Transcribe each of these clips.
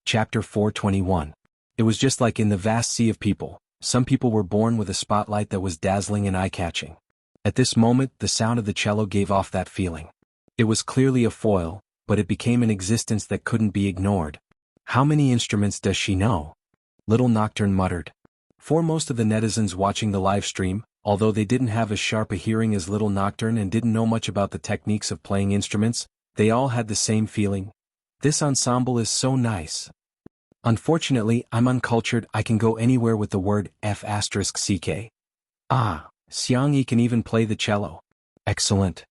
Chapter 421. It was just like in the vast sea of people. Some people were born with a spotlight that was dazzling and eye-catching. At this moment, the sound of the cello gave off that feeling. It was clearly a foil, but it became an existence that couldn't be ignored. How many instruments does she know? Little Nocturne muttered. For most of the netizens watching the live stream, although they didn't have as sharp a hearing as Little Nocturne and didn't know much about the techniques of playing instruments, they all had the same feeling. This ensemble is so nice. Unfortunately, I'm uncultured. I can go anywhere with the word F***ck. Ah, Xianxia can even play the cello. Excellent.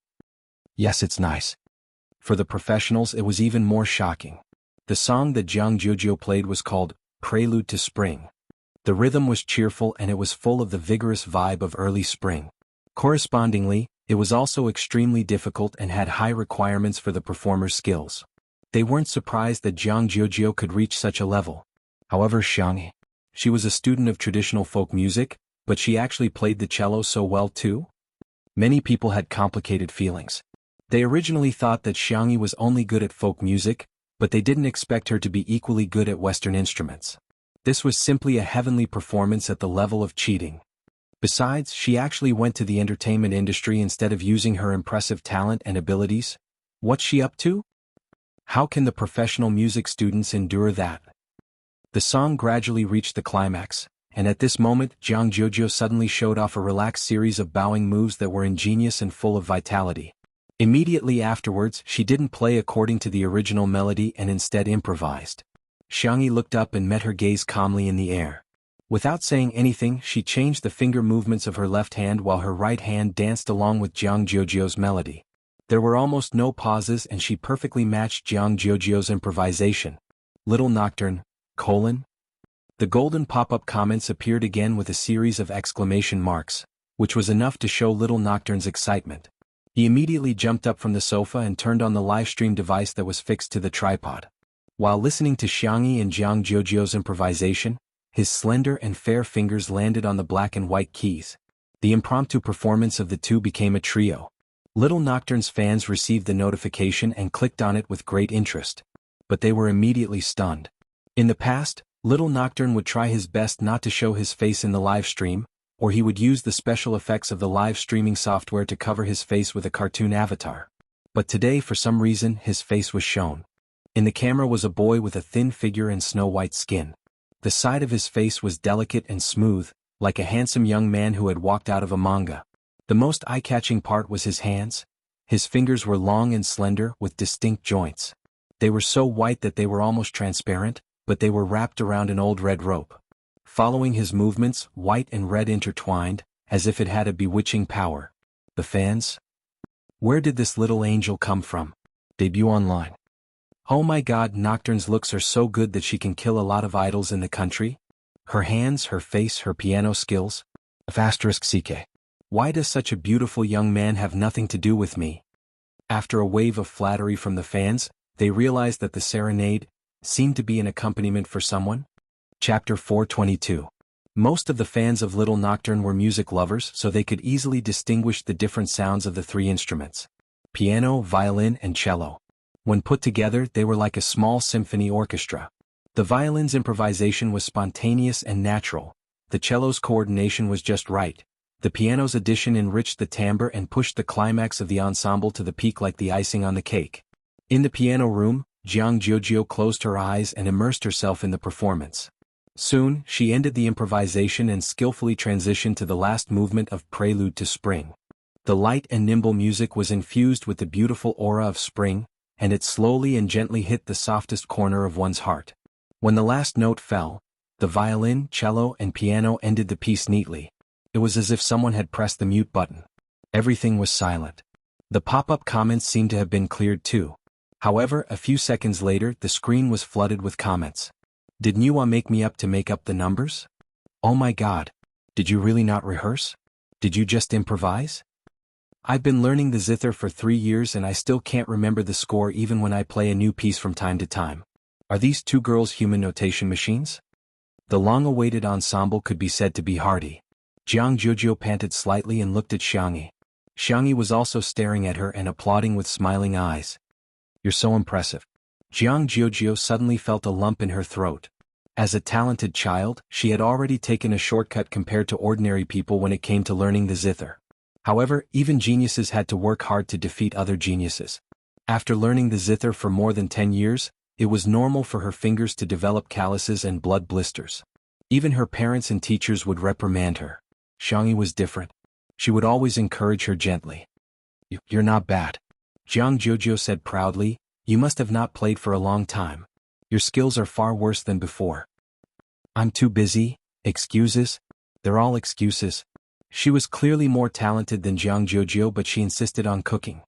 Yes, it's nice. For the professionals, it was even more shocking. The song that Jianghu played was called Prelude to Spring. The rhythm was cheerful and it was full of the vigorous vibe of early spring. Correspondingly, it was also extremely difficult and had high requirements for the performer's skills. They weren't surprised that Jianghu could reach such a level. However, Xianxia, she was a student of traditional folk music, but she actually played the cello so well too? Many people had complicated feelings. They originally thought that Xianxia was only good at folk music, but they didn't expect her to be equally good at Western instruments. This was simply a heavenly performance at the level of cheating. Besides, she actually went to the entertainment industry instead of using her impressive talent and abilities. What's she up to? How can the professional music students endure that? The song gradually reached the climax, and at this moment Jianghu suddenly showed off a relaxed series of bowing moves that were ingenious and full of vitality. Immediately afterwards, she didn't play according to the original melody and instead improvised. Xianxia looked up and met her gaze calmly in the air. Without saying anything, she changed the finger movements of her left hand while her right hand danced along with Jianghu's melody. There were almost no pauses and she perfectly matched Jianghu's improvisation. Little Nocturne, : The golden pop-up comments appeared again with a series of exclamation marks, which was enough to show Little Nocturne's excitement. He immediately jumped up from the sofa and turned on the livestream device that was fixed to the tripod. While listening to Xianxia and Jianghu's improvisation, his slender and fair fingers landed on the black and white keys. The impromptu performance of the two became a trio. Little Nocturne's fans received the notification and clicked on it with great interest. But they were immediately stunned. In the past, Little Nocturne would try his best not to show his face in the live stream, or he would use the special effects of the live streaming software to cover his face with a cartoon avatar. But today, for some reason, his face was shown. In the camera was a boy with a thin figure and snow-white skin. The side of his face was delicate and smooth, like a handsome young man who had walked out of a manga. The most eye-catching part was his hands. His fingers were long and slender, with distinct joints. They were so white that they were almost transparent, but they were wrapped around an old red rope. Following his movements, white and red intertwined, as if it had a bewitching power. The fans? Where did this little angel come from? Debut online. Oh my god, Nocturne's looks are so good that she can kill a lot of idols in the country. Her hands, her face, her piano skills. **ck. Why does such a beautiful young man have nothing to do with me? After a wave of flattery from the fans, they realized that the serenade seemed to be an accompaniment for someone. Chapter 422. Most of the fans of Little Nocturne were music lovers, so they could easily distinguish the different sounds of the three instruments: piano, violin, and cello. When put together, they were like a small symphony orchestra. The violin's improvisation was spontaneous and natural. The cello's coordination was just right. The piano's addition enriched the timbre and pushed the climax of the ensemble to the peak like the icing on the cake. In the piano room, Jianghu closed her eyes and immersed herself in the performance. Soon, she ended the improvisation and skillfully transitioned to the last movement of Prelude to Spring. The light and nimble music was infused with the beautiful aura of spring, and it slowly and gently hit the softest corner of one's heart. When the last note fell, the violin, cello, and piano ended the piece neatly. It was as if someone had pressed the mute button. Everything was silent. The pop-up comments seemed to have been cleared too. However, a few seconds later, the screen was flooded with comments. Did Nuwa make me up to make up the numbers? Oh my god. Did you really not rehearse? Did you just improvise? I've been learning the zither for 3 years and I still can't remember the score even when I play a new piece from time to time. Are these two girls human notation machines? The long-awaited ensemble could be said to be hearty. Jianghu panted slightly and looked at Xianxia. Xianxia was also staring at her and applauding with smiling eyes. You're so impressive. Jianghu suddenly felt a lump in her throat. As a talented child, she had already taken a shortcut compared to ordinary people when it came to learning the zither. However, even geniuses had to work hard to defeat other geniuses. After learning the zither for more than 10 years, it was normal for her fingers to develop calluses and blood blisters. Even her parents and teachers would reprimand her. Xianxia was different. She would always encourage her gently. You're not bad. Jianghu said proudly, you must have not played for a long time. Your skills are far worse than before. I'm too busy, excuses? They're all excuses. She was clearly more talented than Jianghu, but she insisted on cooking.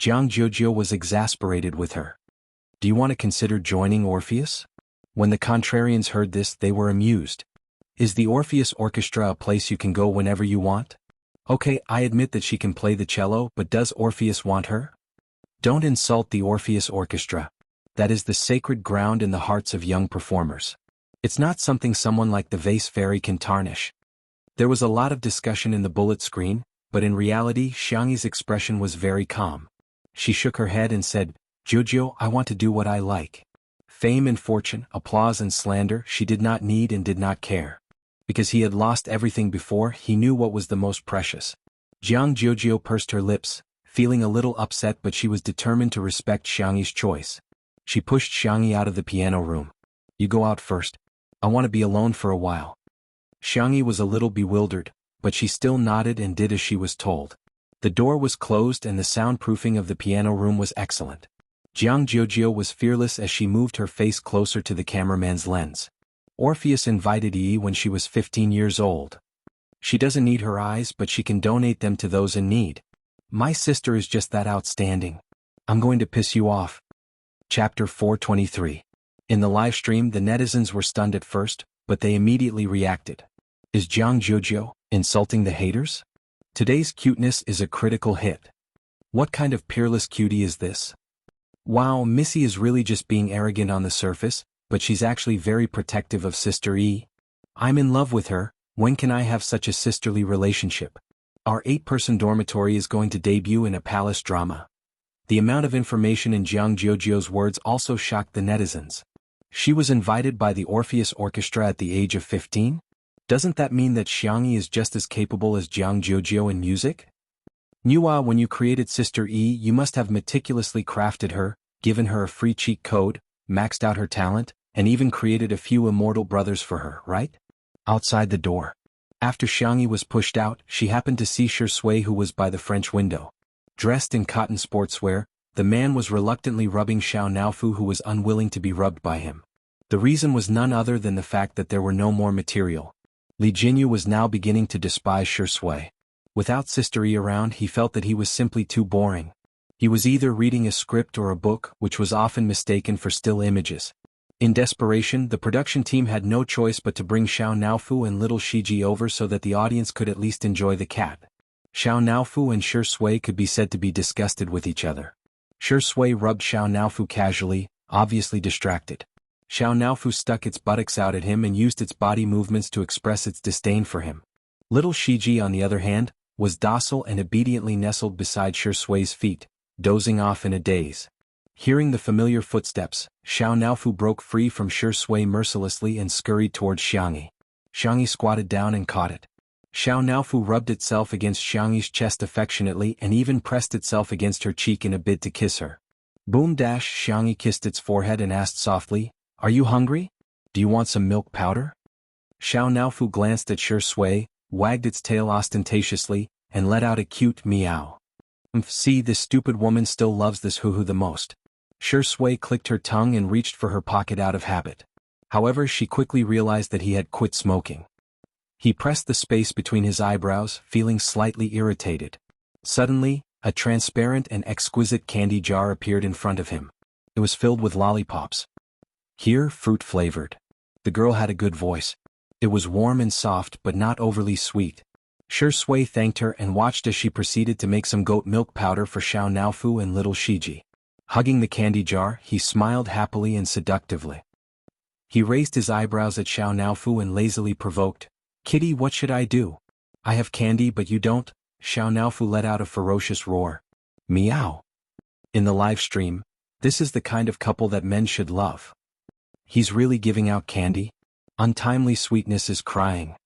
Jianghu was exasperated with her. Do you want to consider joining Orpheus? When the contrarians heard this, they were amused. Is the Orpheus Orchestra a place you can go whenever you want? Okay, I admit that she can play the cello, but does Orpheus want her? Don't insult the Orpheus Orchestra. That is the sacred ground in the hearts of young performers. It's not something someone like the vase fairy can tarnish. There was a lot of discussion in the bullet screen, but in reality Xianxia's expression was very calm. She shook her head and said, Jojo, I want to do what I like. Fame and fortune, applause and slander, she did not need and did not care. Because he had lost everything before, he knew what was the most precious. Jianghu pursed her lips, feeling a little upset, but she was determined to respect Xianxia's choice. She pushed Xianxia out of the piano room. You go out first. I want to be alone for a while. Xianxia was a little bewildered, but she still nodded and did as she was told. The door was closed and the soundproofing of the piano room was excellent. Jianghu was fearless as she moved her face closer to the cameraman's lens. Orpheus invited Yi when she was 15 years old. She doesn't need her eyes, but she can donate them to those in need. My sister is just that outstanding. I'm going to piss you off. Chapter 423. In the live stream, the netizens were stunned at first, but they immediately reacted. Is Jianghu insulting the haters? Today's cuteness is a critical hit. What kind of peerless cutie is this? Wow, Missy is really just being arrogant on the surface, but she's actually very protective of Sister E. I'm in love with her. When can I have such a sisterly relationship? Our 8-person dormitory is going to debut in a palace drama. The amount of information in Jianghu's words also shocked the netizens. She was invited by the Orpheus Orchestra at the age of 15? Doesn't that mean that Xianxia is just as capable as Jianghu in music? Nua, when you created Sister E, you must have meticulously crafted her, given her a free cheat code, maxed out her talent, and even created a few immortal brothers for her, right? Outside the door. After Xianxia was pushed out, she happened to see Shui, who was by the French window. Dressed in cotton sportswear, the man was reluctantly rubbing Xianxia, who was unwilling to be rubbed by him. The reason was none other than the fact that there were no more material. Li Jinyu was now beginning to despise Shui. Without Sister E around, he felt that he was simply too boring. He was either reading a script or a book, which was often mistaken for still images. In desperation, the production team had no choice but to bring Xianxia and little Shiji over so that the audience could at least enjoy the cat. Xianxia and Shui could be said to be disgusted with each other. Shui rubbed Xianxia casually, obviously distracted. Xianxia stuck its buttocks out at him and used its body movements to express its disdain for him. Little Shiji, on the other hand, was docile and obediently nestled beside Shui's feet, dozing off in a daze. Hearing the familiar footsteps, Xianxia broke free from Shui mercilessly and scurried towards Xianxia. Xianxia squatted down and caught it. Xianxia rubbed itself against Xiangxi's chest affectionately and even pressed itself against her cheek in a bid to kiss her. Boom! Xiangxia kissed its forehead and asked softly, "Are you hungry? Do you want some milk powder?" Xianxia glanced at Shui, wagged its tail ostentatiously, and let out a cute meow. See, this stupid woman still loves this hoo-hoo the most. Shui clicked her tongue and reached for her pocket out of habit. However, she quickly realized that he had quit smoking. He pressed the space between his eyebrows, feeling slightly irritated. Suddenly, a transparent and exquisite candy jar appeared in front of him. It was filled with lollipops. Here, fruit-flavored. The girl had a good voice. It was warm and soft but not overly sweet. Shui thanked her and watched as she proceeded to make some goat milk powder for Xianxia and little Shiji. Hugging the candy jar, he smiled happily and seductively. He raised his eyebrows at Xianxia and lazily provoked, "Kitty, what should I do? I have candy but you don't." Xianxia let out a ferocious roar. Meow. In the live stream, This is the kind of couple that men should love. He's really giving out candy? Untimely sweetness is crying.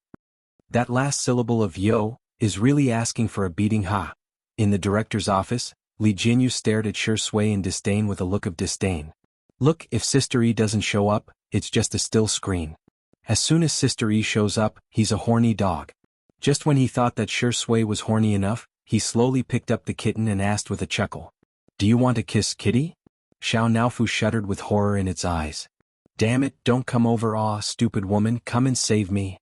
That last syllable of yo is really asking for a beating ha. In the director's office, Li Jinyu stared at Shui in disdain with a look of disdain. Look, if Sister E doesn't show up, it's just a still screen. As soon as Sister E shows up, he's a horny dog. Just when he thought that Shui was horny enough, he slowly picked up the kitten and asked with a chuckle. Do you want to kiss kitty? Xiao Naofu shuddered with horror in its eyes. Damn it, don't come over, aw, stupid woman, come and save me.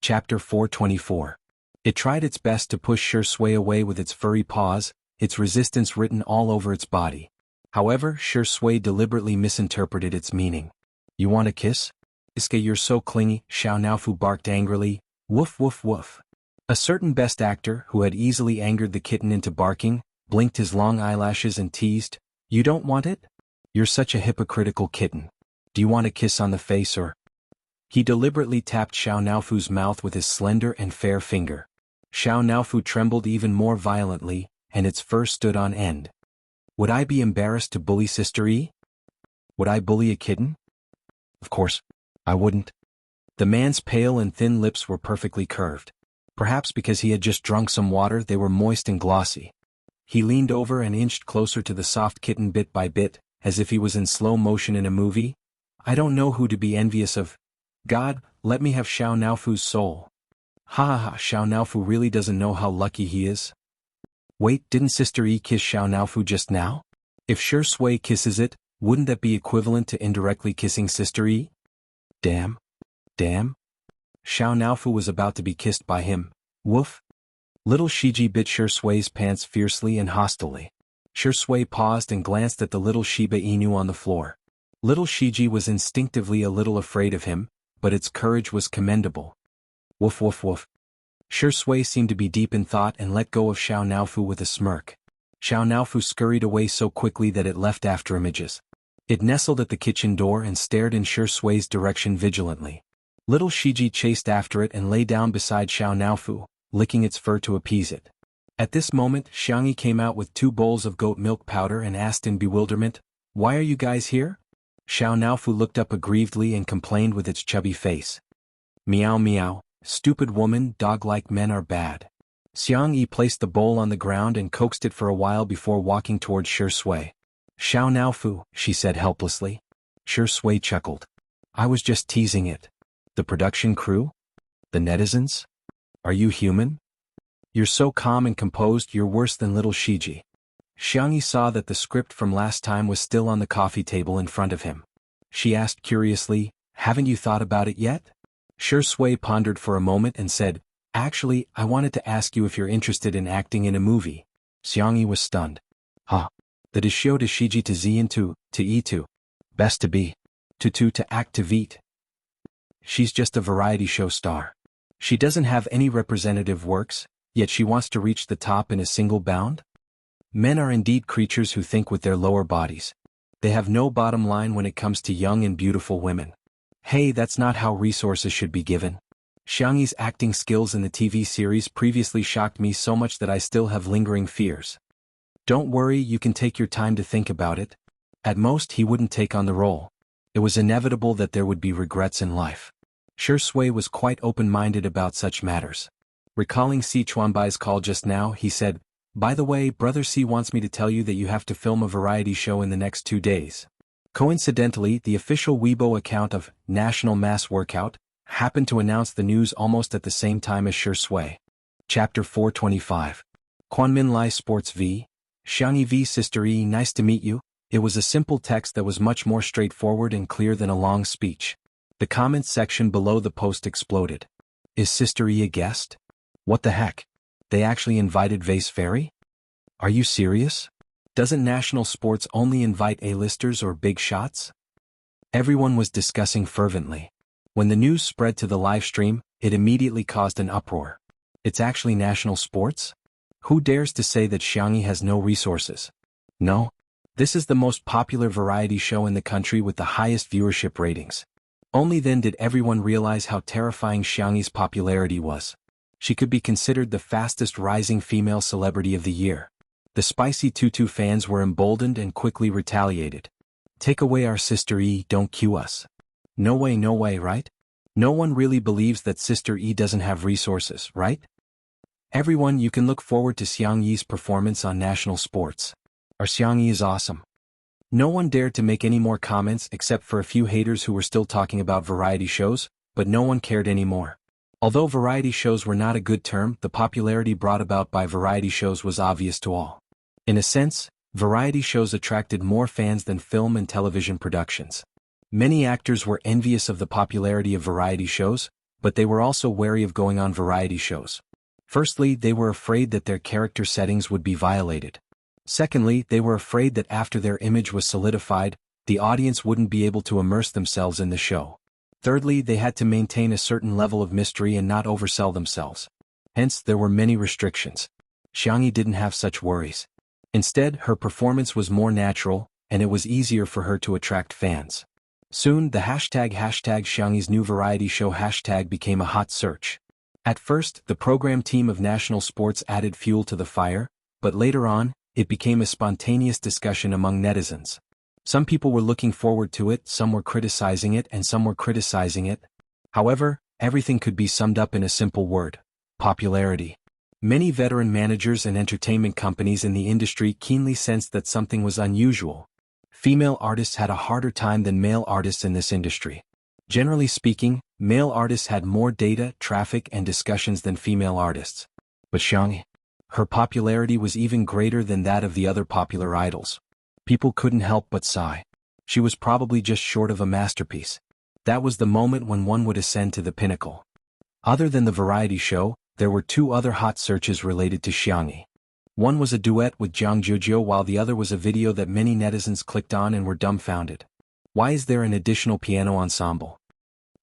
Chapter 424. It tried its best to push Shui away with its furry paws, its resistance written all over its body. However, Shui deliberately misinterpreted its meaning. You want a kiss? Iske, you're so clingy, Xiao Naofu barked angrily. Woof woof woof. A certain best actor, who had easily angered the kitten into barking, blinked his long eyelashes and teased, You don't want it? You're such a hypocritical kitten. Do you want a kiss on the face or? He deliberately tapped Xiao Naofu's mouth with his slender and fair finger. Xiao Naofu trembled even more violently, and its fur stood on end. Would I be embarrassed to bully Sister E? Would I bully a kitten? Of course, I wouldn't. The man's pale and thin lips were perfectly curved. Perhaps because he had just drunk some water, they were moist and glossy. He leaned over and inched closer to the soft kitten bit by bit, as if he was in slow motion in a movie. I don't know who to be envious of. God, let me have Xiao Naofu's soul. Ha ha ha, Xiao Naofu really doesn't know how lucky he is. Wait, didn't Sister E kiss Xiao Naofu just now? If Shui kisses it, wouldn't that be equivalent to indirectly kissing Sister E? Damn. Damn. Xiao Naofu was about to be kissed by him. Woof. Little Shiji bit Shui's pants fiercely and hostilely. Shui paused and glanced at the little Shiba Inu on the floor. Little Shiji was instinctively a little afraid of him, but its courage was commendable. Woof woof woof. Shui seemed to be deep in thought and let go of Xiao Naofu with a smirk. Xiao Naofu scurried away so quickly that it left after images. It nestled at the kitchen door and stared in Shui's direction vigilantly. Little Shiji chased after it and lay down beside Xiao Naofu, licking its fur to appease it. At this moment, Xianxia came out with 2 bowls of goat milk powder and asked in bewilderment, Why are you guys here? Xiao Naofu looked up aggrievedly and complained with its chubby face. Meow meow, stupid woman, dog-like men are bad. Xianxia placed the bowl on the ground and coaxed it for a while before walking towards Shui. Xiao Naofu, she said helplessly. Shui chuckled. I was just teasing it. The production crew? The netizens? Are you human? You're so calm and composed, you're worse than little Shiji. Xianxia saw that the script from last time was still on the coffee table in front of him. She asked curiously, Haven't you thought about it yet? Shui pondered for a moment and said, Actually, I wanted to ask you if you're interested in acting in a movie. Xianxia was stunned. Huh. That is shio to Shiji to Zian to E to. Best to be. To act to Vite. She's just a variety show star. She doesn't have any representative works, yet she wants to reach the top in a single bound? Men are indeed creatures who think with their lower bodies. They have no bottom line when it comes to young and beautiful women. Hey, that's not how resources should be given. Xianxi's acting skills in the TV series previously shocked me so much that I still have lingering fears. Don't worry, you can take your time to think about it. At most, he wouldn't take on the role. It was inevitable that there would be regrets in life. Shui was quite open-minded about such matters. Recalling Si Chuanbai's call just now, he said, By the way, Brother Si wants me to tell you that you have to film a variety show in the next 2 days. Coincidentally, the official Weibo account of National Mass Workout happened to announce the news almost at the same time as Shui. Chapter 425. Quanmin Lai Sports v. Xianxia v. Sister E. Nice to meet you. It was a simple text that was much more straightforward and clear than a long speech. The comments section below the post exploded. Is Sister E a guest? What the heck? They actually invited Vase Fairy? Are you serious? Doesn't National Sports only invite A-listers or big shots? Everyone was discussing fervently. When the news spread to the live stream, it immediately caused an uproar. It's actually National Sports? Who dares to say that Xianxia has no resources? No. This is the most popular variety show in the country with the highest viewership ratings. Only then did everyone realize how terrifying Xianxi's popularity was. She could be considered the fastest rising female celebrity of the year. The spicy tutu fans were emboldened and quickly retaliated. Take away our Sister E, don't cue us. No way, right? No one really believes that Sister E doesn't have resources, right? Everyone, you can look forward to Xianxia's performance on national sports. Our Xianxia is awesome. No one dared to make any more comments except for a few haters who were still talking about variety shows, but no one cared anymore. Although variety shows were not a good term, the popularity brought about by variety shows was obvious to all. In a sense, variety shows attracted more fans than film and television productions. Many actors were envious of the popularity of variety shows, but they were also wary of going on variety shows. Firstly, they were afraid that their character settings would be violated. Secondly, they were afraid that after their image was solidified, the audience wouldn't be able to immerse themselves in the show. Thirdly, they had to maintain a certain level of mystery and not oversell themselves. Hence, there were many restrictions. Xianxia didn't have such worries. Instead, her performance was more natural, and it was easier for her to attract fans. Soon, the hashtag Xianxia's new variety show hashtag became a hot search. At first, the program team of national sports added fuel to the fire, but later on, it became a spontaneous discussion among netizens. Some people were looking forward to it, some were criticizing it, and some were criticizing it. However, everything could be summed up in a simple word: popularity. Many veteran managers and entertainment companies in the industry keenly sensed that something was unusual. Female artists had a harder time than male artists in this industry. Generally speaking, male artists had more data, traffic, and discussions than female artists. But Xianxia, her popularity was even greater than that of the other popular idols. People couldn't help but sigh. She was probably just short of a masterpiece. That was the moment when one would ascend to the pinnacle. Other than the variety show, there were two other hot searches related to Xianxia. One was a duet with Jianghu, while the other was a video that many netizens clicked on and were dumbfounded. Why is there an additional piano ensemble?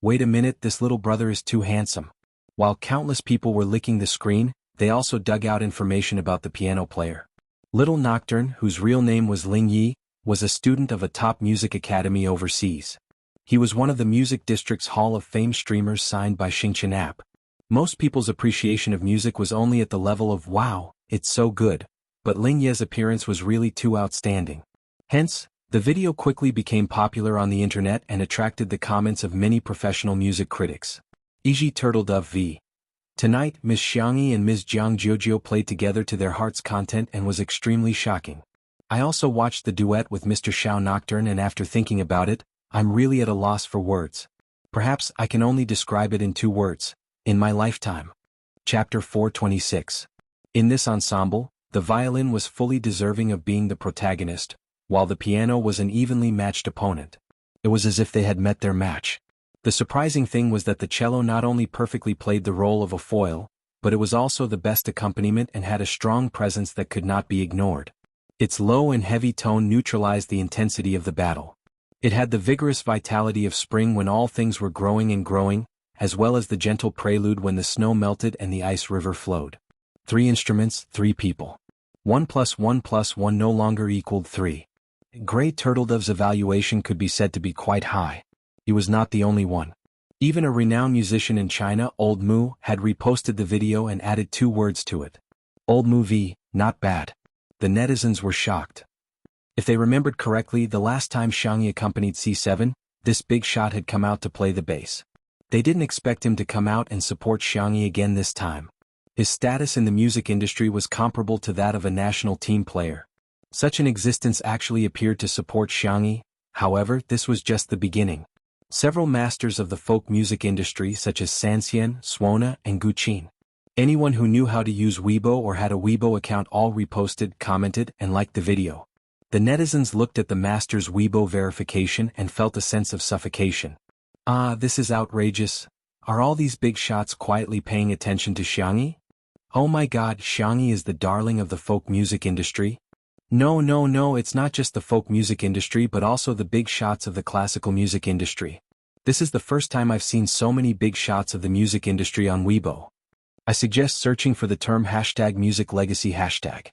Wait a minute, this little brother is too handsome. While countless people were licking the screen, they also dug out information about the piano player. Little Nocturne, whose real name was Ling Yi, was a student of a top music academy overseas. He was one of the music district's Hall of Fame streamers signed by Xianxia app. Most people's appreciation of music was only at the level of wow, it's so good, but Ling Yi's appearance was really too outstanding. Hence, the video quickly became popular on the internet and attracted the comments of many professional music critics. E.g. Turtledove v. Tonight, Ms. Xianxia and Ms. Jianghu played together to their heart's content and was extremely shocking. I also watched the duet with Mr. Xiao Nocturne, and after thinking about it, I'm really at a loss for words. Perhaps I can only describe it in 2 words: in my lifetime. Chapter 426. In this ensemble, the violin was fully deserving of being the protagonist, while the piano was an evenly matched opponent. It was as if they had met their match. The surprising thing was that the cello not only perfectly played the role of a foil, but it was also the best accompaniment and had a strong presence that could not be ignored. Its low and heavy tone neutralized the intensity of the battle. It had the vigorous vitality of spring when all things were growing and growing, as well as the gentle prelude when the snow melted and the ice river flowed. 3 instruments, 3 people. 1 + 1 + 1 no longer equaled 3. Gray Turtledove's evaluation could be said to be quite high. He was not the only one. Even a renowned musician in China, Old Mu, had reposted the video and added 2 words to it. Old Mu v, not bad. The netizens were shocked. If they remembered correctly, the last time Xianxia accompanied C7, this big shot had come out to play the bass. They didn't expect him to come out and support Xianxia again this time. His status in the music industry was comparable to that of a national team player. Such an existence actually appeared to support Xianxia. However, this was just the beginning. Several masters of the folk music industry such as Sanxian, Suona, and Guqin. Anyone who knew how to use Weibo or had a Weibo account all reposted, commented, and liked the video. The netizens looked at the master's Weibo verification and felt a sense of suffocation. Ah, this is outrageous. Are all these big shots quietly paying attention to Xianxia? Oh my god, Xianxia is the darling of the folk music industry? No, it's not just the folk music industry but also the big shots of the classical music industry. This is the first time I've seen so many big shots of the music industry on Weibo. I suggest searching for the term #musiclegacy hashtag.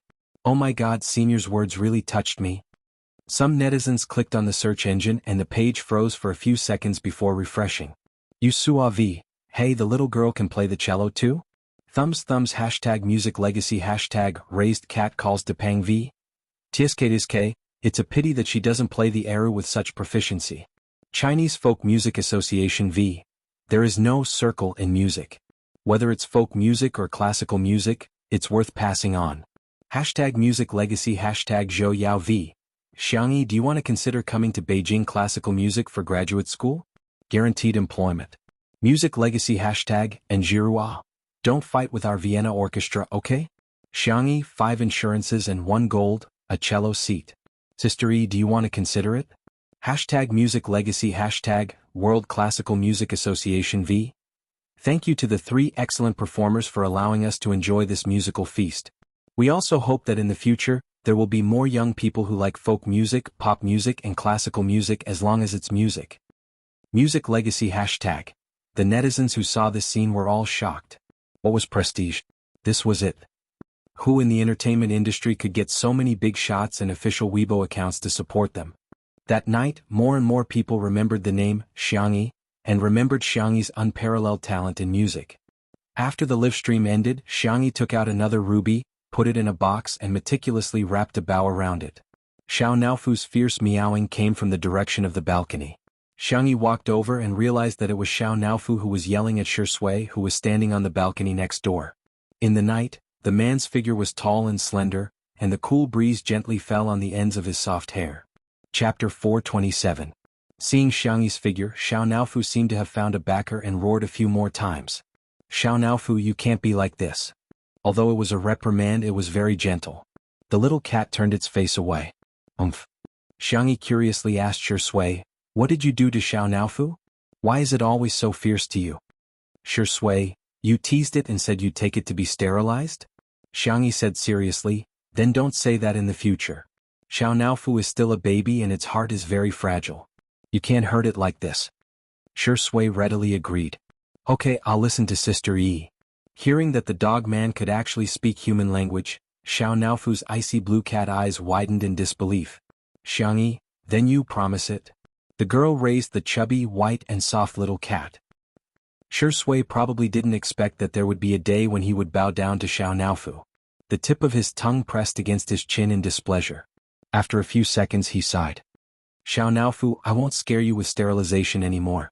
Oh my god, senior's words really touched me. Some netizens clicked on the search engine and the page froze for a few seconds before refreshing. You suavi, hey, the little girl can play the cello too? Thumbs hashtag music legacy hashtag raised cat calls Depang v. Tsk, it's a pity that she doesn't play the eru with such proficiency. Chinese Folk Music Association v. There is no circle in music. Whether it's folk music or classical music, it's worth passing on. Hashtag music legacy hashtag Zhou Yao v. Xianxia, do you want to consider coming to Beijing Classical Music for graduate school? Guaranteed employment. Music legacy hashtag and Jirua. Don't fight with our Vienna orchestra, okay? Xianxia, 5 insurances and 1 gold, a cello seat. Sister E, do you want to consider it? Hashtag music legacy hashtag World Classical Music Association v. Thank you to the 3 excellent performers for allowing us to enjoy this musical feast. We also hope that in the future, there will be more young people who like folk music, pop music and classical music as long as it's music. Music legacy hashtag. The netizens who saw this scene were all shocked. What was prestige? This was it. Who in the entertainment industry could get so many big shots and official Weibo accounts to support them? That night, more and more people remembered the name, Xianxia, and remembered Xianxia's unparalleled talent in music. After the live stream ended, Xianxia took out another ruby, put it in a box and meticulously wrapped a bow around it. Xiao Naofu's fierce meowing came from the direction of the balcony. Xianxia walked over and realized that it was Xiao Naofu who was yelling at Shi Sui, who was standing on the balcony next door. In the night, the man's figure was tall and slender, and the cool breeze gently fell on the ends of his soft hair. Chapter 427. Seeing Xianxia's figure, Xiao Naofu seemed to have found a backer and roared a few more times. Xiao Naofu, you can't be like this. Although it was a reprimand, it was very gentle. The little cat turned its face away. Xianxia curiously asked Shi Sui, what did you do to Xiao Naofu? Why is it always so fierce to you? Shi Sui, you teased it and said you'd take it to be sterilized? Xianxia said seriously, then don't say that in the future. Xiao Naofu is still a baby and its heart is very fragile. You can't hurt it like this. Shi Sui readily agreed. Okay, I'll listen to Sister E. Hearing that the dog man could actually speak human language, Xiao Naofu's icy blue cat eyes widened in disbelief. Xianxia, then you promise it? The girl raised the chubby, white and soft little cat. Shi Sui probably didn't expect that there would be a day when he would bow down to Xiao Naofu. The tip of his tongue pressed against his chin in displeasure. After a few seconds he sighed. Xiao Naofu, I won't scare you with sterilization anymore.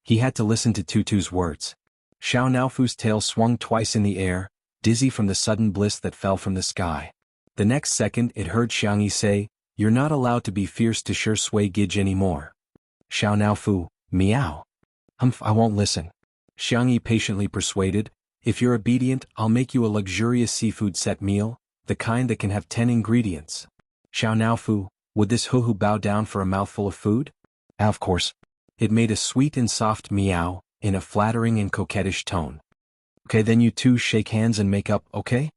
He had to listen to Tutu's words. Xiao Naofu's tail swung twice in the air, dizzy from the sudden bliss that fell from the sky. The next second it heard Xianxia say, you're not allowed to be fierce to Shi Sui Gij anymore. Xiao Naofu, meow. I won't listen. Xianxia patiently persuaded, if you're obedient, I'll make you a luxurious seafood set meal, the kind that can have 10 ingredients. Xiao Naofu, would this hoo-hoo bow down for a mouthful of food? Of course. It made a sweet and soft meow, in a flattering and coquettish tone. Okay, then you two shake hands and make up, okay?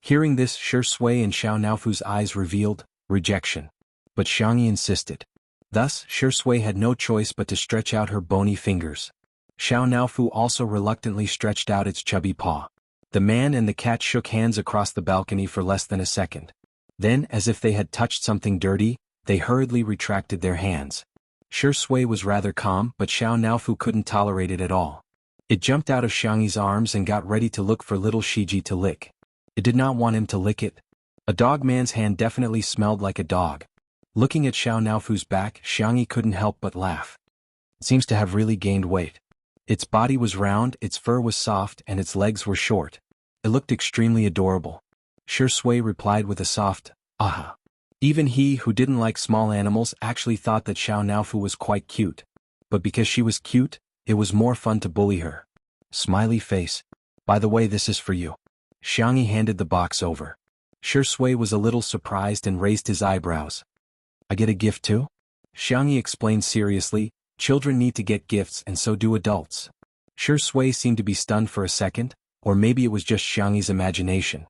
Hearing this, Shi Sui and Xiao Naofu's eyes revealed rejection. But Xianxia insisted. Thus, Shi Sui had no choice but to stretch out her bony fingers. Xiao Naofu also reluctantly stretched out its chubby paw. The man and the cat shook hands across the balcony for less than a second. Then, as if they had touched something dirty, they hurriedly retracted their hands. Shi Sui was rather calm, but Xiao Naofu couldn't tolerate it at all. It jumped out of Xianxia's arms and got ready to look for little Shiji to lick. It did not want him to lick it. A dog man's hand definitely smelled like a dog. Looking at Xiao Naofu's back, Xianxia couldn't help but laugh. It seems to have really gained weight. Its body was round, its fur was soft, and its legs were short. It looked extremely adorable. Shi Sui replied with a soft, aha. Even he who didn't like small animals actually thought that Xiao Naofu was quite cute. But because she was cute, it was more fun to bully her. Smiley face. By the way, this is for you. Xianxia handed the box over. Shi Sui was a little surprised and raised his eyebrows. I get a gift too? Xianxia explained seriously, children need to get gifts and so do adults. Shi Sui seemed to be stunned for a second, or maybe it was just Xianxia's imagination.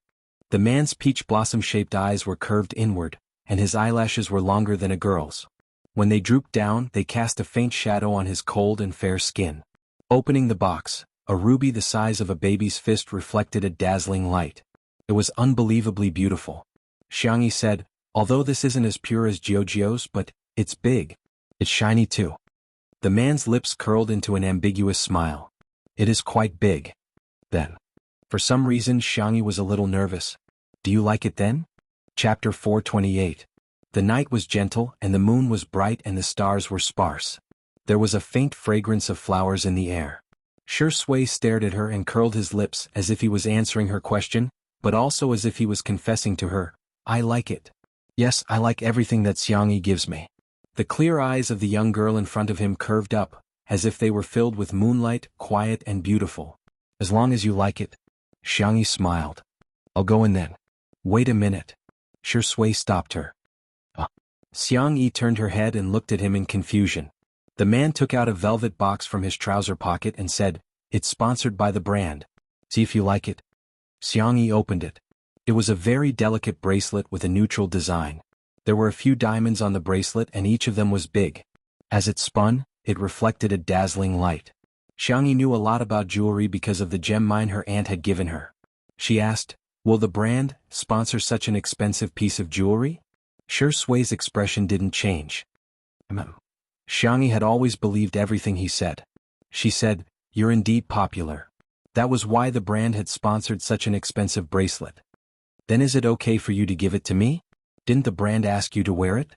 The man's peach blossom-shaped eyes were curved inward, and his eyelashes were longer than a girl's. When they drooped down, they cast a faint shadow on his cold and fair skin. Opening the box, a ruby the size of a baby's fist reflected a dazzling light. It was unbelievably beautiful. Xianxia said, although this isn't as pure as Jiujiu's, but it's big. It's shiny too. The man's lips curled into an ambiguous smile. It is quite big. Then. For some reason Xianxia was a little nervous. Do you like it then? Chapter 428. The night was gentle and the moon was bright and the stars were sparse. There was a faint fragrance of flowers in the air. Shui stared at her and curled his lips as if he was answering her question, but also as if he was confessing to her, I like it. Yes, I like everything that Xianxia gives me. The clear eyes of the young girl in front of him curved up, as if they were filled with moonlight, quiet and beautiful. As long as you like it. Xianxia smiled. I'll go in then. Wait a minute. Shui stopped her. Xianxia turned her head and looked at him in confusion. The man took out a velvet box from his trouser pocket and said, It's sponsored by the brand. See if you like it. Xianxia opened it. It was a very delicate bracelet with a neutral design. There were a few diamonds on the bracelet and each of them was big. As it spun, it reflected a dazzling light. Xianxia knew a lot about jewelry because of the gem mine her aunt had given her. She asked, Will the brand sponsor such an expensive piece of jewelry? Shui's expression didn't change. Xianxia had always believed everything he said. She said, You're indeed popular. That was why the brand had sponsored such an expensive bracelet. Then is it okay for you to give it to me? Didn't the brand ask you to wear it?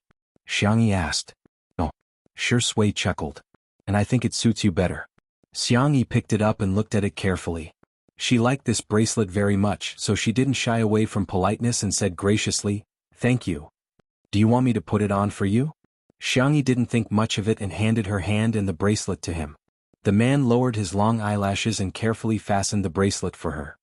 Xianxia asked. No. Shui chuckled. And I think it suits you better. Xianxia picked it up and looked at it carefully. She liked this bracelet very much, so she didn't shy away from politeness and said graciously, Thank you. Do you want me to put it on for you? Xianxia didn't think much of it and handed her hand and the bracelet to him. The man lowered his long eyelashes and carefully fastened the bracelet for her.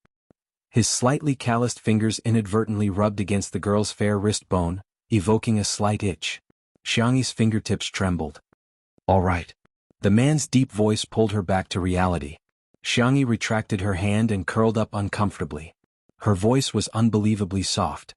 His slightly calloused fingers inadvertently rubbed against the girl's fair wrist bone, evoking a slight itch. Xianxia's fingertips trembled. All right. The man's deep voice pulled her back to reality. Xianxia retracted her hand and curled up uncomfortably. Her voice was unbelievably soft.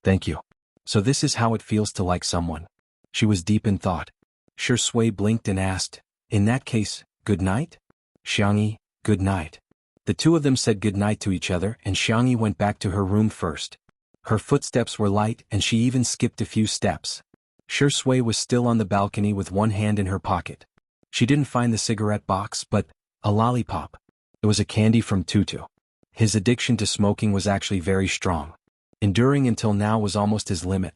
Thank you. So this is how it feels to like someone. She was deep in thought. Shui blinked and asked, In that case, good night? Xianxia, good night. The two of them said good night to each other and Xianxia went back to her room first. Her footsteps were light and she even skipped a few steps. Shui was still on the balcony with one hand in her pocket. She didn't find the cigarette box but a lollipop. It was a candy from Tutu. His addiction to smoking was actually very strong. Enduring until now was almost his limit.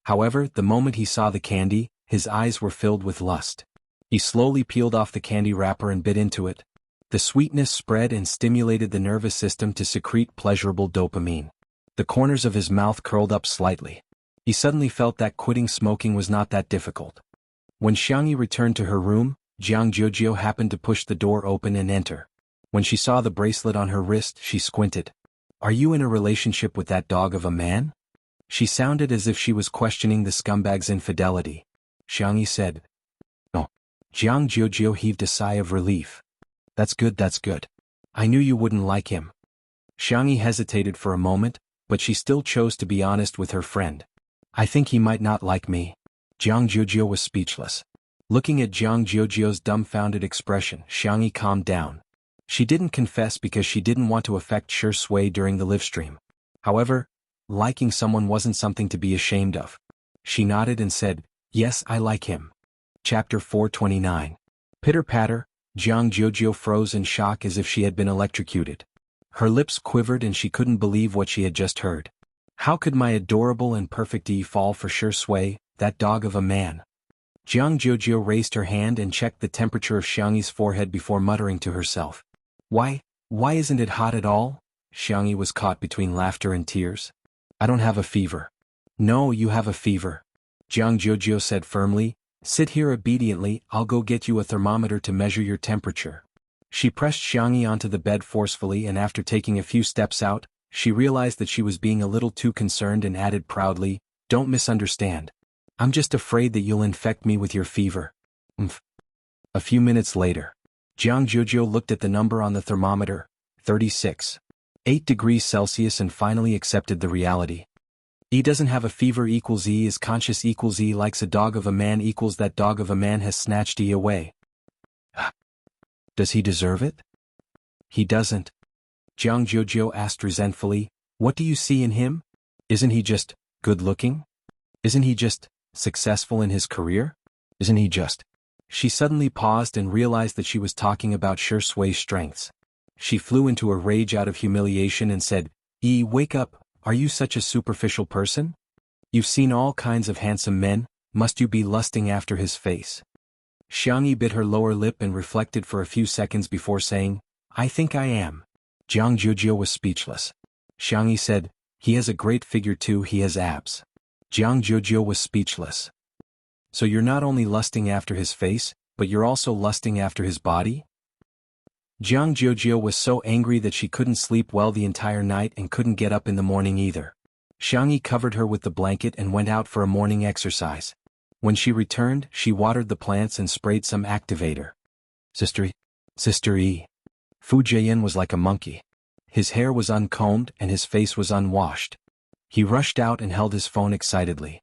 However, the moment he saw the candy, his eyes were filled with lust. He slowly peeled off the candy wrapper and bit into it. The sweetness spread and stimulated the nervous system to secrete pleasurable dopamine. The corners of his mouth curled up slightly. He suddenly felt that quitting smoking was not that difficult. When Xianxia returned to her room, Jianghu happened to push the door open and enter. When she saw the bracelet on her wrist, she squinted. Are you in a relationship with that dog of a man? She sounded as if she was questioning the scumbag's infidelity. Xianxia said, No. Jianghu heaved a sigh of relief. That's good, that's good. I knew you wouldn't like him. Xianxia hesitated for a moment, but she still chose to be honest with her friend. I think he might not like me. Jianghu was speechless. Looking at Jianghu's dumbfounded expression, Xianxia calmed down. She didn't confess because she didn't want to affect Shui during the livestream. However, liking someone wasn't something to be ashamed of. She nodded and said, Yes, I like him. Chapter 429. Pitter-patter, Jianghu froze in shock as if she had been electrocuted. Her lips quivered and she couldn't believe what she had just heard. How could my adorable and perfect fall for Shui, that dog of a man? Jianghu raised her hand and checked the temperature of Xianxia's forehead before muttering to herself. Why isn't it hot at all? Xianxia was caught between laughter and tears. I don't have a fever. No, you have a fever. Jianghu said firmly. Sit here obediently, I'll go get you a thermometer to measure your temperature. She pressed Xianxia onto the bed forcefully and after taking a few steps out, she realized that she was being a little too concerned and added proudly, Don't misunderstand. I'm just afraid that you'll infect me with your fever. A few minutes later, Jianghu looked at the number on the thermometer, 36. 8 degrees Celsius and finally accepted the reality. E doesn't have a fever equals E is conscious equals E likes a dog of a man equals that dog of a man has snatched E away. Does he deserve it? He doesn't. Jianghu asked resentfully, What do you see in him? Isn't he just good-looking? Isn't he just successful in his career? Isn't he just... She suddenly paused and realized that she was talking about Shui's strengths. She flew into a rage out of humiliation and said, Wake up, are you such a superficial person? You've seen all kinds of handsome men, must you be lusting after his face? Xianxia bit her lower lip and reflected for a few seconds before saying, I think I am. Jianghu was speechless. Xianxia said, he has a great figure too, he has abs. Jianghu was speechless. So you're not only lusting after his face, but you're also lusting after his body? Jianghu was so angry that she couldn't sleep well the entire night and couldn't get up in the morning either. Xianxia covered her with the blanket and went out for a morning exercise. When she returned, she watered the plants and sprayed some activator. Sister E. Fu Jian was like a monkey. His hair was uncombed and his face was unwashed. He rushed out and held his phone excitedly.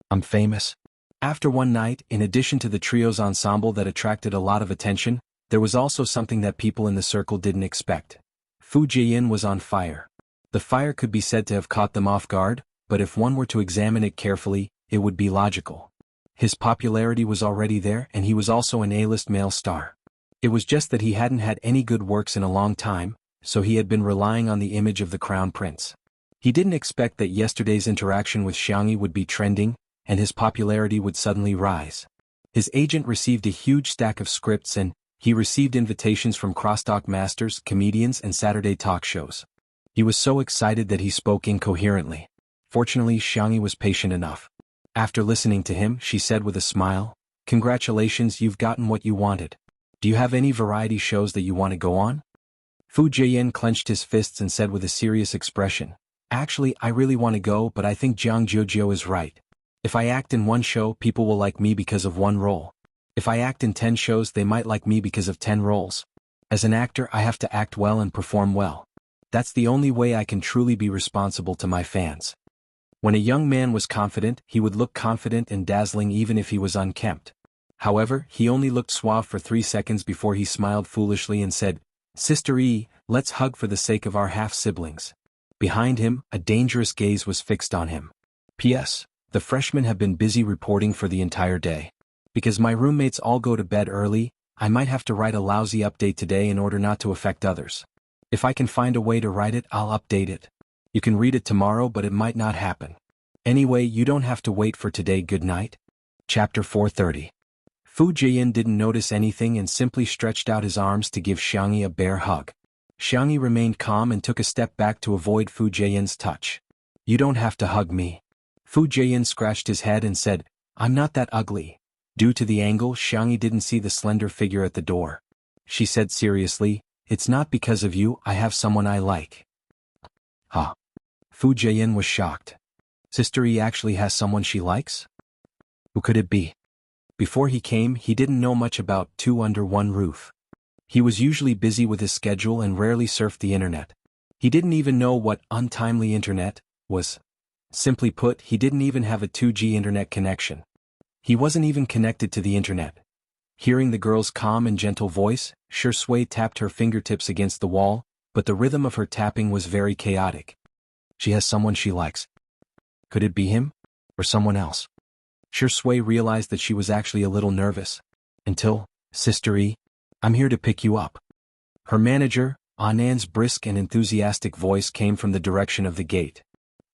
I'm famous. After one night, in addition to the trio's ensemble that attracted a lot of attention, there was also something that people in the circle didn't expect. Fu Jian was on fire. The fire could be said to have caught them off guard, but if one were to examine it carefully, it would be logical. His popularity was already there and he was also an A-list male star. It was just that he hadn't had any good works in a long time, so he had been relying on the image of the crown prince. He didn't expect that yesterday's interaction with Xianxia would be trending, and his popularity would suddenly rise. His agent received a huge stack of scripts and he received invitations from crosstalk masters, comedians and Saturday talk shows. He was so excited that he spoke incoherently. Fortunately, Xianxia was patient enough. After listening to him, she said with a smile, Congratulations, you've gotten what you wanted. Do you have any variety shows that you want to go on? Fu Jian clenched his fists and said with a serious expression, Actually, I really want to go, but I think Jianghu is right. If I act in one show, people will like me because of one role. If I act in 10 shows, they might like me because of 10 roles. As an actor, I have to act well and perform well. That's the only way I can truly be responsible to my fans. When a young man was confident, he would look confident and dazzling even if he was unkempt. However, he only looked suave for 3 seconds before he smiled foolishly and said, Sister E, let's hug for the sake of our half-siblings. Behind him, a dangerous gaze was fixed on him. P.S. The freshmen have been busy reporting for the entire day. Because my roommates all go to bed early, I might have to write a lousy update today in order not to affect others. If I can find a way to write it, I'll update it. You can read it tomorrow, but it might not happen. Anyway, you don't have to wait for today. Good night. Chapter 430. Fu Jian didn't notice anything and simply stretched out his arms to give Xianxia a bear hug. Xianxia remained calm and took a step back to avoid Fu Jian's touch. You don't have to hug me. Fu Jian scratched his head and said, I'm not that ugly. Due to the angle, Xianxia didn't see the slender figure at the door. She said seriously, It's not because of you, I have someone I like. Huh. Fu Jian was shocked. Sister E actually has someone she likes? Who could it be? Before he came, he didn't know much about two under one roof. He was usually busy with his schedule and rarely surfed the internet. He didn't even know what untimely internet was. Simply put, he didn't even have a 2G internet connection. He wasn't even connected to the internet. Hearing the girl's calm and gentle voice, Xianxia tapped her fingertips against the wall, but the rhythm of her tapping was very chaotic. She has someone she likes. Could it be him? Or someone else? Xianxia realized that she was actually a little nervous. Until, Sister E, I'm here to pick you up. Her manager, Anan's brisk and enthusiastic voice came from the direction of the gate.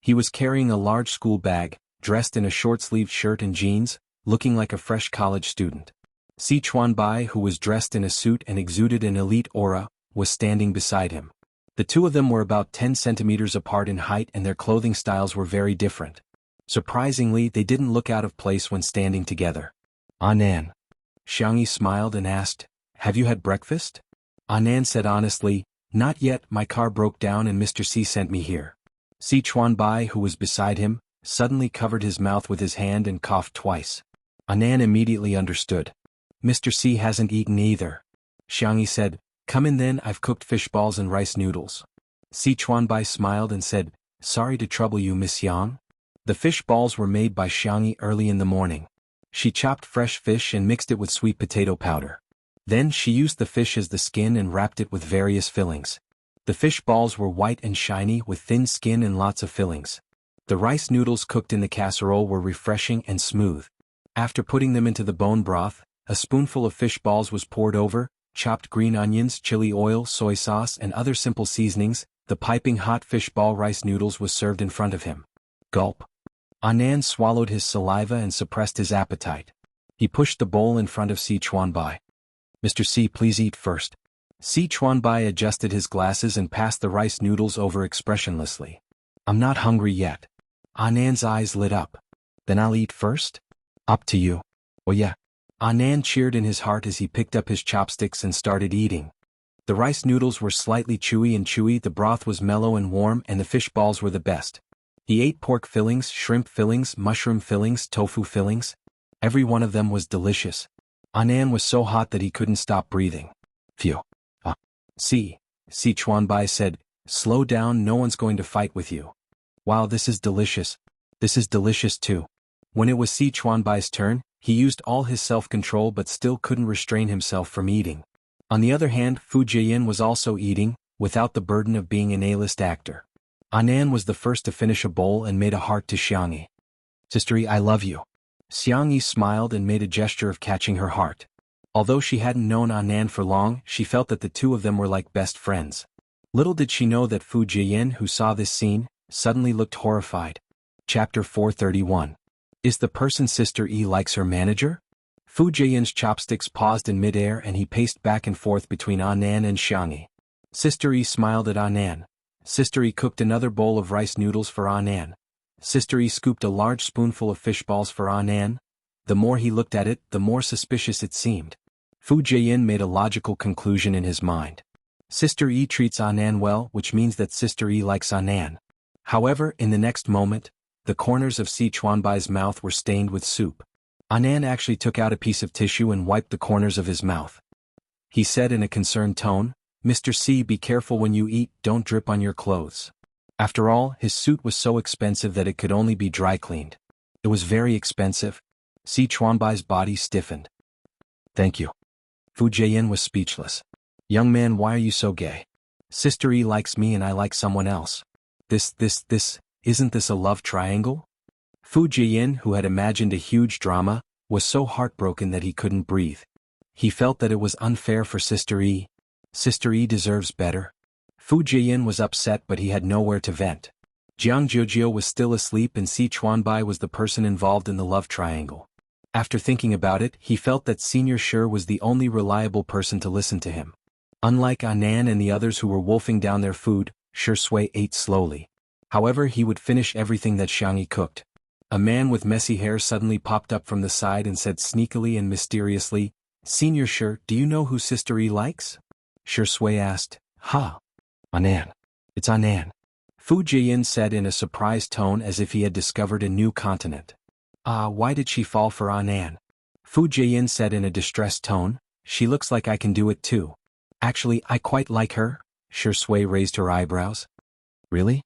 He was carrying a large school bag, dressed in a short-sleeved shirt and jeans, looking like a fresh college student. Sichuan Bai, who was dressed in a suit and exuded an elite aura, was standing beside him. The two of them were about 10 centimeters apart in height and their clothing styles were very different. Surprisingly, they didn't look out of place when standing together. Anan. Xianxia smiled and asked, Have you had breakfast? Anan said honestly, Not yet, my car broke down and Mr. C sent me here. Sichuan Bai, who was beside him, suddenly covered his mouth with his hand and coughed twice. Anan immediately understood. Mr. C hasn't eaten either. Xianxia said, Come in then, I've cooked fish balls and rice noodles. Sichuan Bai smiled and said, Sorry to trouble you, Miss Yang. The fish balls were made by Xianxia early in the morning. She chopped fresh fish and mixed it with sweet potato powder. Then she used the fish as the skin and wrapped it with various fillings. The fish balls were white and shiny with thin skin and lots of fillings. The rice noodles cooked in the casserole were refreshing and smooth. After putting them into the bone broth, a spoonful of fish balls was poured over, chopped green onions, chili oil, soy sauce, and other simple seasonings. The piping hot fishball rice noodles was served in front of him. Gulp. Anand swallowed his saliva and suppressed his appetite. He pushed the bowl in front of Si Chuanbai. Mr. Si, please eat first. Si Chuanbai adjusted his glasses and passed the rice noodles over expressionlessly. I'm not hungry yet. Anand's eyes lit up. Then I'll eat first? Up to you. Oh yeah. Anand cheered in his heart as he picked up his chopsticks and started eating. The rice noodles were slightly chewy, the broth was mellow and warm, and the fish balls were the best. He ate pork fillings, shrimp fillings, mushroom fillings, tofu fillings. Every one of them was delicious. Anand was so hot that he couldn't stop breathing. Phew. Si Chuanbai said, slow down, no one's going to fight with you. Wow, this is delicious. This is delicious too. When it was Si Chuanbai's turn, he used all his self-control but still couldn't restrain himself from eating. On the other hand, Fu Jiayin was also eating, without the burden of being an A-list actor. Anand was the first to finish a bowl and made a heart to Xianxia. Sistery, I love you. Xianxia smiled and made a gesture of catching her heart. Although she hadn't known Anand for long, she felt that the two of them were like best friends. Little did she know that Fu Jiayin, who saw this scene, suddenly looked horrified. Chapter 431. Is the person Sister E likes her manager? Fu Jiayin's chopsticks paused in midair and he paced back and forth between Anand and Xianxia. Sister E smiled at Anand. Sister E cooked another bowl of rice noodles for Anand. Sister E scooped a large spoonful of fish balls for Anand. The more he looked at it, the more suspicious it seemed. Fu Jiayin made a logical conclusion in his mind. Sister E treats Anand well, which means that Sister E likes Anand. However, in the next moment, the corners of Si Chuanbai's mouth were stained with soup. Anand actually took out a piece of tissue and wiped the corners of his mouth. He said in a concerned tone, Mr. C, be careful when you eat, don't drip on your clothes. After all, his suit was so expensive that it could only be dry cleaned. It was very expensive. Si Chuanbai's body stiffened. Thank you. Fu Jiayin was speechless. Young man, why are you so gay? Sister E likes me and I like someone else. Isn't this a love triangle? Fu Jiayin, who had imagined a huge drama, was so heartbroken that he couldn't breathe. He felt that it was unfair for Sister E. Sister E deserves better. Fu Jiayin was upset but he had nowhere to vent. Jianghu was still asleep and Si Chuanbai was the person involved in the love triangle. After thinking about it, he felt that Senior Shi was the only reliable person to listen to him. Unlike Anand and the others who were wolfing down their food, Shi Sui ate slowly. However, he would finish everything that Xianxia cooked. A man with messy hair suddenly popped up from the side and said sneakily and mysteriously, Senior Shi, do you know who Sister E likes? Shi Sui asked, Anand. It's Anand. Fu Jiayin said in a surprised tone as if he had discovered a new continent. Why did she fall for Anand? Fu Jiayin said in a distressed tone, she looks like I can do it too. Actually, I quite like her. Shi Sui raised her eyebrows. Really?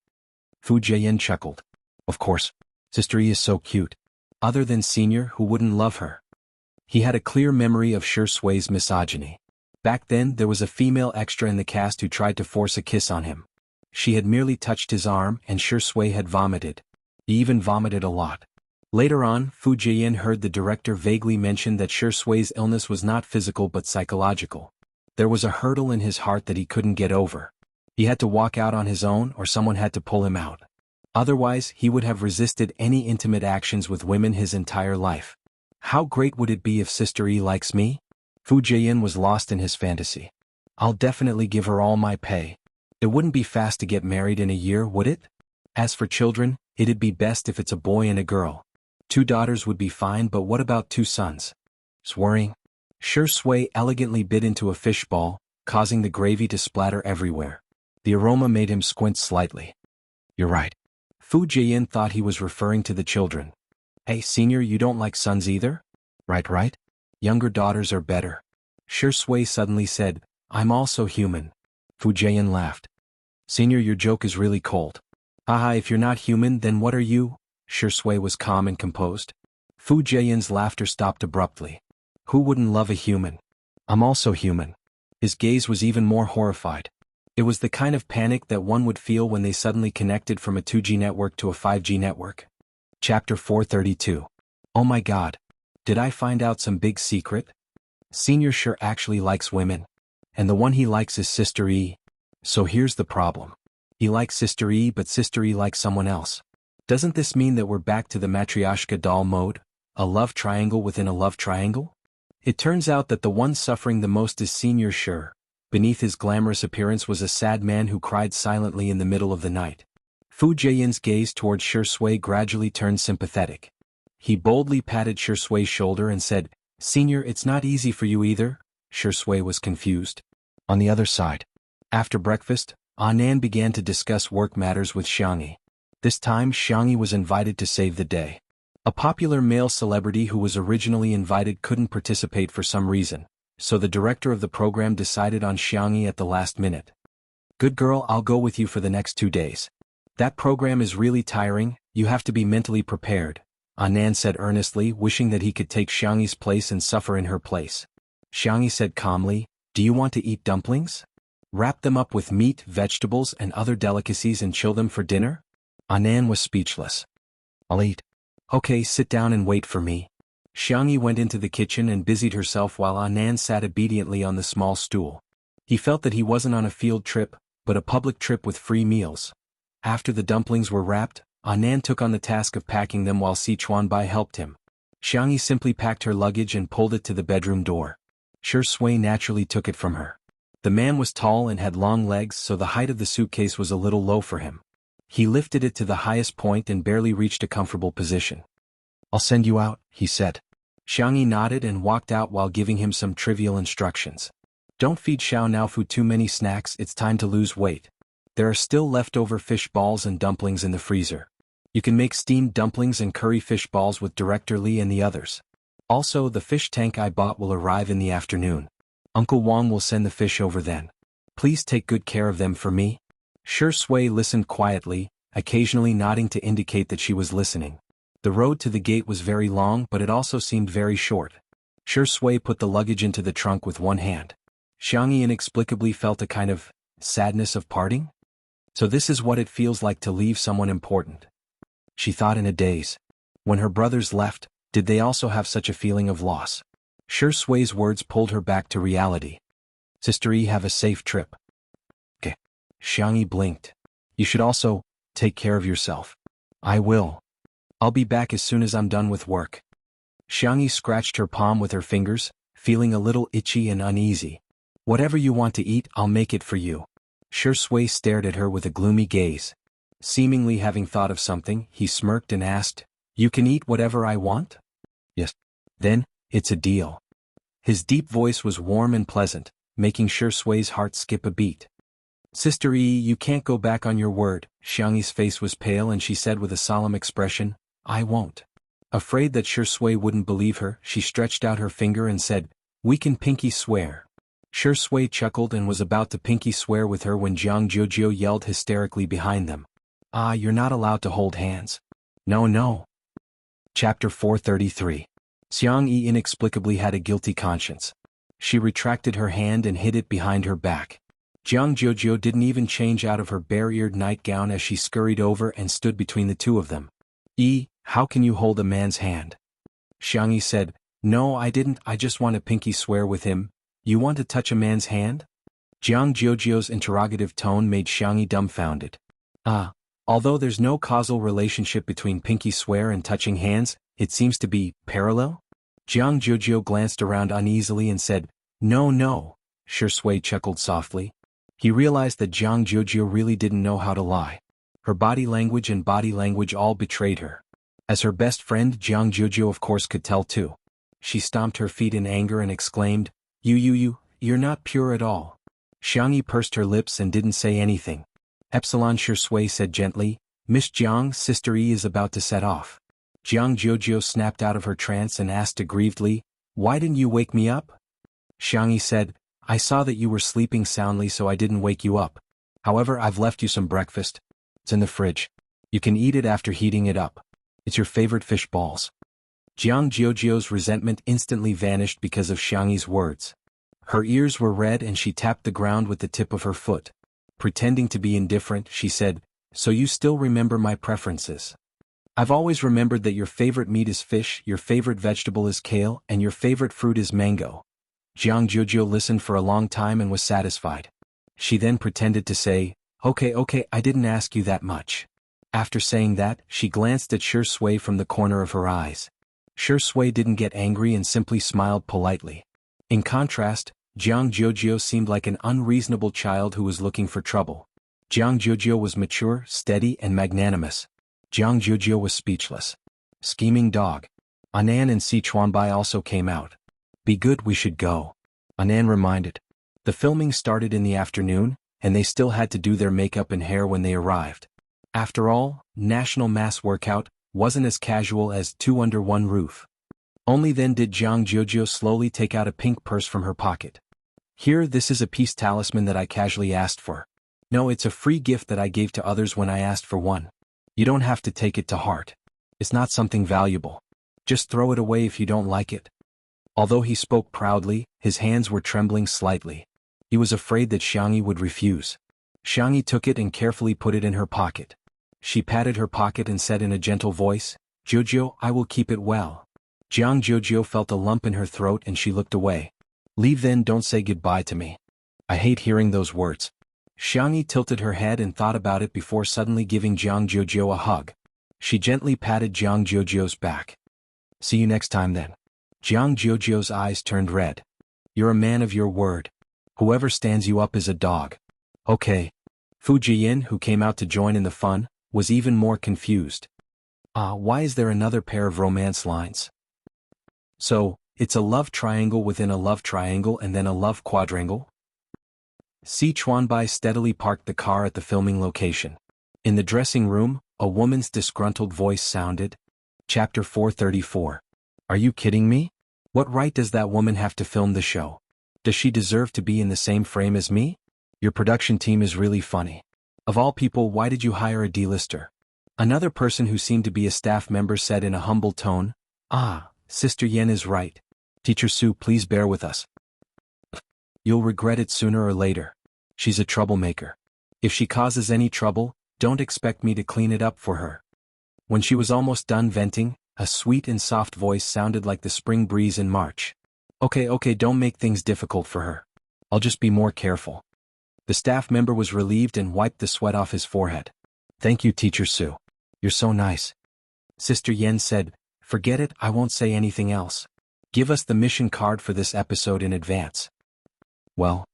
Fu Jiayin chuckled. Of course. Sister E is so cute. Other than Senior, who wouldn't love her? He had a clear memory of Shi Sui's misogyny. Back then, there was a female extra in the cast who tried to force a kiss on him. She had merely touched his arm and Shi Sui had vomited. He even vomited a lot. Later on, Fu Jiayin heard the director vaguely mention that Shi Sui's illness was not physical but psychological. There was a hurdle in his heart that he couldn't get over. He had to walk out on his own or someone had to pull him out. Otherwise, he would have resisted any intimate actions with women his entire life. How great would it be if Sister E likes me? Fu Jiayin was lost in his fantasy. I'll definitely give her all my pay. It wouldn't be fast to get married in a year, would it? As for children, it'd be best if it's a boy and a girl. 2 daughters would be fine, but what about 2 sons? It's worrying. Shi Sui elegantly bit into a fishball, causing the gravy to splatter everywhere. The aroma made him squint slightly. You're right. Fu Jiayin thought he was referring to the children. Hey, Senior, you don't like sons either? Right. Younger daughters are better. Shi Sui suddenly said, I'm also human. Fu Jiayin laughed. Senior, your joke is really cold. If you're not human, then what are you? Shi Sui was calm and composed. Fu Jiayin's laughter stopped abruptly. Who wouldn't love a human? I'm also human. His gaze was even more horrified. It was the kind of panic that one would feel when they suddenly connected from a 2G network to a 5G network. Chapter 432. Oh my god. Did I find out some big secret? Senior Shi actually likes women. and the one he likes is Sister E. So here's the problem. He likes Sister E but Sister E likes someone else. Doesn't this mean that we're back to the Matryoshka doll mode? A love triangle within a love triangle? It turns out that the one suffering the most is Senior Sure. Beneath his glamorous appearance was a sad man who cried silently in the middle of the night. Fu Jieyin's gaze toward Shui gradually turned sympathetic. He boldly patted Shui's shoulder and said, "Senior, it's not easy for you either." Shui was confused. On the other side. After breakfast, Anan began to discuss work matters with Xianxia. This time Xianxia was invited to save the day. A popular male celebrity who was originally invited couldn't participate for some reason, so the director of the program decided on Xianxia at the last minute. "Good girl, I'll go with you for the next 2 days. That program is really tiring, you have to be mentally prepared," Anan said earnestly, wishing that he could take Xianxia's place and suffer in her place. Xianxia said calmly, "Do you want to eat dumplings? Wrap them up with meat, vegetables, and other delicacies and chill them for dinner?" Anan was speechless. "I'll eat." "Okay, sit down and wait for me." Xianxia went into the kitchen and busied herself while Anan sat obediently on the small stool. He felt that he wasn't on a field trip, but a public trip with free meals. After the dumplings were wrapped, Anan took on the task of packing them while Sichuanbai helped him. Xianxia simply packed her luggage and pulled it to the bedroom door. Shui naturally took it from her. The man was tall and had long legs, so the height of the suitcase was a little low for him. He lifted it to the highest point and barely reached a comfortable position. "I'll send you out," he said. Xianxia nodded and walked out while giving him some trivial instructions. "Don't feed Xiao Naofu too many snacks, it's time to lose weight. There are still leftover fish balls and dumplings in the freezer. You can make steamed dumplings and curry fish balls with Director Li and the others. Also, the fish tank I bought will arrive in the afternoon. Uncle Wang will send the fish over then. Please take good care of them for me." Shui listened quietly, occasionally nodding to indicate that she was listening. The road to the gate was very long, but it also seemed very short. Shui put the luggage into the trunk with one hand. Xianxia inexplicably felt a kind of sadness of parting. So this is what it feels like to leave someone important. She thought in a daze. When her brothers left, did they also have such a feeling of loss? Shui's words pulled her back to reality. "Sister E, have a safe trip." "Okay." Xianxia blinked. "You should also take care of yourself." "I will. I'll be back as soon as I'm done with work." Xianxia scratched her palm with her fingers, feeling a little itchy and uneasy. "Whatever you want to eat, I'll make it for you." Shui stared at her with a gloomy gaze. Seemingly having thought of something, he smirked and asked, "You can eat whatever I want?" "Yes." "Then, it's a deal." His deep voice was warm and pleasant, making Shui's heart skip a beat. "Sister E, you can't go back on your word." Xianxia's face was pale and she said with a solemn expression, "I won't." Afraid that Shui wouldn't believe her, she stretched out her finger and said, "We can pinky swear." Shui chuckled and was about to pinky swear with her when Jianghu yelled hysterically behind them. "Ah, you're not allowed to hold hands." No. Chapter 433. Xianxia inexplicably had a guilty conscience. She retracted her hand and hid it behind her back. Jianghu didn't even change out of her bare-eared nightgown as she scurried over and stood between the two of them. How can you hold a man's hand?" Xianxia said. "No, I didn't, I just want to pinky swear with him." "You want to touch a man's hand?" Jianghu's interrogative tone made Xianxia dumbfounded. Although there's no causal relationship between pinky swear and touching hands, it seems to be parallel? Jianghu glanced around uneasily and said, No. Shui chuckled softly. He realized that Jianghu really didn't know how to lie. Her body language and body language all betrayed her. As her best friend, Jianghu of course could tell too. She stomped her feet in anger and exclaimed, You're not pure at all." Xianxia pursed her lips and didn't say anything. Shui said gently, "Miss Jiang, Sister E is about to set off." Jianghu snapped out of her trance and asked aggrievedly, "Why didn't you wake me up?" Xianxia said, "I saw that you were sleeping soundly so I didn't wake you up. However, I've left you some breakfast. It's in the fridge. You can eat it after heating it up. It's your favorite fish balls." Jianghu's resentment instantly vanished because of Xianxia's words. Her ears were red and she tapped the ground with the tip of her foot. Pretending to be indifferent, she said, "So you still remember my preferences? I've always remembered that your favorite meat is fish, your favorite vegetable is kale, and your favorite fruit is mango." Jianghu listened for a long time and was satisfied. She then pretended to say, okay, I didn't ask you that much. After saying that, she glanced at Shui from the corner of her eyes. Shui didn't get angry and simply smiled politely. In contrast, Jianghu seemed like an unreasonable child who was looking for trouble. Jianghu was mature, steady, and magnanimous. Jianghu was speechless. Scheming dog. Anan and Sichuanbai also came out. Be good, we should go. Anan reminded. The filming started in the afternoon, and they still had to do their makeup and hair when they arrived. After all, National Mass Workout wasn't as casual as two under one roof. Only then did Jianghu slowly take out a pink purse from her pocket. Here, this is a peace talisman that I casually asked for. No, it's a free gift that I gave to others when I asked for one. You don't have to take it to heart. It's not something valuable. Just throw it away if you don't like it. Although he spoke proudly, his hands were trembling slightly. He was afraid that Xianxia would refuse. Xianxia took it and carefully put it in her pocket. She patted her pocket and said in a gentle voice, Jojo, I will keep it well. Jianghu felt a lump in her throat and she looked away. Leave then, don't say goodbye to me. I hate hearing those words. Xianxia tilted her head and thought about it before suddenly giving Jianghu a hug. She gently patted Jianghu's back. See you next time then. Jianghu's eyes turned red. You're a man of your word. Whoever stands you up is a dog. Okay. Fu Jiyin, who came out to join in the fun, was even more confused. Why is there another pair of romance lines? So, it's a love triangle within a love triangle and then a love quadrangle? Sichuanbai steadily parked the car at the filming location. In the dressing room, a woman's disgruntled voice sounded. Chapter 434. Are you kidding me? What right does that woman have to film the show? Does she deserve to be in the same frame as me? Your production team is really funny. Of all people, why did you hire a D-lister? Another person who seemed to be a staff member said in a humble tone, Sister Yen is right. Teacher Su, please bear with us. You'll regret it sooner or later. She's a troublemaker. If she causes any trouble, don't expect me to clean it up for her. When she was almost done venting, a sweet and soft voice sounded like the spring breeze in March. Okay, don't make things difficult for her. I'll just be more careful. The staff member was relieved and wiped the sweat off his forehead. Thank you, Teacher Su. You're so nice. Sister Yen said, forget it, I won't say anything else. Give us the mission card for this episode in advance. Well,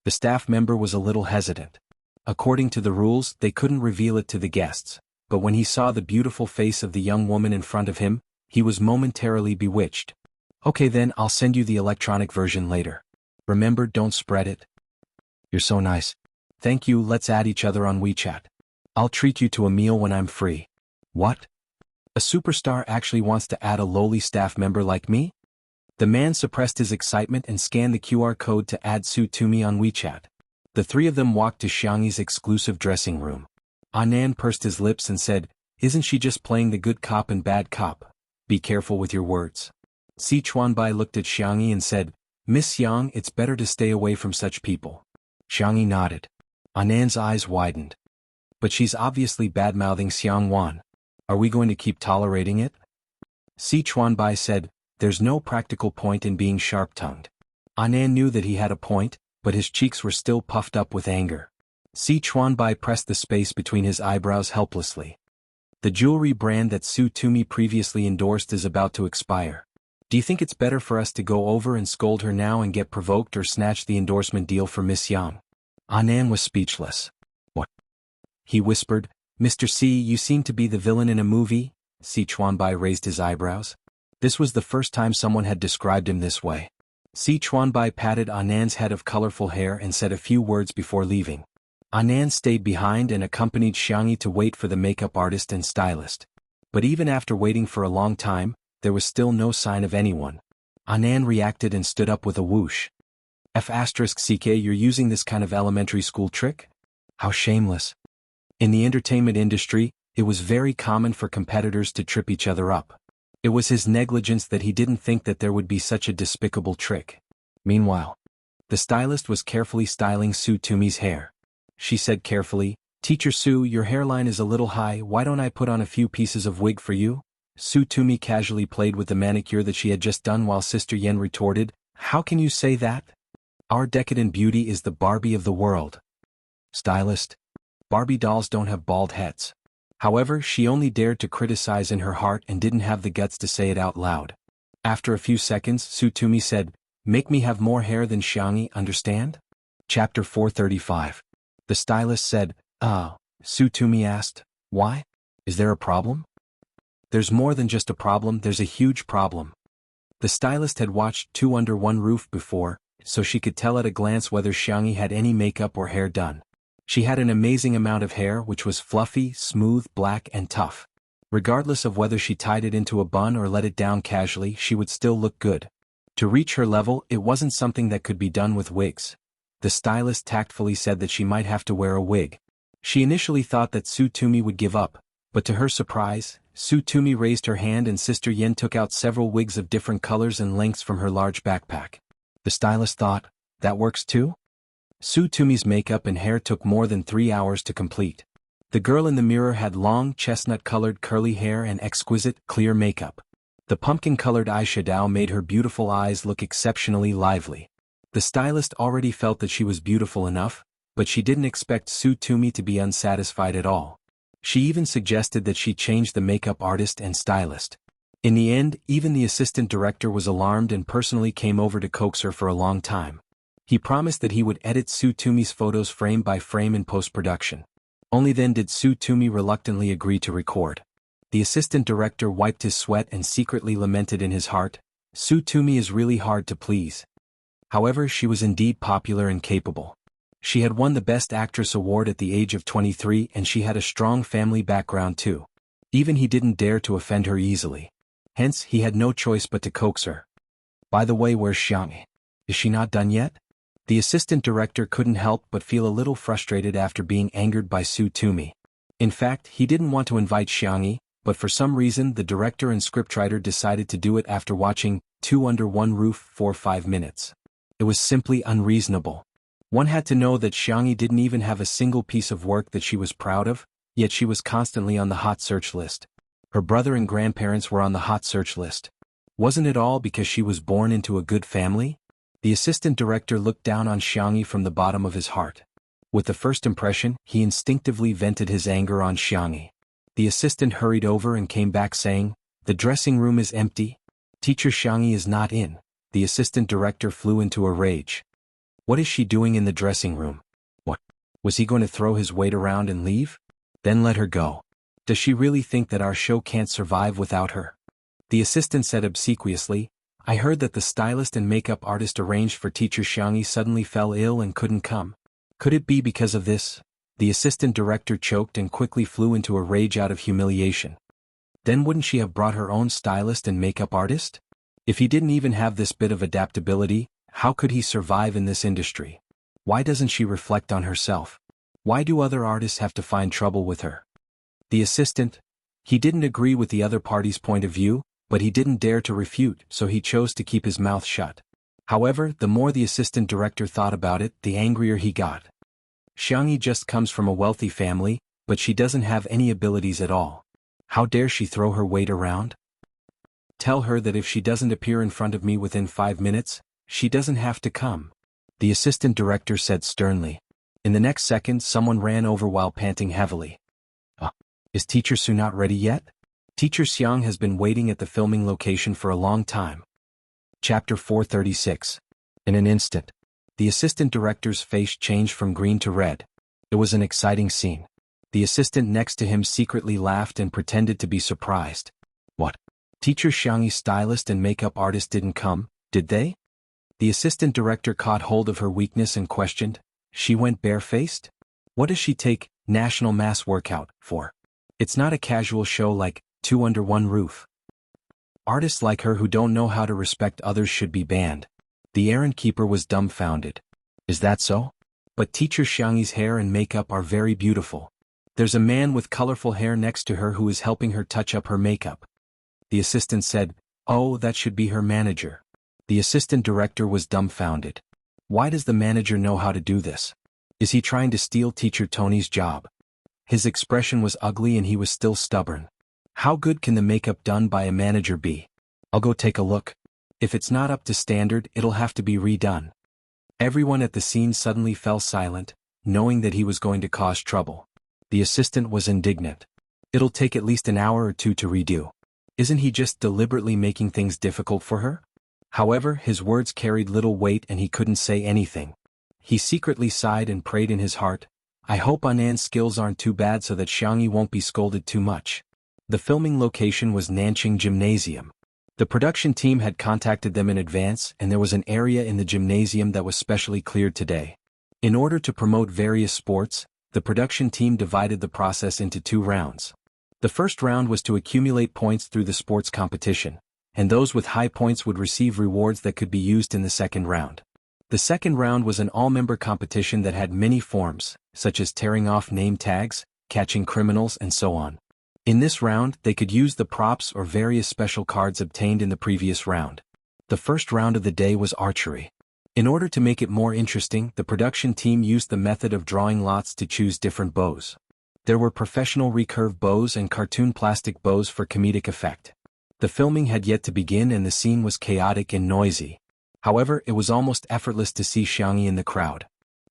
the staff member was a little hesitant. According to the rules, they couldn't reveal it to the guests, but when he saw the beautiful face of the young woman in front of him, he was momentarily bewitched. Okay then, I'll send you the electronic version later. Remember, don't spread it. You're so nice. Thank you, let's add each other on WeChat. I'll treat you to a meal when I'm free. What? A superstar actually wants to add a lowly staff member like me? The man suppressed his excitement and scanned the QR code to add Su to me on WeChat. The three of them walked to Xianxia's exclusive dressing room. Anan pursed his lips and said, isn't she just playing the good cop and bad cop? Be careful with your words. Sichuanbai looked at Xianxia and said, Miss Yang, it's better to stay away from such people. Xianxia nodded. Anan's eyes widened. But she's obviously bad-mouthing Xiangwan. Are we going to keep tolerating it? Sichuanbai said, there's no practical point in being sharp-tongued. Anan knew that he had a point, but his cheeks were still puffed up with anger. Sichuanbai pressed the space between his eyebrows helplessly. The jewelry brand that Su Tumi previously endorsed is about to expire. Do you think it's better for us to go over and scold her now and get provoked or snatch the endorsement deal for Miss Yang? Anan was speechless. What? He whispered, Mr. C, you seem to be the villain in a movie? Sichuanbai raised his eyebrows. This was the first time someone had described him this way. Sichuanbai patted Anan's head of colorful hair and said a few words before leaving. Anan stayed behind and accompanied Xianxia to wait for the makeup artist and stylist. But even after waiting for a long time, there was still no sign of anyone. Anan reacted and stood up with a whoosh. F***ck, you're using this kind of elementary school trick? How shameless. In the entertainment industry, it was very common for competitors to trip each other up. It was his negligence that he didn't think that there would be such a despicable trick. Meanwhile, the stylist was carefully styling Su Tumi's hair. She said carefully, Teacher Su, your hairline is a little high, why don't I put on a few pieces of wig for you? Su Tumi casually played with the manicure that she had just done while Sister Yen retorted, How can you say that? Our decadent beauty is the Barbie of the world. Stylist. Barbie dolls don't have bald heads. However, she only dared to criticize in her heart and didn't have the guts to say it out loud. After a few seconds, Tsutumi said, "Make me have more hair than Xianxia, understand?" Chapter 435. The stylist said, "Oh." Tsutumi asked, "Why? Is there a problem?" "There's more than just a problem, there's a huge problem." The stylist had watched Two Under One Roof before, so she could tell at a glance whether Xianxia had any makeup or hair done. She had an amazing amount of hair which was fluffy, smooth, black and tough. Regardless of whether she tied it into a bun or let it down casually, she would still look good. To reach her level, it wasn't something that could be done with wigs. The stylist tactfully said that she might have to wear a wig. She initially thought that Tsutumi would give up, but to her surprise, Tsutumi raised her hand and Sister Yen took out several wigs of different colors and lengths from her large backpack. The stylist thought, "That works too?" Tsutumi's makeup and hair took more than 3 hours to complete. The girl in the mirror had long, chestnut-colored curly hair and exquisite, clear makeup. The pumpkin-colored eyeshadow made her beautiful eyes look exceptionally lively. The stylist already felt that she was beautiful enough, but she didn't expect Tsutumi to be unsatisfied at all. She even suggested that she change the makeup artist and stylist. In the end, even the assistant director was alarmed and personally came over to coax her for a long time. He promised that he would edit Tsutumi's photos frame by frame in post-production. Only then did Tsutumi reluctantly agree to record. The assistant director wiped his sweat and secretly lamented in his heart, "Tsutumi is really hard to please." However, she was indeed popular and capable. She had won the Best Actress award at the age of 23 and she had a strong family background too. Even he didn't dare to offend her easily. Hence, he had no choice but to coax her. "By the way, where's Xianxia? Is she not done yet?" The assistant director couldn't help but feel a little frustrated after being angered by Tsutumi. In fact, he didn't want to invite Xianxia, but for some reason the director and scriptwriter decided to do it after watching Two Under One Roof for 5 minutes. It was simply unreasonable. One had to know that Xianxia didn't even have a single piece of work that she was proud of, yet she was constantly on the hot search list. Her brother and grandparents were on the hot search list. Wasn't it all because she was born into a good family? The assistant director looked down on Xianxia from the bottom of his heart. With the first impression, he instinctively vented his anger on Xianxia. The assistant hurried over and came back saying, "The dressing room is empty. Teacher Xianxia is not in." The assistant director flew into a rage. What is she doing in the dressing room? What? Was he going to throw his weight around and leave? Then let her go. Does she really think that our show can't survive without her? The assistant said obsequiously, "I heard that the stylist and makeup artist arranged for teacher Xianxia suddenly fell ill and couldn't come. Could it be because of this?" The assistant director choked and quickly flew into a rage out of humiliation. Then wouldn't she have brought her own stylist and makeup artist? If he didn't even have this bit of adaptability, how could he survive in this industry? Why doesn't she reflect on herself? Why do other artists have to find trouble with her? The assistant, he didn't agree with the other party's point of view, but he didn't dare to refute, so he chose to keep his mouth shut. However, the more the assistant director thought about it, the angrier he got. Xianxia just comes from a wealthy family, but she doesn't have any abilities at all. How dare she throw her weight around? Tell her that if she doesn't appear in front of me within 5 minutes, she doesn't have to come, the assistant director said sternly. In the next second, someone ran over while panting heavily. Is Teacher Su not ready yet? Teacher Xiang has been waiting at the filming location for a long time. Chapter 436. In an instant, the assistant director's face changed from green to red. It was an exciting scene. The assistant next to him secretly laughed and pretended to be surprised. What? Teacher Xiang's stylist and makeup artist didn't come, did they? The assistant director caught hold of her weakness and questioned, "She went barefaced? What does she take National Mass Workout for? It's not a casual show like Two Under One Roof. Artists like her who don't know how to respect others should be banned." The errand keeper was dumbfounded. Is that so? But Teacher Xiang's hair and makeup are very beautiful. There's a man with colorful hair next to her who is helping her touch up her makeup. The assistant said, "Oh, that should be her manager." The assistant director was dumbfounded. Why does the manager know how to do this? Is he trying to steal Teacher Tony's job? His expression was ugly and he was still stubborn. How good can the makeup done by a manager be? I'll go take a look. If it's not up to standard, it'll have to be redone. Everyone at the scene suddenly fell silent, knowing that he was going to cause trouble. The assistant was indignant. It'll take at least an hour or two to redo. Isn't he just deliberately making things difficult for her? However, his words carried little weight and he couldn't say anything. He secretly sighed and prayed in his heart, I hope Anan's skills aren't too bad so that Xianxia won't be scolded too much. The filming location was Nanqing Gymnasium. The production team had contacted them in advance and there was an area in the gymnasium that was specially cleared today. In order to promote various sports, the production team divided the process into 2 rounds. The first round was to accumulate points through the sports competition, and those with high points would receive rewards that could be used in the second round. The second round was an all-member competition that had many forms, such as tearing off name tags, catching criminals and so on. In this round, they could use the props or various special cards obtained in the previous round. The first round of the day was archery. In order to make it more interesting, the production team used the method of drawing lots to choose different bows. There were professional recurve bows and cartoon plastic bows for comedic effect. The filming had yet to begin and the scene was chaotic and noisy. However, it was almost effortless to see Xianxia in the crowd.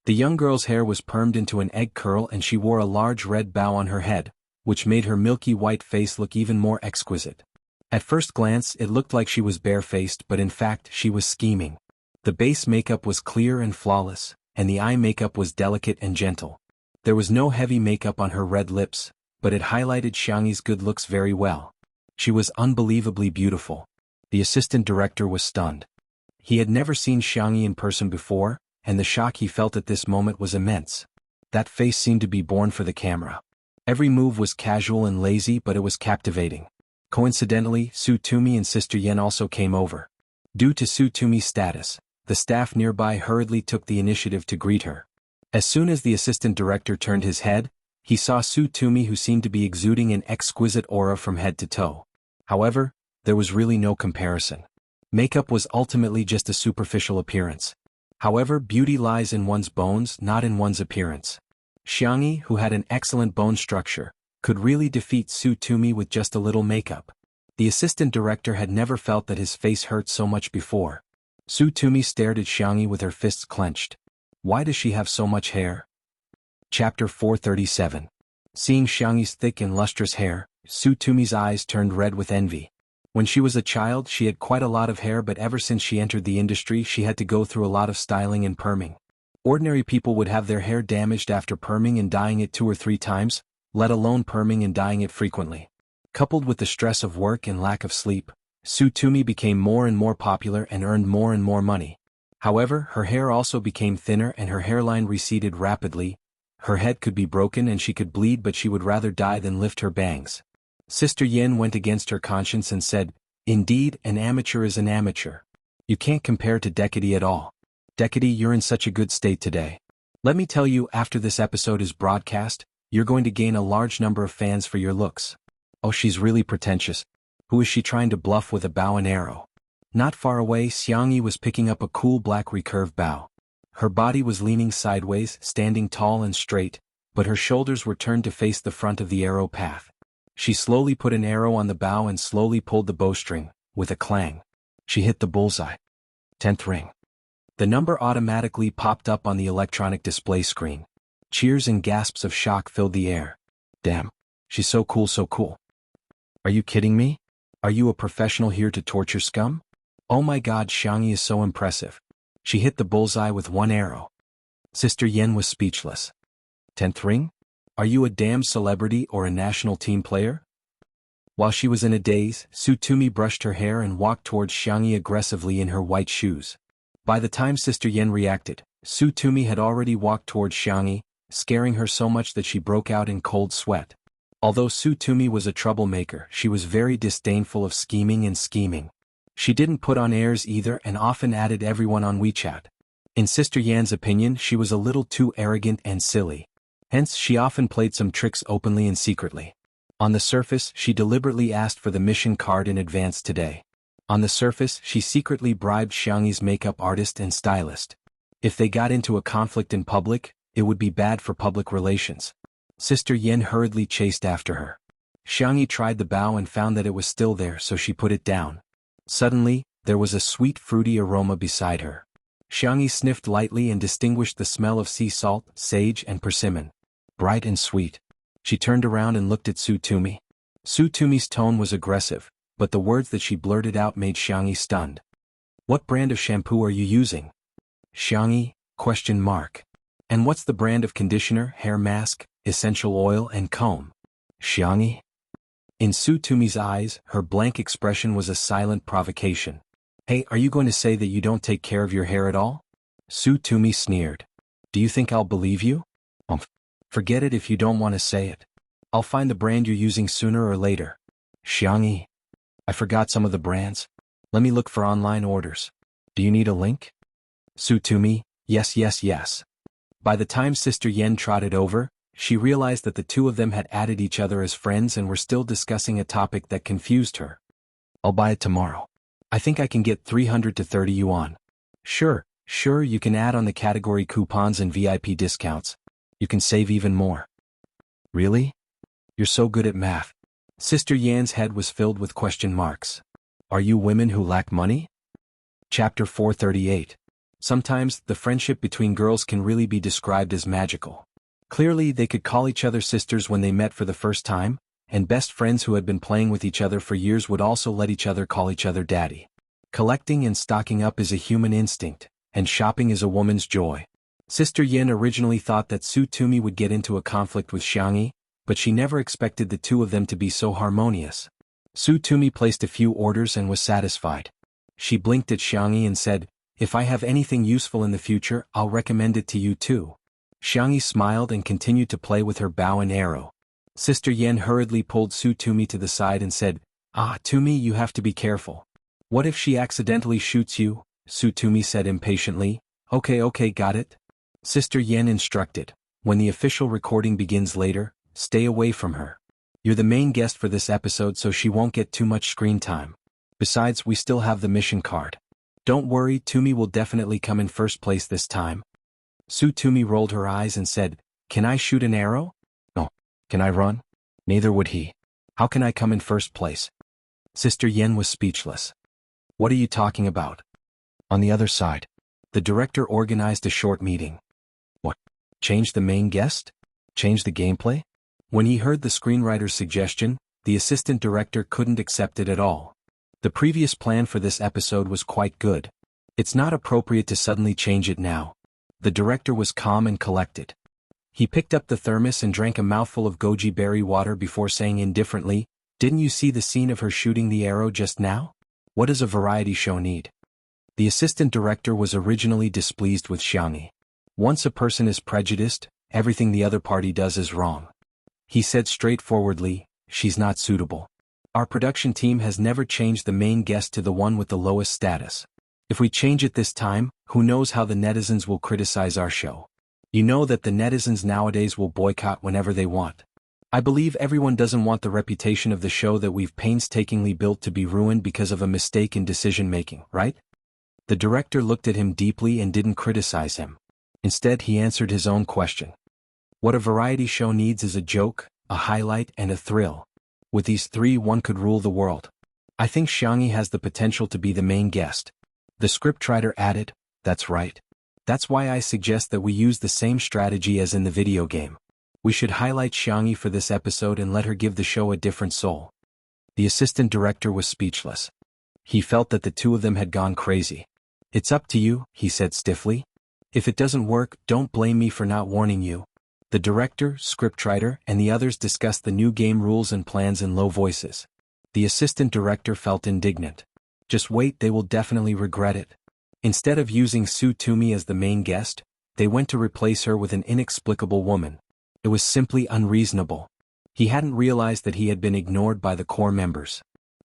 The young girl's hair was permed into an egg curl and she wore a large red bow on her head, which made her milky white face look even more exquisite. At first glance, it looked like she was barefaced, but in fact, she was scheming. The base makeup was clear and flawless, and the eye makeup was delicate and gentle. There was no heavy makeup on her red lips, but it highlighted Xianxia's good looks very well. She was unbelievably beautiful. The assistant director was stunned. He had never seen Xianxia in person before, and the shock he felt at this moment was immense. That face seemed to be born for the camera. Every move was casual and lazy, but it was captivating. Coincidentally, Su Tumi and Sister Yen also came over. Due to Su Tumi's status, the staff nearby hurriedly took the initiative to greet her. As soon as the assistant director turned his head, he saw Su Tumi, who seemed to be exuding an exquisite aura from head to toe. However, there was really no comparison. Makeup was ultimately just a superficial appearance. However, beauty lies in one's bones, not in one's appearance. Xianxia, who had an excellent bone structure, could really defeat Su Tumi with just a little makeup. The assistant director had never felt that his face hurt so much before. Su Tumi stared at Xianxia with her fists clenched. Why does she have so much hair? Chapter 437. Seeing Xianxia's thick and lustrous hair, Su Tumi's eyes turned red with envy. When she was a child, she had quite a lot of hair, but ever since she entered the industry, she had to go through a lot of styling and perming. Ordinary people would have their hair damaged after perming and dyeing it 2 or 3 times, let alone perming and dyeing it frequently. Coupled with the stress of work and lack of sleep, Su Tumi became more and more popular and earned more and more money. However, her hair also became thinner and her hairline receded rapidly. Her head could be broken and she could bleed, but she would rather die than lift her bangs. Sister Yen went against her conscience and said, Indeed, an amateur is an amateur. You can't compare to Decady at all. Decady, you're in such a good state today. Let me tell you, after this episode is broadcast, you're going to gain a large number of fans for your looks. Oh, she's really pretentious. Who is she trying to bluff with a bow and arrow? Not far away, Xianxia was picking up a cool black recurve bow. Her body was leaning sideways, standing tall and straight, but her shoulders were turned to face the front of the arrow path. She slowly put an arrow on the bow and slowly pulled the bowstring, with a clang. She hit the bullseye. 10th ring. The number automatically popped up on the electronic display screen. Cheers and gasps of shock filled the air. Damn. She's so cool, so cool. Are you kidding me? Are you a professional here to torture scum? Oh my god, Xianxia is so impressive. She hit the bullseye with 1 arrow. Sister Yen was speechless. 10th ring? Are you a damn celebrity or a national team player? While she was in a daze, Su Tumi brushed her hair and walked towards Xianxia aggressively in her white shoes. By the time Sister Yen reacted, Su Tumi had already walked towards Xianxia, scaring her so much that she broke out in cold sweat. Although Su Tumi was a troublemaker, she was very disdainful of scheming. She didn't put on airs either and often added everyone on WeChat. In Sister Yan's opinion, she was a little too arrogant and silly. Hence, she often played some tricks openly and secretly. On the surface, she deliberately asked for the mission card in advance today. On the surface, she secretly bribed Xianxia's makeup artist and stylist. If they got into a conflict in public, it would be bad for public relations. Sister Yen hurriedly chased after her. Xianxia tried the bow and found that it was still there, so she put it down. Suddenly, there was a sweet fruity aroma beside her. Xianxia sniffed lightly and distinguished the smell of sea salt, sage and persimmon. Bright and sweet. She turned around and looked at Tsutomi. Tsutomi's tone was aggressive, but the words that she blurted out made Xianxia stunned. What brand of shampoo are you using? Xianxia? And what's the brand of conditioner, hair mask, essential oil and comb? Xianxia? In Tsutomi's eyes, her blank expression was a silent provocation. Hey, are you going to say that you don't take care of your hair at all? Tsutomi sneered. Do you think I'll believe you? Forget it if you don't want to say it. I'll find the brand you're using sooner or later. Xianxia. I forgot some of the brands. Let me look for online orders. Do you need a link? Tsutomi, yes. By the time Sister Yen trotted over, she realized that the two of them had added each other as friends and were still discussing a topic that confused her. I'll buy it tomorrow. I think I can get 300 to 30 yuan. Sure, you can add on the category coupons and VIP discounts. You can save even more. Really? You're so good at math. Sister Yan's head was filled with question marks. Are you women who lack money? Chapter 438. Sometimes, the friendship between girls can really be described as magical. Clearly, they could call each other sisters when they met for the first time, and best friends who had been playing with each other for years would also let each other call each other daddy. Collecting and stocking up is a human instinct, and shopping is a woman's joy. Sister Yen originally thought that Tsutomi would get into a conflict with Xianxia, but she never expected the two of them to be so harmonious. Tsutomi placed a few orders and was satisfied. She blinked at Xianxia and said, If I have anything useful in the future, I'll recommend it to you too. Xianxia smiled and continued to play with her bow and arrow. Sister Yen hurriedly pulled Tsutomi to the side and said, Tumi, you have to be careful. What if she accidentally shoots you? Tsutomi said impatiently. Okay, got it. Sister Yen instructed, when the official recording begins later, stay away from her. You're the main guest for this episode so she won't get too much screen time. Besides, we still have the mission card. Don't worry, Tumi will definitely come in first place this time. Tsutomi rolled her eyes and said, Can I shoot an arrow? No. Can I run? Neither would he. How can I come in first place? Sister Yen was speechless. What are you talking about? On the other side. The director organized a short meeting. What? Change the main guest? Change the gameplay? When he heard the screenwriter's suggestion, the assistant director couldn't accept it at all. The previous plan for this episode was quite good. It's not appropriate to suddenly change it now. The director was calm and collected. He picked up the thermos and drank a mouthful of goji berry water before saying indifferently, Didn't you see the scene of her shooting the arrow just now? What does a variety show need? The assistant director was originally displeased with Xianxia. Once a person is prejudiced, everything the other party does is wrong. He said straightforwardly, She's not suitable. Our production team has never changed the main guest to the one with the lowest status. If we change it this time, who knows how the netizens will criticize our show. You know that the netizens nowadays will boycott whenever they want. I believe everyone doesn't want the reputation of the show that we've painstakingly built to be ruined because of a mistake in decision-making, right? The director looked at him deeply and didn't criticize him. Instead, he answered his own question. What a variety show needs is a joke, a highlight, and a thrill. With these three, one could rule the world. I think Xianxia has the potential to be the main guest. The scriptwriter added, That's right. That's why I suggest that we use the same strategy as in the video game. We should highlight Xianxia for this episode and let her give the show a different soul. The assistant director was speechless. He felt that the two of them had gone crazy. It's up to you, he said stiffly. If it doesn't work, don't blame me for not warning you. The director, scriptwriter, and the others discussed the new game rules and plans in low voices. The assistant director felt indignant. Just wait, they will definitely regret it. Instead of using Tsutomi as the main guest, they went to replace her with an inexplicable woman. It was simply unreasonable. He hadn't realized that he had been ignored by the core members.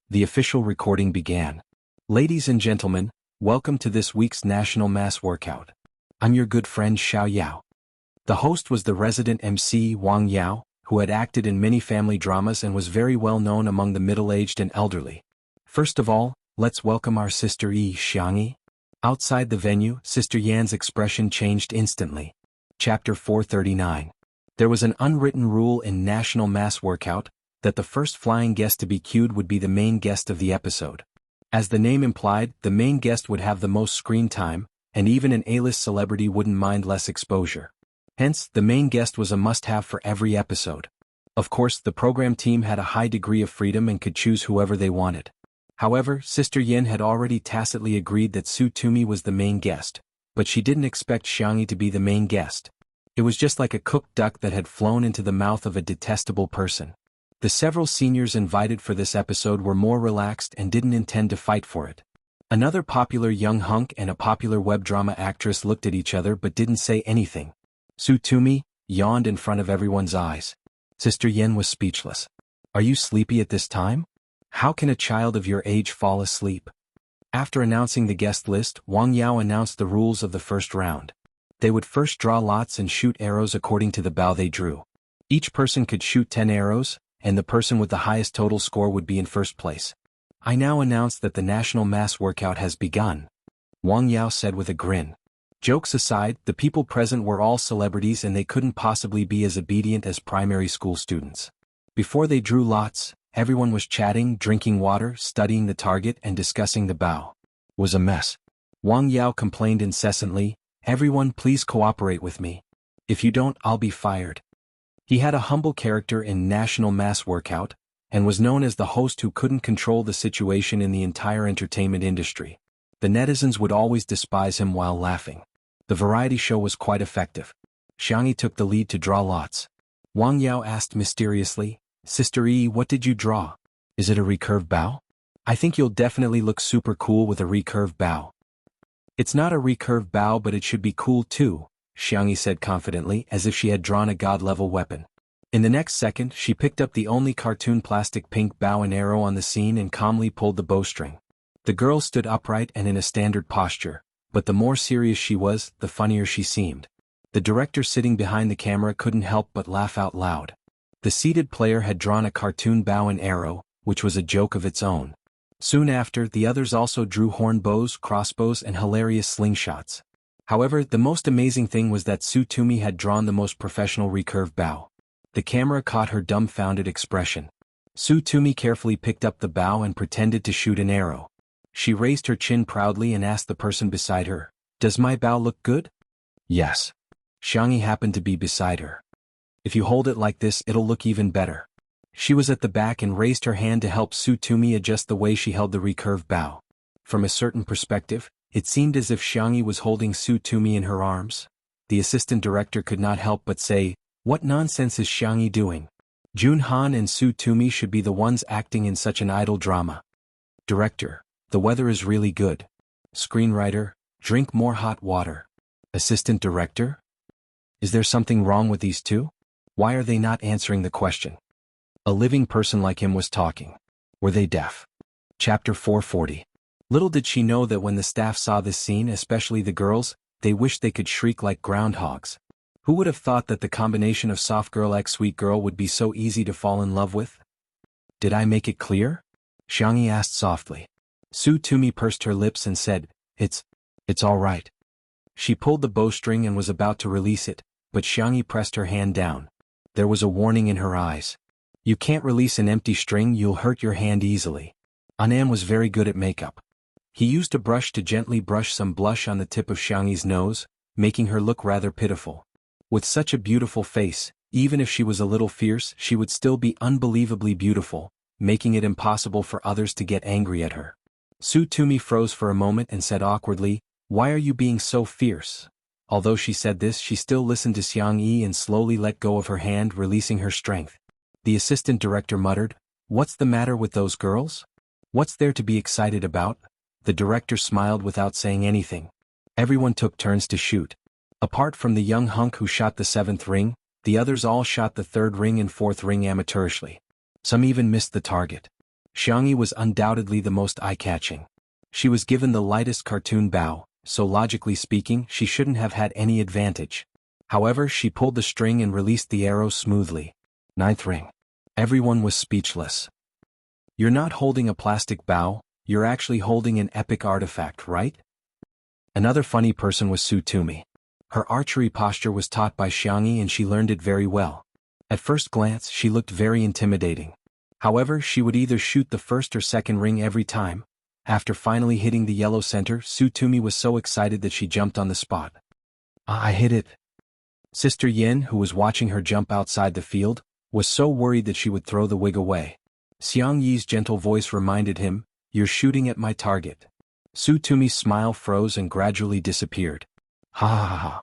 The official recording began. Ladies and gentlemen, welcome to this week's National Mass Workout. I'm your good friend Xiao Yao. The host was the resident MC Wang Yao, who had acted in many family dramas and was very well known among the middle-aged and elderly. First of all, let's welcome our sister Xianxia. Outside the venue, Sister Yan's expression changed instantly. Chapter 439. There was an unwritten rule in National Mass Workout, that the first flying guest to be queued would be the main guest of the episode. As the name implied, the main guest would have the most screen time, and even an A-list celebrity wouldn't mind less exposure. Hence, the main guest was a must-have for every episode. Of course, the program team had a high degree of freedom and could choose whoever they wanted. However, Sister Yin had already tacitly agreed that Su Tumi was the main guest, but she didn't expect Xianxia to be the main guest. It was just like a cooked duck that had flown into the mouth of a detestable person. The several seniors invited for this episode were more relaxed and didn't intend to fight for it. Another popular young hunk and a popular web drama actress looked at each other but didn't say anything. Su Tumi yawned in front of everyone's eyes. Sister Yin was speechless. Are you sleepy at this time? How can a child of your age fall asleep? After announcing the guest list, Wang Yao announced the rules of the first round. They would first draw lots and shoot arrows according to the bow they drew. Each person could shoot 10 arrows, and the person with the highest total score would be in first place. I now announce that the national mass workout has begun, Wang Yao said with a grin. Jokes aside, the people present were all celebrities and they couldn't possibly be as obedient as primary school students. Before they drew lots, everyone was chatting, drinking water, studying the target and discussing the bow. It was a mess. Wang Yao complained incessantly, "Everyone please cooperate with me. If you don't, I'll be fired." He had a humble character in National Mass Workout, and was known as the host who couldn't control the situation in the entire entertainment industry. The netizens would always despise him while laughing. The variety show was quite effective. Xianxia took the lead to draw lots. Wang Yao asked mysteriously, "Sister E, what did you draw? Is it a recurve bow? I think you'll definitely look super cool with a recurve bow." "It's not a recurve bow, but it should be cool too," Xianxia said confidently, as if she had drawn a god-level weapon. In the next second, she picked up the only cartoon plastic pink bow and arrow on the scene and calmly pulled the bowstring. The girl stood upright and in a standard posture, but the more serious she was, the funnier she seemed. The director sitting behind the camera couldn't help but laugh out loud. The seated player had drawn a cartoon bow and arrow, which was a joke of its own. Soon after, the others also drew horn bows, crossbows, and hilarious slingshots. However, the most amazing thing was that Su Tumi had drawn the most professional recurve bow. The camera caught her dumbfounded expression. Su Tumi carefully picked up the bow and pretended to shoot an arrow. She raised her chin proudly and asked the person beside her, "Does my bow look good?" "Yes." Xianxia happened to be beside her. "If you hold it like this, it'll look even better." She was at the back and raised her hand to help Su Tumi adjust the way she held the recurve bow. From a certain perspective, it seemed as if Xianxia was holding Su Tumi in her arms. The assistant director could not help but say, "What nonsense is Xianxia doing? Jun Han and Su Tumi should be the ones acting in such an idle drama." Director, "The weather is really good." Screenwriter, "Drink more hot water." Assistant director, "Is there something wrong with these two? Why are they not answering the question?" A living person like him was talking. Were they deaf? Chapter 440. Little did she know that when the staff saw this scene, especially the girls, they wished they could shriek like groundhogs. Who would have thought that the combination of soft girl x sweet girl would be so easy to fall in love with? "Did I make it clear?" Xianxia asked softly. Su Tumi pursed her lips and said, It's all right." She pulled the bowstring and was about to release it, but Xianxia pressed her hand down. There was a warning in her eyes. "You can't release an empty string, you'll hurt your hand easily." Anam was very good at makeup. He used a brush to gently brush some blush on the tip of Xianxia's nose, making her look rather pitiful. With such a beautiful face, even if she was a little fierce, she would still be unbelievably beautiful, making it impossible for others to get angry at her. Su Tumi froze for a moment and said awkwardly, "Why are you being so fierce?" Although she said this, she still listened to Xianxia and slowly let go of her hand, releasing her strength. The assistant director muttered, "What's the matter with those girls? What's there to be excited about?" The director smiled without saying anything. Everyone took turns to shoot. Apart from the young hunk who shot the 7th ring, the others all shot the 3rd ring and 4th ring amateurishly. Some even missed the target. Xianxia was undoubtedly the most eye-catching. She was given the lightest cartoon bow, so logically speaking, she shouldn't have had any advantage. However, she pulled the string and released the arrow smoothly. 9th ring. Everyone was speechless. "You're not holding a plastic bow, you're actually holding an epic artifact, right?" Another funny person was Su Tumi. Her archery posture was taught by Xianxia and she learned it very well. At first glance, she looked very intimidating. However, she would either shoot the 1st or 2nd ring every time. After finally hitting the yellow center, Sutumi was so excited that she jumped on the spot. I hit it. Sister Yin, who was watching her jump outside the field, was so worried that she would throw the wig away. Xiang Yi's gentle voice reminded him, "You're shooting at my target." Sutumi's smile froze and gradually disappeared. Ha ha ha.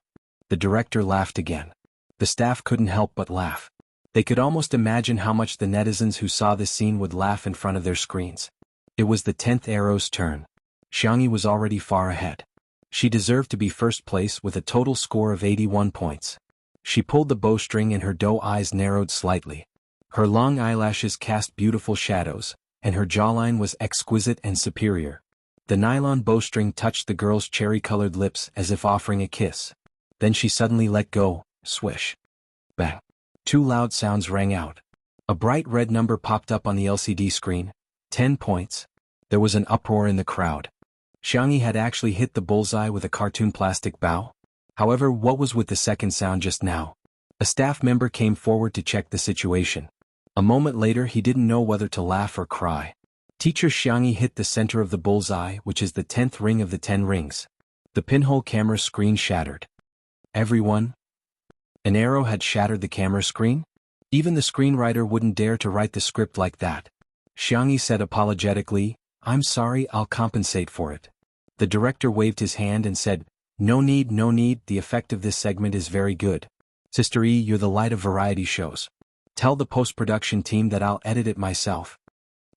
The director laughed again. The staff couldn't help but laugh. They could almost imagine how much the netizens who saw this scene would laugh in front of their screens. It was the 10th arrow's turn. Xiangyi was already far ahead. She deserved to be first place with a total score of 81 points. She pulled the bowstring and her doe eyes narrowed slightly. Her long eyelashes cast beautiful shadows, and her jawline was exquisite and superior. The nylon bowstring touched the girl's cherry-colored lips as if offering a kiss. Then she suddenly let go, swish. Bang. 2 loud sounds rang out. A bright red number popped up on the LCD screen. 10 points. There was an uproar in the crowd. Xiangyi had actually hit the bullseye with a cartoon plastic bow. However, what was with the second sound just now? A staff member came forward to check the situation. A moment later he didn't know whether to laugh or cry. Teacher Xiangyi hit the center of the bullseye, which is the 10th ring of the 10 rings. The pinhole camera screen shattered. Everyone? An arrow had shattered the camera screen? Even the screenwriter wouldn't dare to write the script like that. Xiangyi said apologetically, "I'm sorry, I'll compensate for it." The director waved his hand and said, no need, the effect of this segment is very good. Sister E, you're the light of variety shows. Tell the post-production team that I'll edit it myself."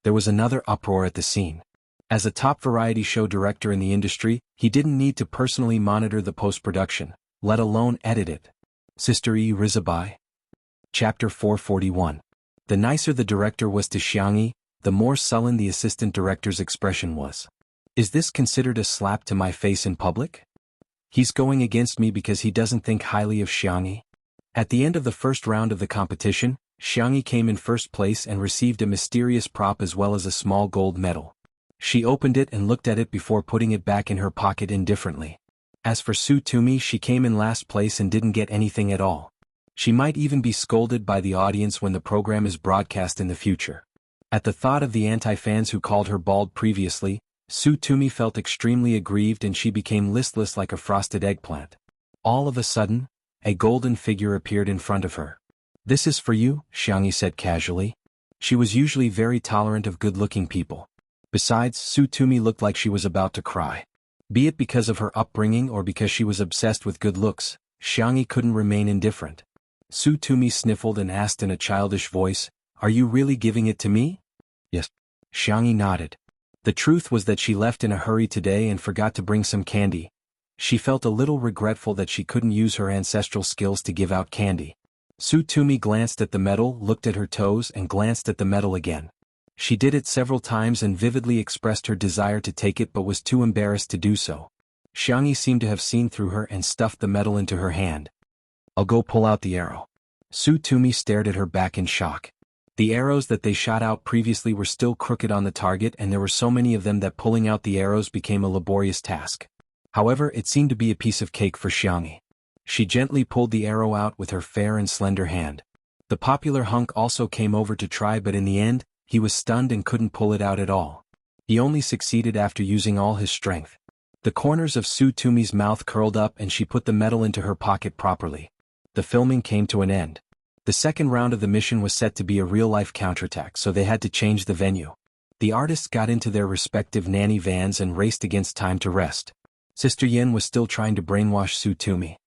There was another uproar at the scene. As a top variety show director in the industry, he didn't need to personally monitor the post-production, let alone edit it. Sister E Rizabai. Chapter 441. The nicer the director was to Xiangyi, the more sullen the assistant director's expression was. Is this considered a slap to my face in public? He's going against me because he doesn't think highly of Xiangyi. At the end of the first round of the competition, Xiangyi came in first place and received a mysterious prop as well as a small gold medal. She opened it and looked at it before putting it back in her pocket indifferently. As for Sutumi, she came in last place and didn't get anything at all. She might even be scolded by the audience when the program is broadcast in the future. At the thought of the anti-fans who called her bald previously, Sutumi felt extremely aggrieved and she became listless like a frosted eggplant. All of a sudden, a golden figure appeared in front of her. "This is for you," Xiangyi said casually. She was usually very tolerant of good-looking people. Besides, Sutumi looked like she was about to cry. Be it because of her upbringing or because she was obsessed with good looks, Xiangyi couldn't remain indifferent. Sutumi sniffled and asked in a childish voice, "Are you really giving it to me?" "Yes." Xiangyi nodded. The truth was that she left in a hurry today and forgot to bring some candy. She felt a little regretful that she couldn't use her ancestral skills to give out candy. Sutumi glanced at the medal, looked at her toes and glanced at the medal again. She did it several times and vividly expressed her desire to take it but was too embarrassed to do so. Xiangyi seemed to have seen through her and stuffed the medal into her hand. "I'll go pull out the arrow." Sutumi stared at her back in shock. The arrows that they shot out previously were still crooked on the target and there were so many of them that pulling out the arrows became a laborious task. However, it seemed to be a piece of cake for Xiangyi. She gently pulled the arrow out with her fair and slender hand. The popular hunk also came over to try but in the end, he was stunned and couldn't pull it out at all. He only succeeded after using all his strength. The corners of Sutumi's mouth curled up and she put the medal into her pocket properly. The filming came to an end. The second round of the mission was set to be a real-life counterattack, so they had to change the venue. The artists got into their respective nanny vans and raced against time to rest. Sister Yin was still trying to brainwash Sutumi.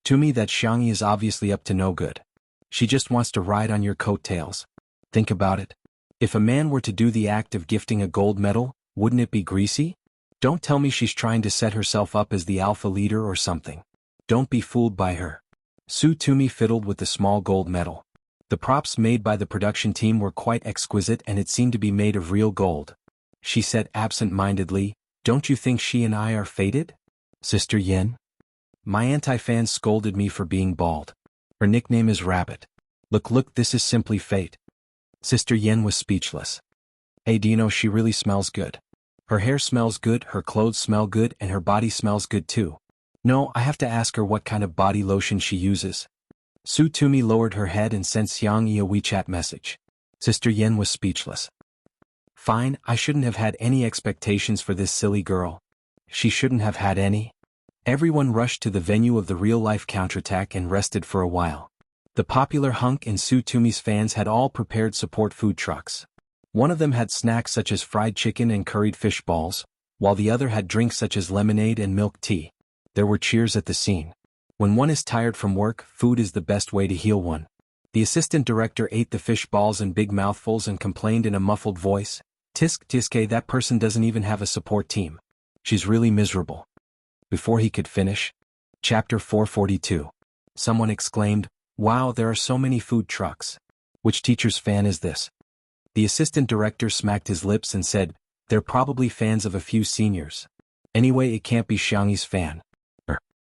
"To me, that Xiangyi is obviously up to no good. She just wants to ride on your coattails. Think about it. If a man were to do the act of gifting a gold medal, wouldn't it be greasy? Don't tell me she's trying to set herself up as the alpha leader or something. Don't be fooled by her." Sutumi fiddled with the small gold medal. The props made by the production team were quite exquisite and it seemed to be made of real gold. She said absent-mindedly, "Don't you think she and I are fated?" "Sister Yin? My anti-fans scolded me for being bald. Her nickname is Rabbit. Look, this is simply fate." Sister Yin was speechless. "Hey, do you know she really smells good? Her hair smells good, her clothes smell good, and her body smells good too. No, I have to ask her what kind of body lotion she uses." Sutumi lowered her head and sent Xiangyi a WeChat message. Sister Yin was speechless. Fine, I shouldn't have had any expectations for this silly girl. She shouldn't have had any. Everyone rushed to the venue of the real-life counterattack and rested for a while. The popular Hunk and Su Tumi's fans had all prepared support food trucks. One of them had snacks such as fried chicken and curried fish balls, while the other had drinks such as lemonade and milk tea. There were cheers at the scene. When one is tired from work, food is the best way to heal one. The assistant director ate the fish balls in big mouthfuls and complained in a muffled voice, "Tisk tiske, that person doesn't even have a support team. She's really miserable." Before he could finish, Chapter 442. Someone exclaimed, "Wow, there are so many food trucks. Which teacher's fan is this?" The assistant director smacked his lips and said, "They're probably fans of a few seniors. Anyway, it can't be Xianxi's fan.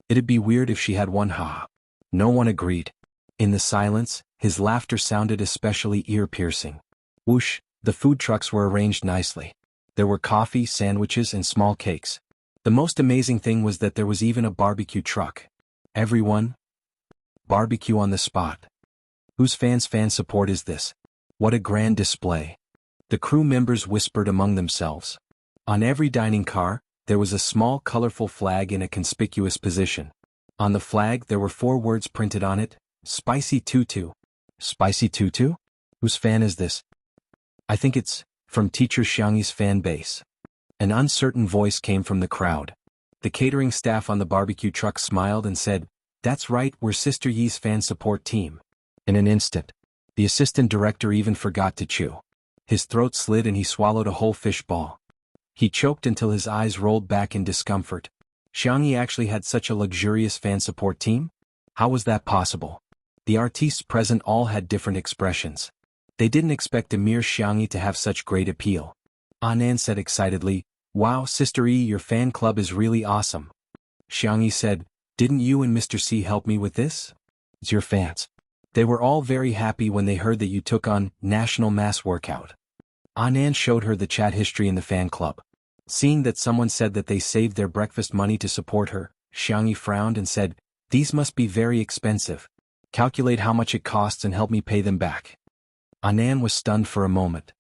It'd be weird if she had one, ha." No one agreed. In the silence, his laughter sounded especially ear-piercing. Whoosh, the food trucks were arranged nicely. There were coffee, sandwiches, and small cakes. The most amazing thing was that there was even a barbecue truck. Everyone? Barbecue on the spot. Whose fan support is this? What a grand display. The crew members whispered among themselves. On every dining car, there was a small colorful flag in a conspicuous position. On the flag there were 4 words printed on it, "Spicy Tutu." Spicy Tutu? Whose fan is this? I think it's from Teacher Xianxi's fan base. An uncertain voice came from the crowd. The catering staff on the barbecue truck smiled and said, "That's right, we're Sister Yi's fan support team." In an instant, the assistant director even forgot to chew. His throat slid and he swallowed a whole fish ball. He choked until his eyes rolled back in discomfort. Xianxia actually had such a luxurious fan support team? How was that possible? The artistes present all had different expressions. They didn't expect a mere Xianxia to have such great appeal. Anan said excitedly, "Wow, Sister Yi, your fan club is really awesome." Xianxia said, "Didn't you and Mr. C help me with this? It's your fans." They were all very happy when they heard that you took on National Mass Workout. Anan showed her the chat history in the fan club. Seeing that someone said that they saved their breakfast money to support her, Xianxia frowned and said, "These must be very expensive. Calculate how much it costs and help me pay them back." Anan was stunned for a moment.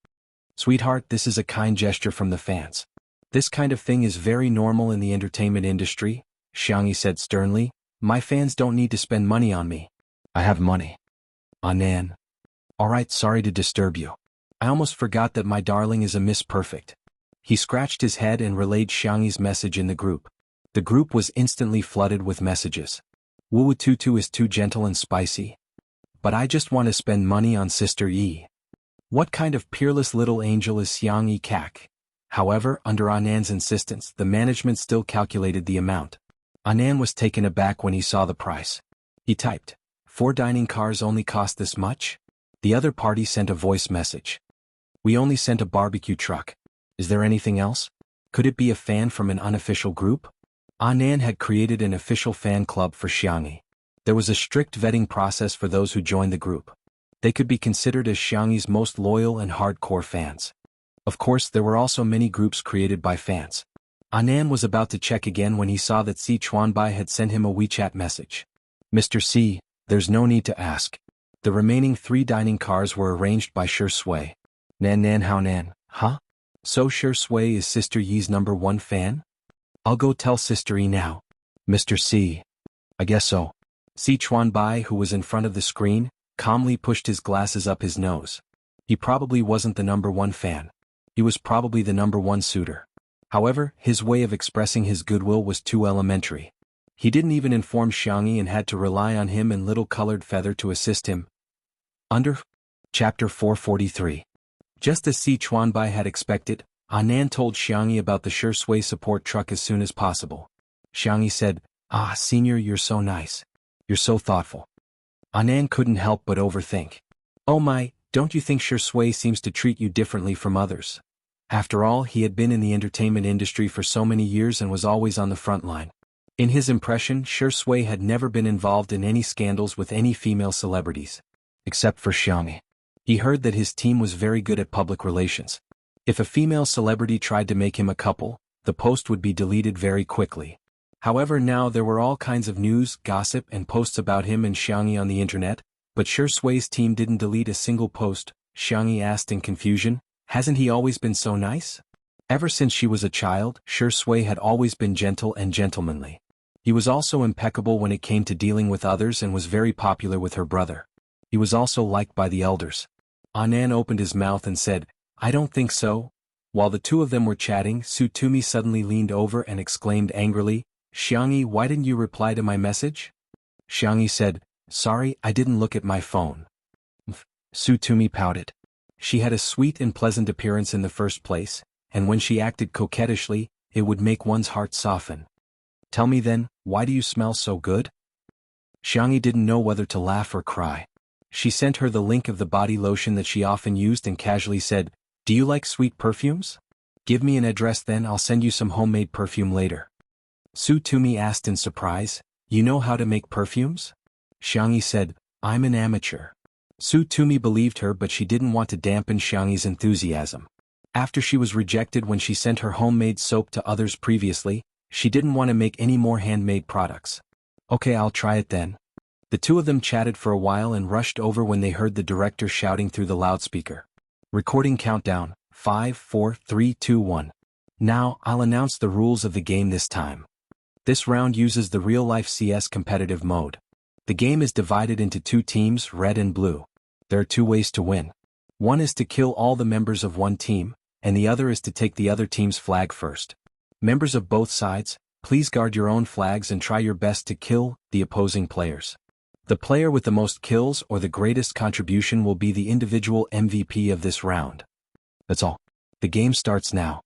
"Sweetheart, this is a kind gesture from the fans. This kind of thing is very normal in the entertainment industry," Xianxia said sternly. "My fans don't need to spend money on me. I have money." Anan. "Alright, sorry to disturb you. I almost forgot that my darling is a Miss Perfect." He scratched his head and relayed Xianxi's message in the group. The group was instantly flooded with messages. "Wu Tutu is too gentle and spicy. But I just want to spend money on Sister Yi. What kind of peerless little angel is Xianxia Kak?" However, under Anan's insistence, the management still calculated the amount. Anan was taken aback when he saw the price. He typed, 4 dining cars only cost this much? The other party sent a voice message. "We only sent a barbecue truck. Is there anything else? Could it be a fan from an unofficial group?" Anan had created an official fan club for Xianxia. There was a strict vetting process for those who joined the group. They could be considered as Xianxi's most loyal and hardcore fans. Of course, there were also many groups created by fans. Anan was about to check again when he saw that Si Chuanbai had sent him a WeChat message. "Mr. C, there's no need to ask. The remaining 3 dining cars were arranged by Shi Sui." Nan how nan, huh? So Shi Sui is Sister Yi's #1 fan? I'll go tell Sister Yi now. Mr. C. I guess so. Si Chuanbai, who was in front of the screen, calmly pushed his glasses up his nose. He probably wasn't the #1 fan. He was probably the #1 suitor. However, his way of expressing his goodwill was too elementary. He didn't even inform Xianxia and had to rely on him and Little Colored Feather to assist him. Under Chapter 443. Just as Si Chuanbai had expected, Anan told Xianxia about the Shi Sui support truck as soon as possible. Xianxia said, "Ah, Senior, you're so nice. You're so thoughtful." Anan couldn't help but overthink. "Oh my, don't you think Shi Sui seems to treat you differently from others?" After all, he had been in the entertainment industry for so many years and was always on the front line. In his impression, Shi Sui had never been involved in any scandals with any female celebrities. Except for Xianxia. He heard that his team was very good at public relations. If a female celebrity tried to make him a couple, the post would be deleted very quickly. However, now there were all kinds of news, gossip, and posts about him and Xianxia on the internet, but Shi Sui's team didn't delete a single post. Xianxia asked in confusion, Hasn't he always been so nice? Ever since she was a child, Shui had always been gentle and gentlemanly. He was also impeccable when it came to dealing with others and was very popular with her brother. He was also liked by the elders. Anan opened his mouth and said, "I don't think so." While the two of them were chatting, Sutumi suddenly leaned over and exclaimed angrily, "Xianxia, why didn't you reply to my message?" Xianxia said, "Sorry, I didn't look at my phone." Sutumi pouted. She had a sweet and pleasant appearance in the first place, and when she acted coquettishly, it would make one's heart soften. "Tell me then, why do you smell so good?" Xianxia didn't know whether to laugh or cry. She sent her the link of the body lotion that she often used and casually said, "Do you like sweet perfumes? Give me an address, then I'll send you some homemade perfume later." Sutumi asked in surprise, "You know how to make perfumes?" Xianxia said, "I'm an amateur." Sutumi believed her, but she didn't want to dampen Xianxia's enthusiasm. After she was rejected when she sent her homemade soap to others previously, she didn't want to make any more handmade products. "Okay, I'll try it then." The two of them chatted for a while and rushed over when they heard the director shouting through the loudspeaker. Recording countdown, 5, 4, 3, 2, 1. Now, I'll announce the rules of the game this time. This round uses the real-life CS competitive mode. The game is divided into two teams, red and blue. There are two ways to win. One is to kill all the members of one team, and the other is to take the other team's flag first. Members of both sides, please guard your own flags and try your best to kill the opposing players. The player with the most kills or the greatest contribution will be the individual MVP of this round. That's all. The game starts now.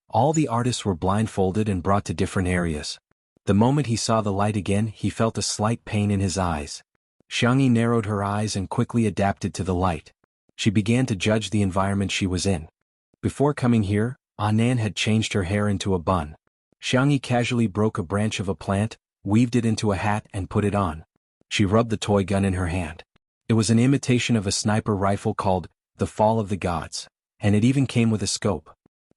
All the artists were blindfolded and brought to different areas. The moment he saw the light again, he felt a slight pain in his eyes. Xianxia narrowed her eyes and quickly adapted to the light. She began to judge the environment she was in. Before coming here, Anan had changed her hair into a bun. Xianxia casually broke a branch of a plant, weaved it into a hat and put it on. She rubbed the toy gun in her hand. It was an imitation of a sniper rifle called the Fall of the Gods, and it even came with a scope.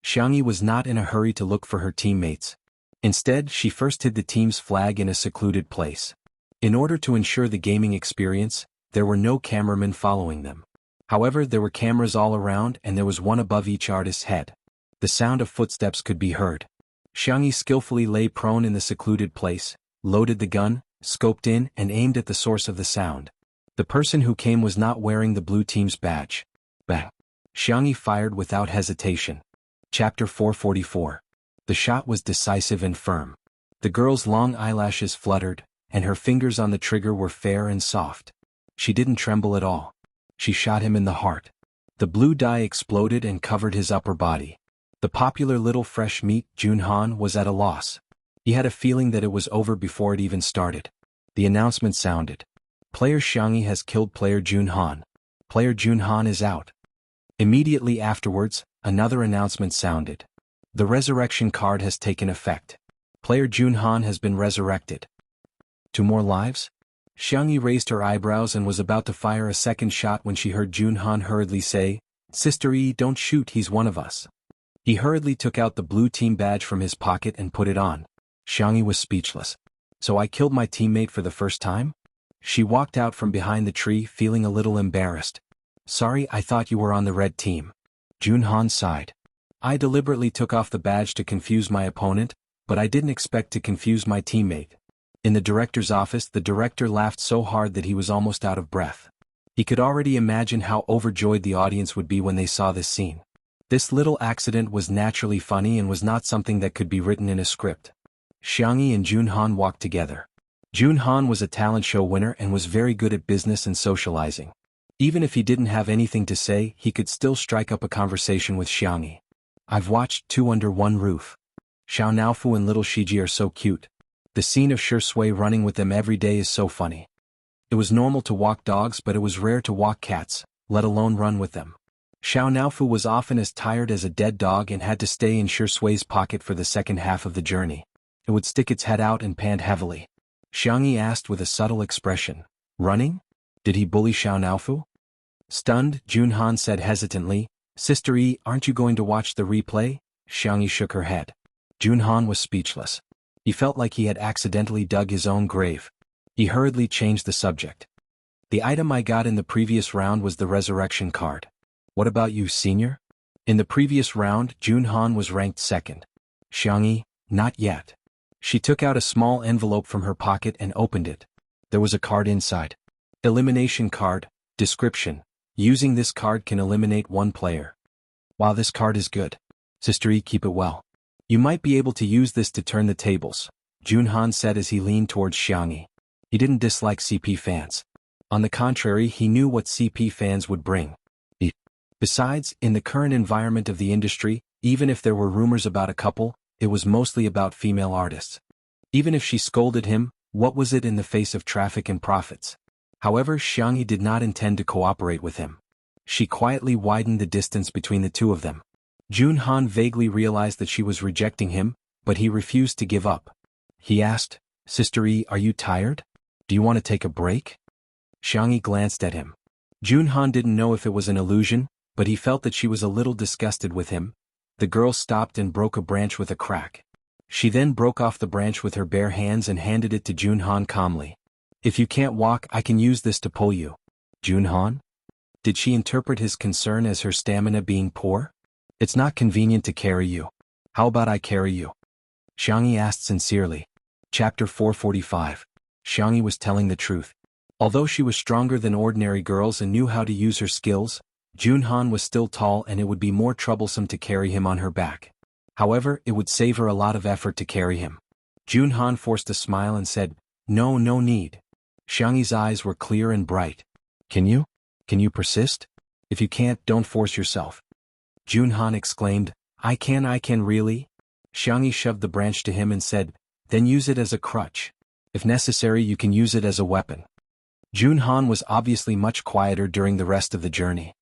Xianxia was not in a hurry to look for her teammates. Instead, she first hid the team's flag in a secluded place. In order to ensure the gaming experience, there were no cameramen following them. However, there were cameras all around and there was one above each artist's head. The sound of footsteps could be heard. Xianxia skillfully lay prone in the secluded place, loaded the gun, scoped in and aimed at the source of the sound. The person who came was not wearing the blue team's badge. Bang! Xianxia fired without hesitation. Chapter 444. The shot was decisive and firm. The girl's long eyelashes fluttered, and her fingers on the trigger were fair and soft. She didn't tremble at all. She shot him in the heart. The blue dye exploded and covered his upper body. The popular little fresh meat, Junhan, was at a loss. He had a feeling that it was over before it even started. The announcement sounded. Player Xianxia has killed player Junhan. Player Junhan is out. Immediately afterwards, another announcement sounded. The resurrection card has taken effect. Player Junhan has been resurrected. 2 more lives? Xianxia raised her eyebrows and was about to fire a second shot when she heard Junhan hurriedly say, "Sister E, don't shoot, he's one of us." He hurriedly took out the blue team badge from his pocket and put it on. Xianxia was speechless. "So I killed my teammate for the first time?" She walked out from behind the tree feeling a little embarrassed. "Sorry, I thought you were on the red team." Junhan sighed. "I deliberately took off the badge to confuse my opponent, but I didn't expect to confuse my teammate." In the director's office, the director laughed so hard that he was almost out of breath. He could already imagine how overjoyed the audience would be when they saw this scene. This little accident was naturally funny and was not something that could be written in a script. Xianxia and Junhan walked together. Junhan was a talent show winner and was very good at business and socializing. Even if he didn't have anything to say, he could still strike up a conversation with Xianxia. "I've watched Two Under One Roof. Xiaonaofu and little Shiji are so cute. The scene of Shui running with them every day is so funny. It was normal to walk dogs, but it was rare to walk cats, let alone run with them. Xiaonaofu was often as tired as a dead dog and had to stay in Shui's pocket for the second half of the journey. It would stick its head out and pant heavily." Xianxia asked with a subtle expression. "Running? Did he bully Xiaonaofu?" Stunned, Junhan said hesitantly, "Sister E, aren't you going to watch the replay?" Xianxia shook her head. Junhan was speechless. He felt like he had accidentally dug his own grave. He hurriedly changed the subject. "The item I got in the previous round was the resurrection card. What about you, senior?" In the previous round, Junhan was ranked second. Xianxia, not yet. She took out a small envelope from her pocket and opened it. There was a card inside. Elimination card, description. Using this card can eliminate one player. Wow, this card is good. Sister E, keep it well. You might be able to use this to turn the tables, Junhan said as he leaned towards Xianxia. He didn't dislike CP fans. On the contrary, he knew what CP fans would bring. Besides, in the current environment of the industry, even if there were rumors about a couple, it was mostly about female artists. Even if she scolded him, what was it in the face of traffic and profits? However, Xianxia did not intend to cooperate with him. She quietly widened the distance between the two of them. Junhan vaguely realized that she was rejecting him, but he refused to give up. He asked, Sister E, are you tired? Do you want to take a break? Xianxia glanced at him. Junhan didn't know if it was an illusion, but he felt that she was a little disgusted with him. The girl stopped and broke a branch with a crack. She then broke off the branch with her bare hands and handed it to Junhan calmly. If you can't walk, I can use this to pull you. Junhan? Did she interpret his concern as her stamina being poor? It's not convenient to carry you. How about I carry you? Xianxia asked sincerely. Chapter 445. Xianxia was telling the truth. Although she was stronger than ordinary girls and knew how to use her skills, Junhan was still tall and it would be more troublesome to carry him on her back. However, it would save her a lot of effort to carry him. Junhan forced a smile and said, No need. Xianxia's eyes were clear and bright. Can you? Can you persist? If you can't, don't force yourself. Junhan exclaimed, I can really? Xianxia shoved the branch to him and said, Then use it as a crutch. If necessary, you can use it as a weapon. Junhan was obviously much quieter during the rest of the journey.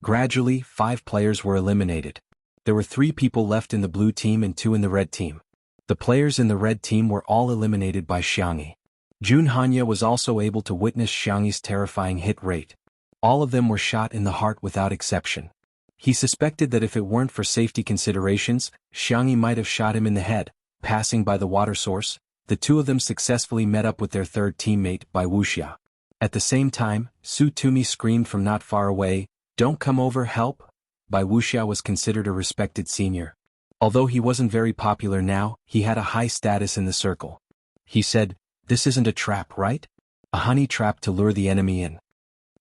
Gradually, 5 players were eliminated. There were 3 people left in the blue team and 2 in the red team. The players in the red team were all eliminated by Xianxia. Junhan was also able to witness Xianxia's terrifying hit rate. All of them were shot in the heart without exception. He suspected that if it weren't for safety considerations, Xianxia might have shot him in the head. Passing by the water source, the 2 of them successfully met up with their third teammate, by Wuxia. At the same time, Su Tumi screamed from not far away, Don't come over, help! Bai Wuxia was considered a respected senior. Although he wasn't very popular now, he had a high status in the circle. He said, This isn't a trap, right? A honey trap to lure the enemy in.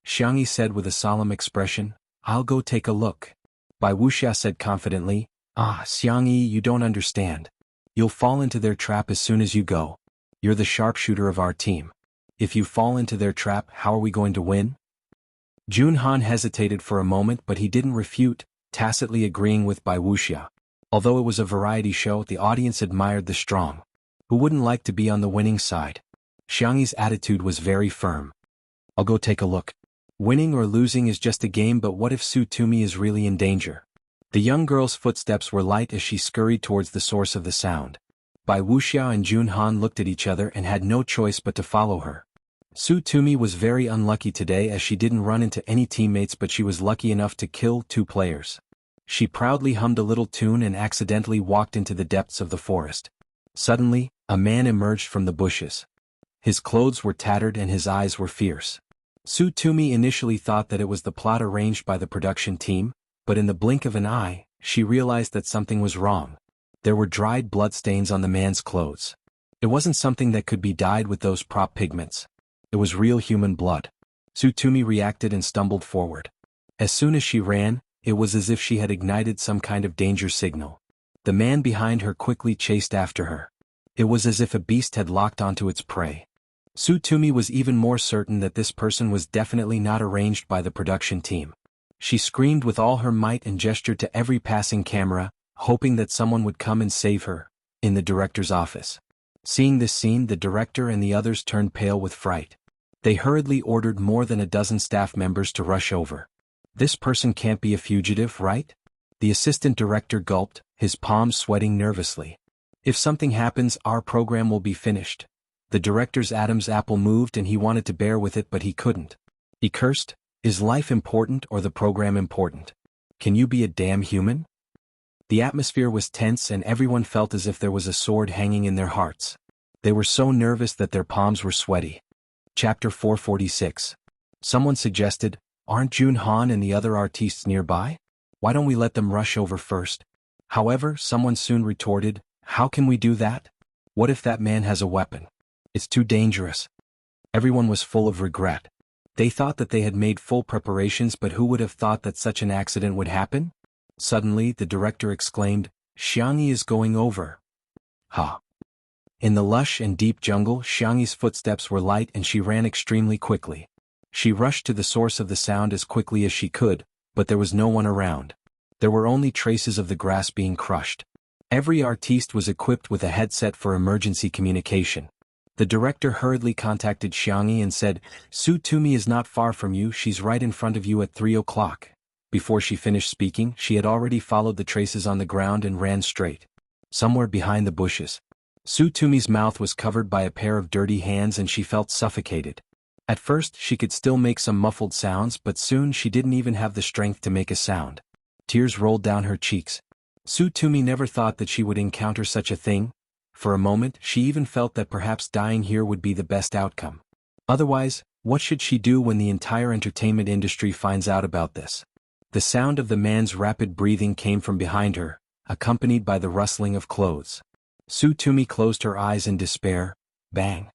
Xianxia said with a solemn expression, I'll go take a look. Bai Wuxia said confidently, Xianxia, you don't understand. You'll fall into their trap as soon as you go. You're the sharpshooter of our team. If you fall into their trap, how are we going to win? Junhan hesitated for a moment, but he didn't refute, tacitly agreeing with Bai Wuxia. Although it was a variety show, the audience admired the strong. Who wouldn't like to be on the winning side? Xianxia's attitude was very firm. I'll go take a look. Winning or losing is just a game, but what if Su Tumi is really in danger? The young girl's footsteps were light as she scurried towards the source of the sound. Bai Wuxia and Junhan looked at each other and had no choice but to follow her. Su Tumi was very unlucky today as she didn't run into any teammates, but she was lucky enough to kill 2 players. She proudly hummed a little tune and accidentally walked into the depths of the forest. Suddenly, a man emerged from the bushes. His clothes were tattered and his eyes were fierce. Su Tumi initially thought that it was the plot arranged by the production team, but in the blink of an eye, she realized that something was wrong. There were dried bloodstains on the man's clothes. It wasn't something that could be dyed with those prop pigments. It was real human blood. Su Tumi reacted and stumbled forward. As soon as she ran, it was as if she had ignited some kind of danger signal. The man behind her quickly chased after her. It was as if a beast had locked onto its prey. Su Tumi was even more certain that this person was definitely not arranged by the production team. She screamed with all her might and gestured to every passing camera, hoping that someone would come and save her. In the director's office. Seeing this scene, the director and the others turned pale with fright. They hurriedly ordered more than a dozen staff members to rush over. This person can't be a fugitive, right? The assistant director gulped, his palms sweating nervously. If something happens, our program will be finished. The director's Adam's apple moved and he wanted to bear with it, but he couldn't. He cursed, Is life important or the program important? Can you be a damn human? The atmosphere was tense and everyone felt as if there was a sword hanging in their hearts. They were so nervous that their palms were sweaty. Chapter 446. Someone suggested, Aren't Junhan and the other artistes nearby? Why don't we let them rush over first? However, someone soon retorted, how can we do that? What if that man has a weapon? It's too dangerous. Everyone was full of regret. They thought that they had made full preparations, but who would have thought that such an accident would happen? Suddenly, the director exclaimed, Xianxia is going over. Ha! In the lush and deep jungle, Xianxia's footsteps were light and she ran extremely quickly. She rushed to the source of the sound as quickly as she could, but there was no one around. There were only traces of the grass being crushed. Every artiste was equipped with a headset for emergency communication. The director hurriedly contacted Xianxia and said, Su Tumi is not far from you, she's right in front of you at 3 o'clock. Before she finished speaking, she had already followed the traces on the ground and ran straight. Somewhere behind the bushes. Su Tumi's mouth was covered by a pair of dirty hands and she felt suffocated. At first, she could still make some muffled sounds, but soon she didn't even have the strength to make a sound. Tears rolled down her cheeks. Su Tumi never thought that she would encounter such a thing. For a moment, she even felt that perhaps dying here would be the best outcome. Otherwise, what should she do when the entire entertainment industry finds out about this? The sound of the man's rapid breathing came from behind her, accompanied by the rustling of clothes. Su Tumi closed her eyes in despair. Bang!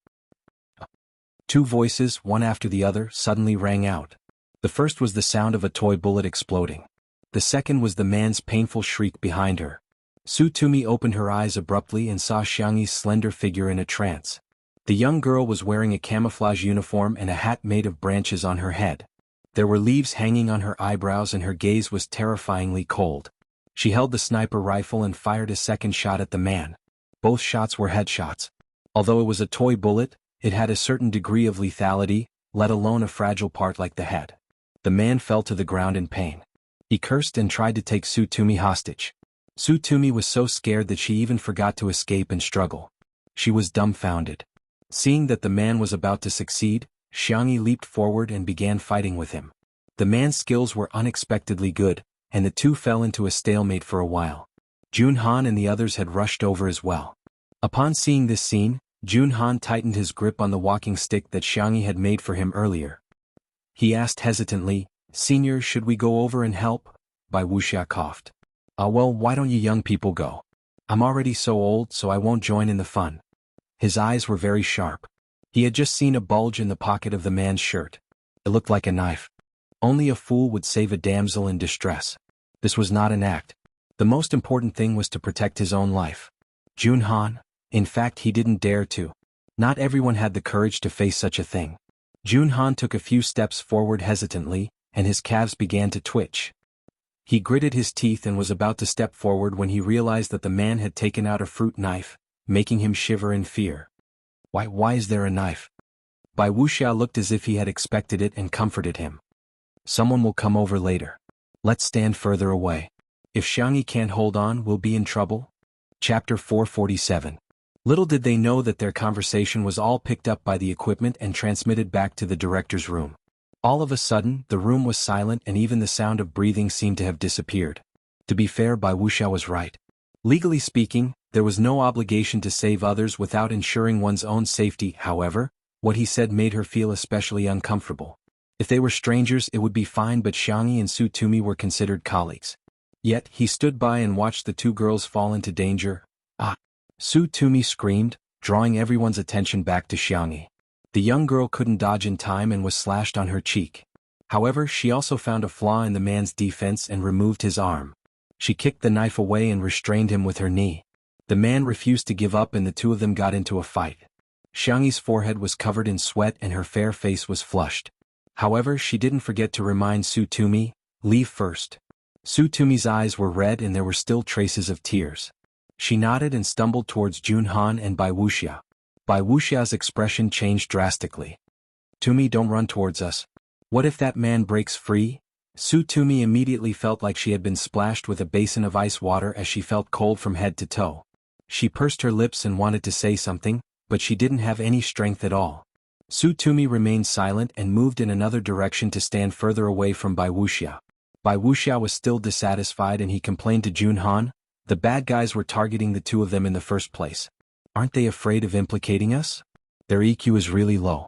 Two voices, one after the other, suddenly rang out. The first was the sound of a toy bullet exploding. The second was the man's painful shriek behind her. Su Tumi opened her eyes abruptly and saw Xianxia's slender figure in a trance. The young girl was wearing a camouflage uniform and a hat made of branches on her head. There were leaves hanging on her eyebrows and her gaze was terrifyingly cold. She held the sniper rifle and fired a second shot at the man. Both shots were headshots. Although it was a toy bullet, it had a certain degree of lethality, let alone a fragile part like the head. The man fell to the ground in pain. He cursed and tried to take Su Tumi hostage. Su Tumi was so scared that she even forgot to escape and struggle. She was dumbfounded. Seeing that the man was about to succeed, Xianxia leaped forward and began fighting with him. The man's skills were unexpectedly good, and the two fell into a stalemate for a while. Junhan and the others had rushed over as well. Upon seeing this scene, Junhan tightened his grip on the walking stick that Xianxia had made for him earlier. He asked hesitantly, Senior, should we go over and help? Wuxia coughed. Well, why don't you young people go? I'm already so old, so I won't join in the fun. His eyes were very sharp. He had just seen a bulge in the pocket of the man's shirt. It looked like a knife. Only a fool would save a damsel in distress. This was not an act. The most important thing was to protect his own life. Junhan? In fact, he didn't dare to. Not everyone had the courage to face such a thing. Junhan took a few steps forward hesitantly, and his calves began to twitch. He gritted his teeth and was about to step forward when he realized that the man had taken out a fruit knife, making him shiver in fear. Why is there a knife? Wuxia looked as if he had expected it and comforted him. Someone will come over later. Let's stand further away. If Xianxia can't hold on, we'll be in trouble. Chapter 447. Little did they know that their conversation was all picked up by the equipment and transmitted back to the director's room. All of a sudden, the room was silent and even the sound of breathing seemed to have disappeared. To be fair, Wuxia was right. Legally speaking, there was no obligation to save others without ensuring one's own safety. However, what he said made her feel especially uncomfortable. If they were strangers, it would be fine, but Xianxia and Su Tumi were considered colleagues. Yet, he stood by and watched the two girls fall into danger. Su Tumi screamed, drawing everyone's attention back to Xianxia. The young girl couldn't dodge in time and was slashed on her cheek. However, she also found a flaw in the man's defense and removed his arm. She kicked the knife away and restrained him with her knee. The man refused to give up and the two of them got into a fight. Xianxia's forehead was covered in sweat and her fair face was flushed. However, she didn't forget to remind Su Tumi, leave first. Su Tumi's eyes were red and there were still traces of tears. She nodded and stumbled towards Junhan and Wuxia. Wuxia's expression changed drastically. Tumi, don't run towards us. What if that man breaks free? Su Tumi immediately felt like she had been splashed with a basin of ice water as she felt cold from head to toe. She pursed her lips and wanted to say something, but she didn't have any strength at all. Su Tumi remained silent and moved in another direction to stand further away from Wuxia. Wuxia was still dissatisfied and he complained to Junhan, the bad guys were targeting the two of them in the first place. Aren't they afraid of implicating us? Their EQ is really low.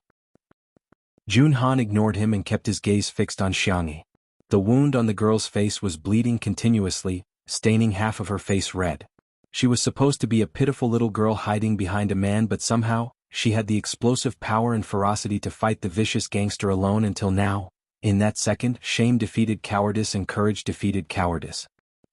Junhan ignored him and kept his gaze fixed on Xianxia. The wound on the girl's face was bleeding continuously, staining half of her face red. She was supposed to be a pitiful little girl hiding behind a man, but somehow, she had the explosive power and ferocity to fight the vicious gangster alone until now. In that second, shame defeated cowardice and courage defeated cowardice.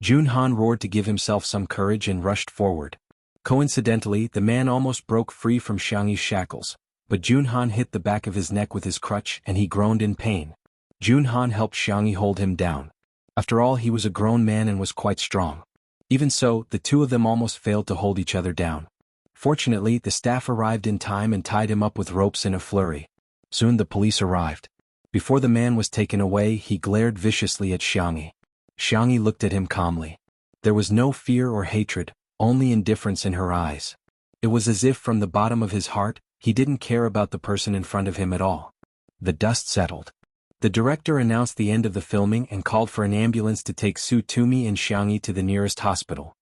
Junhan roared to give himself some courage and rushed forward. Coincidentally, the man almost broke free from Xianxi's shackles, but Junhan hit the back of his neck with his crutch and he groaned in pain. Junhan helped Xianxi hold him down. After all, he was a grown man and was quite strong. Even so, the two of them almost failed to hold each other down. Fortunately, the staff arrived in time and tied him up with ropes in a flurry. Soon the police arrived. Before the man was taken away, he glared viciously at Xianxi. Xianxi looked at him calmly. There was no fear or hatred, only indifference in her eyes. It was as if from the bottom of his heart, he didn't care about the person in front of him at all. The dust settled. The director announced the end of the filming and called for an ambulance to take Su Tumi and Xianxi to the nearest hospital.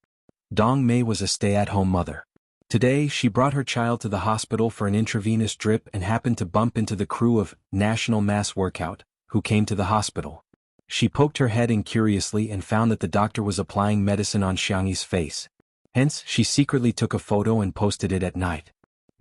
Dong Mei was a stay-at-home mother. Today, she brought her child to the hospital for an intravenous drip and happened to bump into the crew of National Mass Workout, who came to the hospital. She poked her head in curiously and found that the doctor was applying medicine on Xianxi's face. Hence, she secretly took a photo and posted it at night.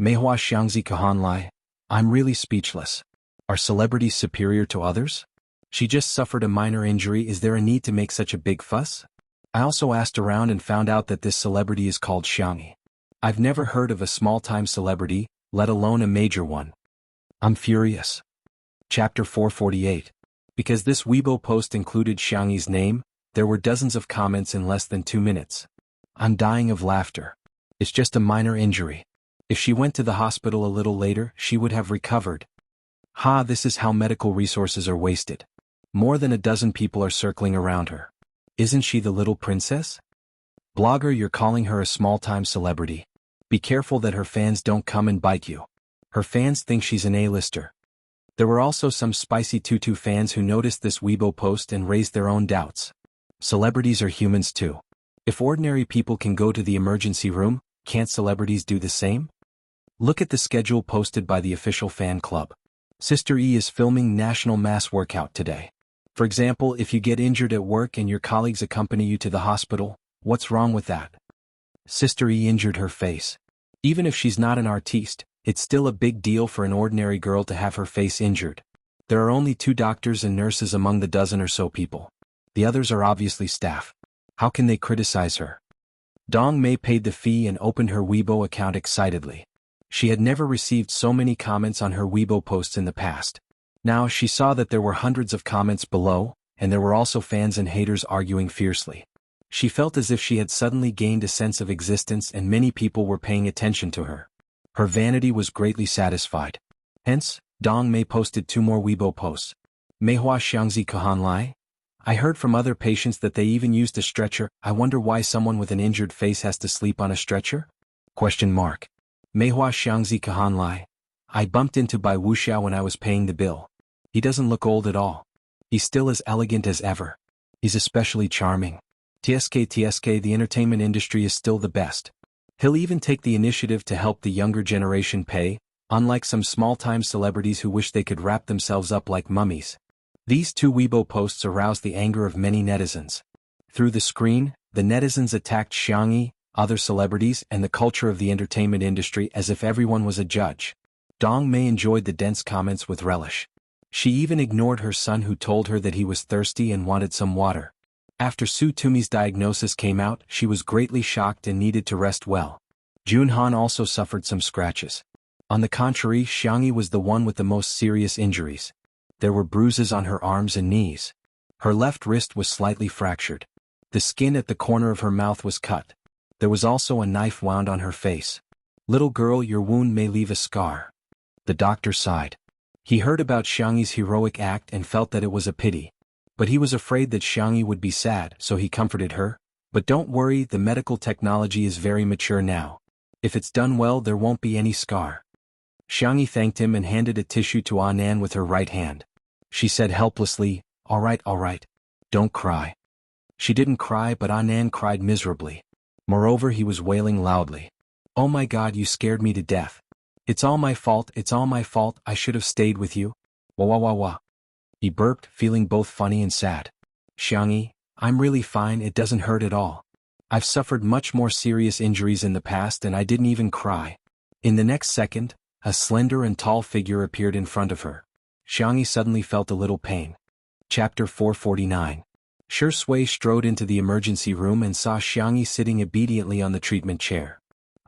Meihua Xiangzi Kahanlai. I'm really speechless. Are celebrities superior to others? She just suffered a minor injury. Is there a need to make such a big fuss? I also asked around and found out that this celebrity is called Xianxi. I've never heard of a small-time celebrity, let alone a major one. I'm furious. Chapter 448. Because this Weibo post included Xianxi's name, there were dozens of comments in less than 2 minutes. I'm dying of laughter. It's just a minor injury. If she went to the hospital a little later, she would have recovered. Ha, this is how medical resources are wasted. More than a dozen people are circling around her. Isn't she the little princess? Blogger, you're calling her a small-time celebrity. Be careful that her fans don't come and bite you. Her fans think she's an A-lister. There were also some spicy Tutu fans who noticed this Weibo post and raised their own doubts. Celebrities are humans too. If ordinary people can go to the emergency room, can't celebrities do the same? Look at the schedule posted by the official fan club. Sister E is filming National Mass Workout today. For example, if you get injured at work and your colleagues accompany you to the hospital, what's wrong with that? Sister E injured her face. Even if she's not an artiste, it's still a big deal for an ordinary girl to have her face injured. There are only 2 doctors and nurses among the dozen or so people. The others are obviously staff. How can they criticize her? Dong Mei paid the fee and opened her Weibo account excitedly. She had never received so many comments on her Weibo posts in the past. Now she saw that there were hundreds of comments below, and there were also fans and haters arguing fiercely. She felt as if she had suddenly gained a sense of existence and many people were paying attention to her. Her vanity was greatly satisfied. Hence, Dong Mei posted 2 more Weibo posts. Meihua Xiangzi Kahanlai? I heard from other patients that they even used a stretcher. I wonder why someone with an injured face has to sleep on a stretcher? Meihua Xiangzi Kahanlai. I bumped into by Wuxia when I was paying the bill. He doesn't look old at all. He's still as elegant as ever. He's especially charming. TSK, the entertainment industry is still the best. He'll even take the initiative to help the younger generation pay, unlike some small-time celebrities who wish they could wrap themselves up like mummies. These 2 Weibo posts aroused the anger of many netizens. Through the screen, the netizens attacked Xianxi, other celebrities, and the culture of the entertainment industry as if everyone was a judge. Dong Mei enjoyed the dense comments with relish. She even ignored her son who told her that he was thirsty and wanted some water. After Su Tumi's diagnosis came out, she was greatly shocked and needed to rest well. Junhan also suffered some scratches. On the contrary, Xianxi was the one with the most serious injuries. There were bruises on her arms and knees. Her left wrist was slightly fractured. The skin at the corner of her mouth was cut. There was also a knife wound on her face. Little girl, your wound may leave a scar. The doctor sighed. He heard about Xianxi's heroic act and felt that it was a pity. But he was afraid that Xianxi would be sad, so he comforted her. But don't worry, the medical technology is very mature now. If it's done well, there won't be any scar. Xianxi thanked him and handed a tissue to Anan with her right hand. She said helplessly, all right, don't cry. She didn't cry, but Anan cried miserably. Moreover, he was wailing loudly. Oh my God, you scared me to death. It's all my fault, I should have stayed with you. Wah wah wah wah. He burped, feeling both funny and sad. Xiangyi, I'm really fine, it doesn't hurt at all. I've suffered much more serious injuries in the past and I didn't even cry. In the next second, a slender and tall figure appeared in front of her. Xiangyi suddenly felt a little pain. Chapter 449. Shui strode into the emergency room and saw Xiangyi sitting obediently on the treatment chair.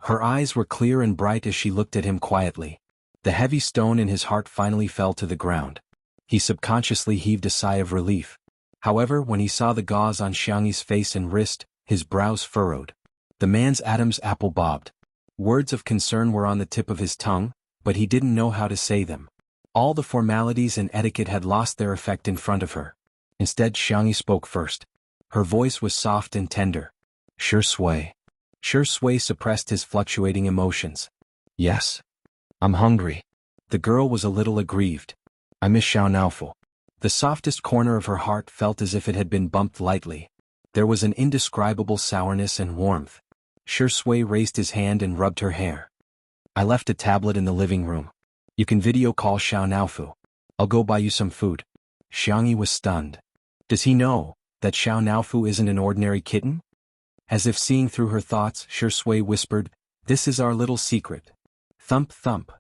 Her eyes were clear and bright as she looked at him quietly. The heavy stone in his heart finally fell to the ground. He subconsciously heaved a sigh of relief. However, when he saw the gauze on Xiangyi's face and wrist, his brows furrowed. The man's Adam's apple bobbed. Words of concern were on the tip of his tongue, but he didn't know how to say them. All the formalities and etiquette had lost their effect in front of her. Instead, Xiangyi spoke first. Her voice was soft and tender. Shui. Shui suppressed his fluctuating emotions. Yes. I'm hungry. The girl was a little aggrieved. I miss Xianxia. The softest corner of her heart felt as if it had been bumped lightly. There was an indescribable sourness and warmth. Shui raised his hand and rubbed her hair. I left a tablet in the living room. You can video call Xianxia. I'll go buy you some food. Xiangyi was stunned. Does he know that Xianxia isn't an ordinary kitten? As if seeing through her thoughts, Shui whispered, This is our little secret. Thump thump.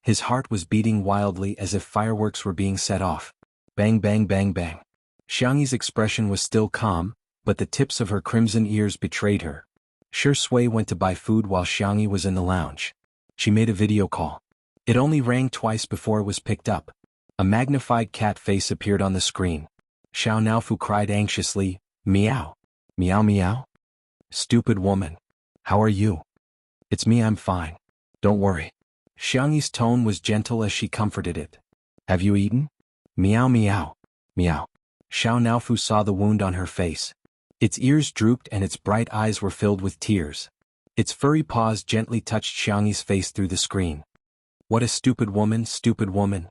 His heart was beating wildly as if fireworks were being set off. Bang bang bang bang. Xiangyi's expression was still calm, but the tips of her crimson ears betrayed her. Shui went to buy food while Xiangyi was in the lounge. She made a video call. It only rang twice before it was picked up. A magnified cat face appeared on the screen. Xianxia cried anxiously, Meow. Meow meow. Stupid woman. How are you? It's me, I'm fine. Don't worry. Xiangyi's tone was gentle as she comforted it. Have you eaten? Meow meow. Meow. Xianxia saw the wound on her face. Its ears drooped and its bright eyes were filled with tears. Its furry paws gently touched Xiangyi's face through the screen. What a stupid woman, stupid woman.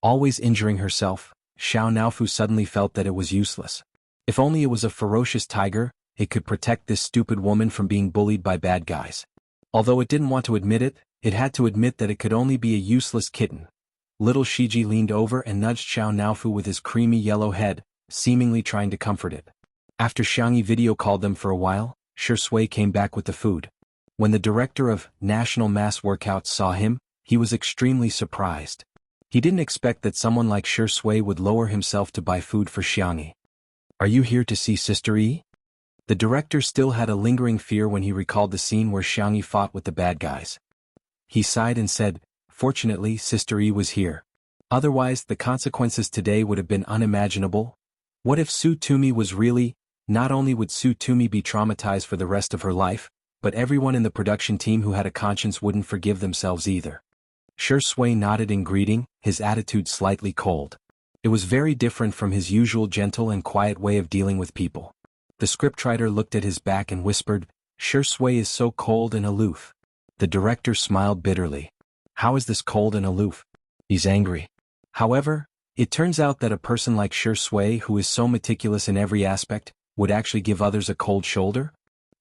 Always injuring herself, Xianxia suddenly felt that it was useless. If only it was a ferocious tiger, it could protect this stupid woman from being bullied by bad guys. Although it didn't want to admit it, it had to admit that it could only be a useless kitten. Little Shiji leaned over and nudged Xianxia with his creamy yellow head, seemingly trying to comfort it. After Xiangyi video called them for a while, Shui came back with the food. When the director of National Mass Workouts saw him, he was extremely surprised. He didn't expect that someone like Shui would lower himself to buy food for Xiangyi. Are you here to see Sister Yi? The director still had a lingering fear when he recalled the scene where Xiangyi fought with the bad guys. He sighed and said, Fortunately, Sister Yi was here. Otherwise, the consequences today would have been unimaginable. What if Su Tumi was really? Not only would Su Tumi be traumatized for the rest of her life, but everyone in the production team who had a conscience wouldn't forgive themselves either. Shui nodded in greeting, his attitude slightly cold. It was very different from his usual gentle and quiet way of dealing with people. The scriptwriter looked at his back and whispered, Shui is so cold and aloof. The director smiled bitterly. How is this cold and aloof? He's angry. However, it turns out that a person like Shui, who is so meticulous in every aspect, would actually give others a cold shoulder?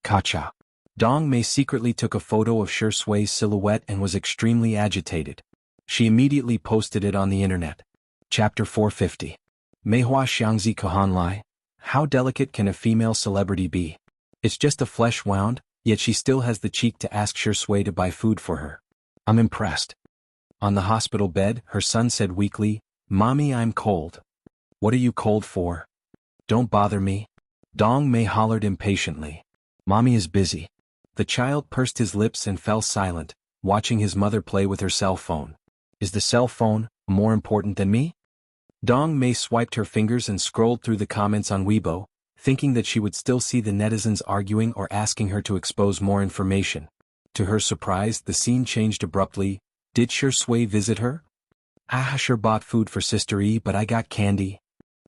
Kacha. Dong Mei secretly took a photo of Shui's silhouette and was extremely agitated. She immediately posted it on the internet. Chapter 450. Meihua Xiangzi Kohan Lai. How delicate can a female celebrity be? It's just a flesh wound, yet she still has the cheek to ask Shui to buy food for her. I'm impressed. On the hospital bed, her son said weakly, Mommy, I'm cold. What are you cold for? Don't bother me. Dong Mei hollered impatiently. Mommy is busy. The child pursed his lips and fell silent, watching his mother play with her cell phone. Is the cell phone more important than me? Dong Mei swiped her fingers and scrolled through the comments on Weibo, thinking that she would still see the netizens arguing or asking her to expose more information. To her surprise, the scene changed abruptly. Did Shui visit her? I sure bought food for Sister E, but I got candy.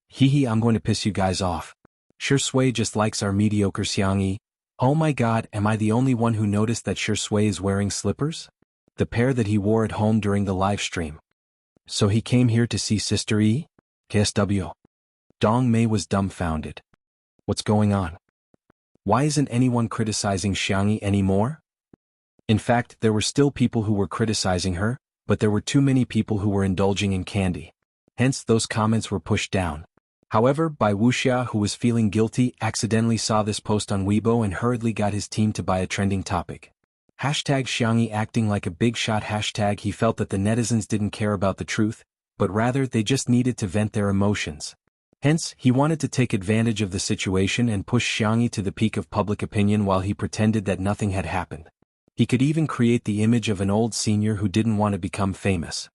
Hee, I'm going to piss you guys off. Shui just likes our mediocre Xiangyi. Oh my god, am I the only one who noticed that Shui is wearing slippers? The pair that he wore at home during the live stream. So he came here to see Sister E? KSW. Dong Mei was dumbfounded. What's going on? Why isn't anyone criticizing Xiangyi anymore? In fact, there were still people who were criticizing her, but there were too many people who were indulging in candy. Hence those comments were pushed down. However, Bai Wuxia, who was feeling guilty, accidentally saw this post on Weibo and hurriedly got his team to buy a trending topic. Hashtag Xianxia acting like a big shot. Hashtag he felt that the netizens didn't care about the truth, but rather they just needed to vent their emotions. Hence, he wanted to take advantage of the situation and push Xianxia to the peak of public opinion while he pretended that nothing had happened. He could even create the image of an old senior who didn't want to become famous.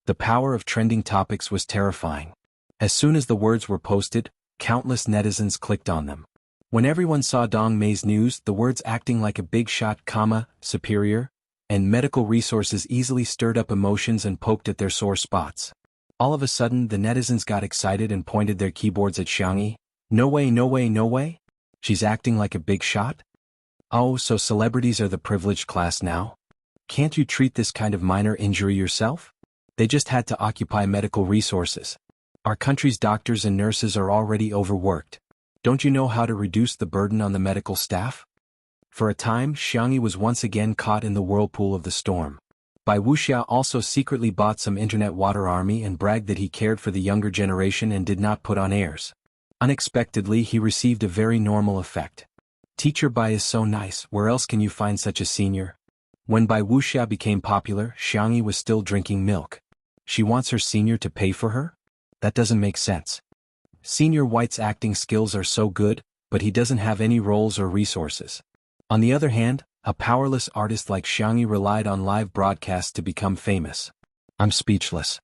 The power of trending topics was terrifying. As soon as the words were posted, countless netizens clicked on them. When everyone saw Dong Mei's news, the words acting like a big shot, superior, and medical resources easily stirred up emotions and poked at their sore spots. All of a sudden, the netizens got excited and pointed their keyboards at Xianxia. No way, no way, no way? She's acting like a big shot? Oh, so celebrities are the privileged class now? Can't you treat this kind of minor injury yourself? They just had to occupy medical resources. Our country's doctors and nurses are already overworked. Don't you know how to reduce the burden on the medical staff? For a time, Xianxia was once again caught in the whirlpool of the storm. Bai Wuxia also secretly bought some internet water army and bragged that he cared for the younger generation and did not put on airs. Unexpectedly, he received a very normal effect. Teacher Bai is so nice, where else can you find such a senior? When Bai Wuxia became popular, Xianxia was still drinking milk. She wants her senior to pay for her? That doesn't make sense. Senior White's acting skills are so good, but he doesn't have any roles or resources. On the other hand, a powerless artist like Xianxia relied on live broadcasts to become famous. I'm speechless.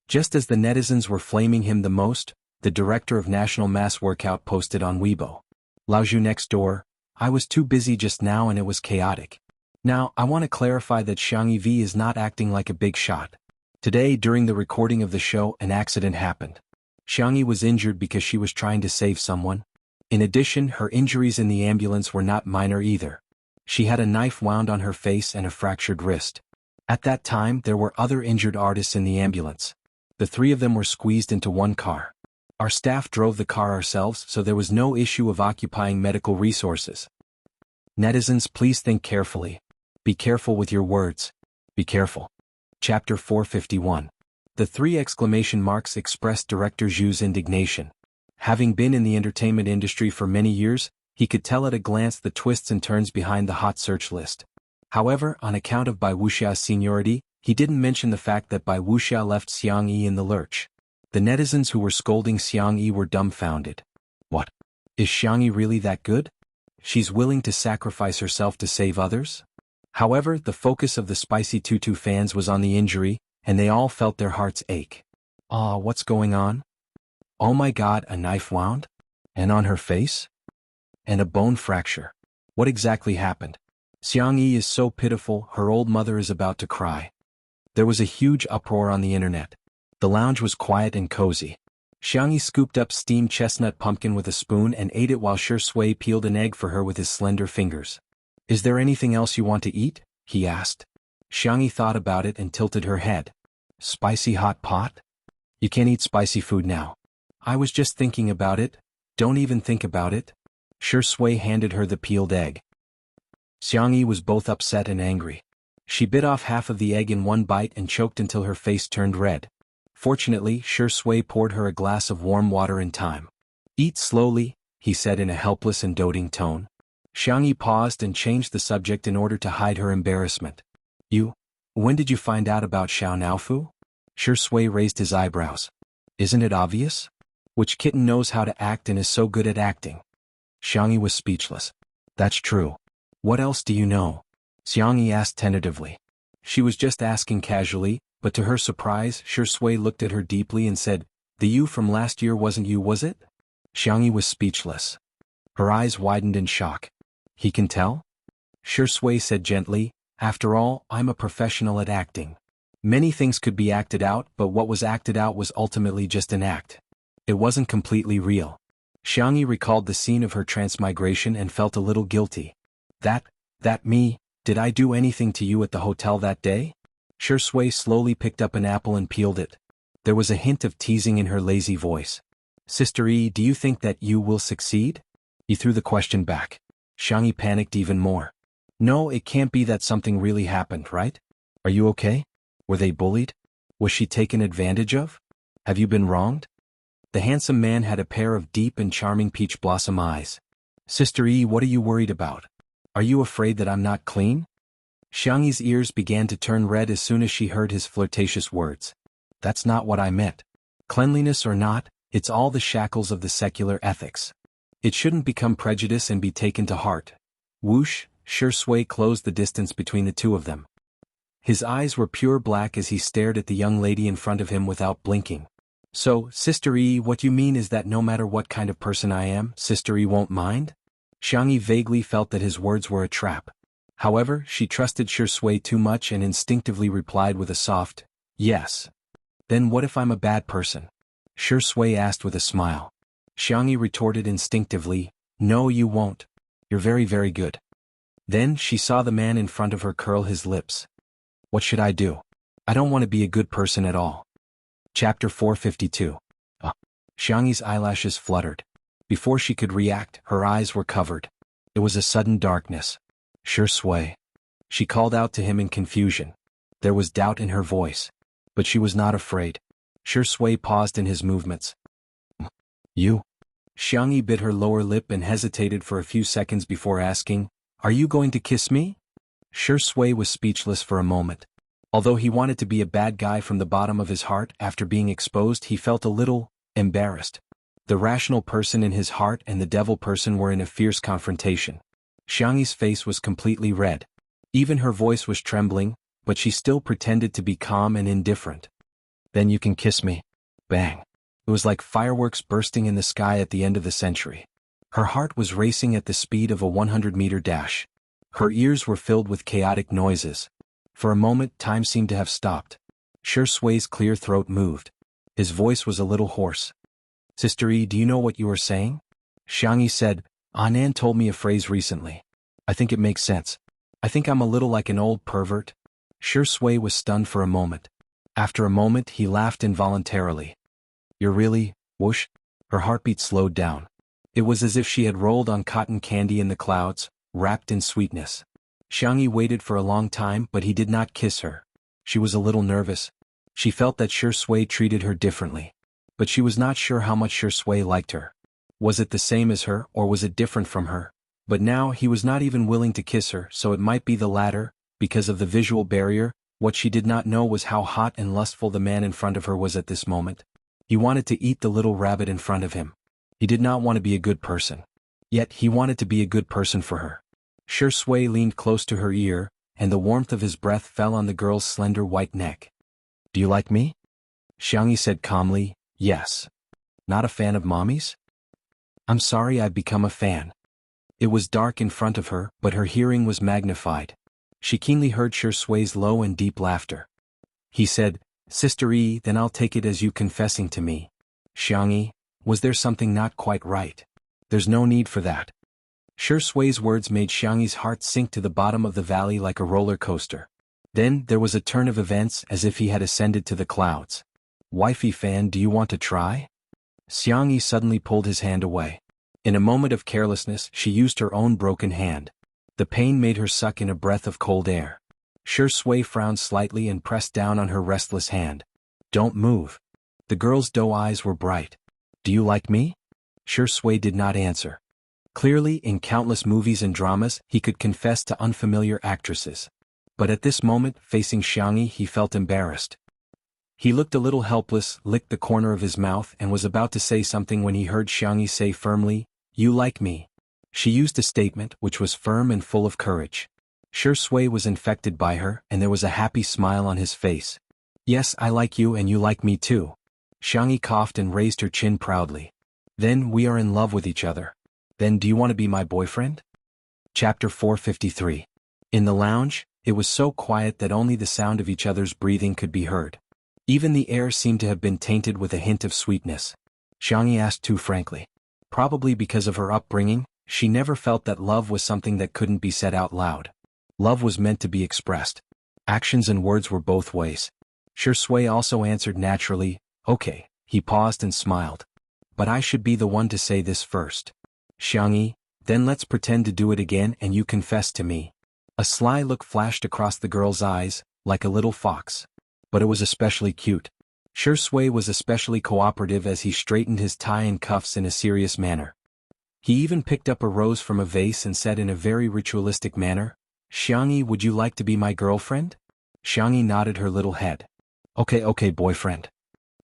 Just as the netizens were flaming him the most, the director of National Mass Workout posted on Weibo. Laoju next door, I was too busy just now and it was chaotic. Now, I want to clarify that Xianxia V is not acting like a big shot. Today, during the recording of the show, an accident happened. Xianxia was injured because she was trying to save someone. In addition, her injuries in the ambulance were not minor either. She had a knife wound on her face and a fractured wrist. At that time, there were other injured artists in the ambulance. The three of them were squeezed into one car. Our staff drove the car ourselves, so there was no issue of occupying medical resources. Netizens, please think carefully. Be careful with your words. Be careful. Chapter 451. The three exclamation marks expressed Director Zhu's indignation. Having been in the entertainment industry for many years, he could tell at a glance the twists and turns behind the hot search list. However, on account of Bai Wuxia's seniority, he didn't mention the fact that Bai Wuxia left Xianxia in the lurch. The netizens who were scolding Xianxia were dumbfounded. What? Is Xianxia really that good? She's willing to sacrifice herself to save others? However, the focus of the Spicy Tutu fans was on the injury, and they all felt their hearts ache. What's going on? Oh my god, a knife wound? And on her face? And a bone fracture. What exactly happened? Xianxia is so pitiful, her old mother is about to cry. There was a huge uproar on the internet. The lounge was quiet and cozy. Xianxia scooped up steamed chestnut pumpkin with a spoon and ate it while Shui peeled an egg for her with his slender fingers. Is there anything else you want to eat? He asked. Xianxia thought about it and tilted her head. Spicy hot pot? You can't eat spicy food now. I was just thinking about it. Don't even think about it. Shui handed her the peeled egg. Xianxia was both upset and angry. She bit off half of the egg in one bite and choked until her face turned red. Fortunately, Shui poured her a glass of warm water in time. Eat slowly, he said in a helpless and doting tone. Xianxia paused and changed the subject in order to hide her embarrassment. When did you find out about Xiao Naofu? Shui raised his eyebrows. Isn't it obvious? Which kitten knows how to act and is so good at acting? Xianxia was speechless. That's true. What else do you know? Xianxia asked tentatively. She was just asking casually, but to her surprise, Shui looked at her deeply and said, The you from last year wasn't you, was it? Xianxia was speechless. Her eyes widened in shock. He can tell? Shui said gently, After all, I'm a professional at acting. Many things could be acted out, but what was acted out was ultimately just an act. It wasn't completely real. Xianxia recalled the scene of her transmigration and felt a little guilty. That me, did I do anything to you at the hotel that day? Shui slowly picked up an apple and peeled it. There was a hint of teasing in her lazy voice. Sister E, do you think that you will succeed? He threw the question back. Xianxia panicked even more. No, it can't be that something really happened, right? Are you okay? Were they bullied? Was she taken advantage of? Have you been wronged? The handsome man had a pair of deep and charming peach blossom eyes. Sister E, what are you worried about? Are you afraid that I'm not clean? Xianxi's ears began to turn red as soon as she heard his flirtatious words. That's not what I meant. Cleanliness or not, it's all the shackles of the secular ethics. It shouldn't become prejudice and be taken to heart. Whoosh, Shui closed the distance between the two of them. His eyes were pure black as he stared at the young lady in front of him without blinking. So, Sister E, what you mean is that no matter what kind of person I am, Sister E won't mind? Xianxia vaguely felt that his words were a trap. However, she trusted Shui too much and instinctively replied with a soft, yes. Then what if I'm a bad person? Shui asked with a smile. Xianxia retorted instinctively, no you won't. You're very very good. Then she saw the man in front of her curl his lips. What should I do? I don't want to be a good person at all. Chapter 452. Xianxi's eyelashes fluttered. Before she could react, her eyes were covered. It was a sudden darkness. Shui. She called out to him in confusion. There was doubt in her voice. But she was not afraid. Shui paused in his movements. You? Xianxia bit her lower lip and hesitated for a few seconds before asking, are you going to kiss me? Shui was speechless for a moment. Although he wanted to be a bad guy from the bottom of his heart, after being exposed he felt a little embarrassed. The rational person in his heart and the devil person were in a fierce confrontation. Xianxi's face was completely red. Even her voice was trembling, but she still pretended to be calm and indifferent. Then you can kiss me. Bang. It was like fireworks bursting in the sky at the end of the century. Her heart was racing at the speed of a 100-meter dash. Her ears were filled with chaotic noises. For a moment time seemed to have stopped. Shui's clear throat moved. His voice was a little hoarse. Sister E, do you know what you are saying? Xianxia said, Anan told me a phrase recently. I think it makes sense. I think I'm a little like an old pervert. Shui was stunned for a moment. After a moment he laughed involuntarily. You're really, whoosh? Her heartbeat slowed down. It was as if she had rolled on cotton candy in the clouds, wrapped in sweetness. Xianxia waited for a long time but he did not kiss her. She was a little nervous. She felt that Shui treated her differently. But she was not sure how much Shui liked her. Was it the same as her or was it different from her? But now he was not even willing to kiss her, so it might be the latter, because of the visual barrier. What she did not know was how hot and lustful the man in front of her was at this moment. He wanted to eat the little rabbit in front of him. He did not want to be a good person. Yet he wanted to be a good person for her. Shui leaned close to her ear, and the warmth of his breath fell on the girl's slender white neck. Do you like me? Xianxia said calmly, yes. Not a fan of mommies? I'm sorry I've become a fan. It was dark in front of her, but her hearing was magnified. She keenly heard Shui's low and deep laughter. He said, Sister E, then I'll take it as you confessing to me. Xianxia, was there something not quite right? There's no need for that. Shui's words made Xianxi's heart sink to the bottom of the valley like a roller coaster. Then there was a turn of events as if he had ascended to the clouds. Wifey fan, do you want to try? Xianxia suddenly pulled his hand away. In a moment of carelessness she used her own broken hand. The pain made her suck in a breath of cold air. Shui frowned slightly and pressed down on her restless hand. Don't move. The girl's doe eyes were bright. Do you like me? Shui did not answer. Clearly, in countless movies and dramas, he could confess to unfamiliar actresses. But at this moment, facing Xianxia, he felt embarrassed. He looked a little helpless, licked the corner of his mouth and was about to say something when he heard Xianxia say firmly, You like me. She used a statement which was firm and full of courage. Shui was infected by her and there was a happy smile on his face. Yes, I like you and you like me too. Xianxia coughed and raised her chin proudly. Then we are in love with each other. Then do you want to be my boyfriend? Chapter 453. In the lounge, it was so quiet that only the sound of each other's breathing could be heard. Even the air seemed to have been tainted with a hint of sweetness. Xianxia asked too frankly. Probably because of her upbringing, she never felt that love was something that couldn't be said out loud. Love was meant to be expressed. Actions and words were both ways. Shui also answered naturally, Okay. He paused and smiled. But I should be the one to say this first. Xianxia, then let's pretend to do it again and you confess to me. A sly look flashed across the girl's eyes, like a little fox. But it was especially cute. Shui was especially cooperative as he straightened his tie and cuffs in a serious manner. He even picked up a rose from a vase and said in a very ritualistic manner, "Xianxia, would you like to be my girlfriend?" Xianxia nodded her little head. Okay, boyfriend."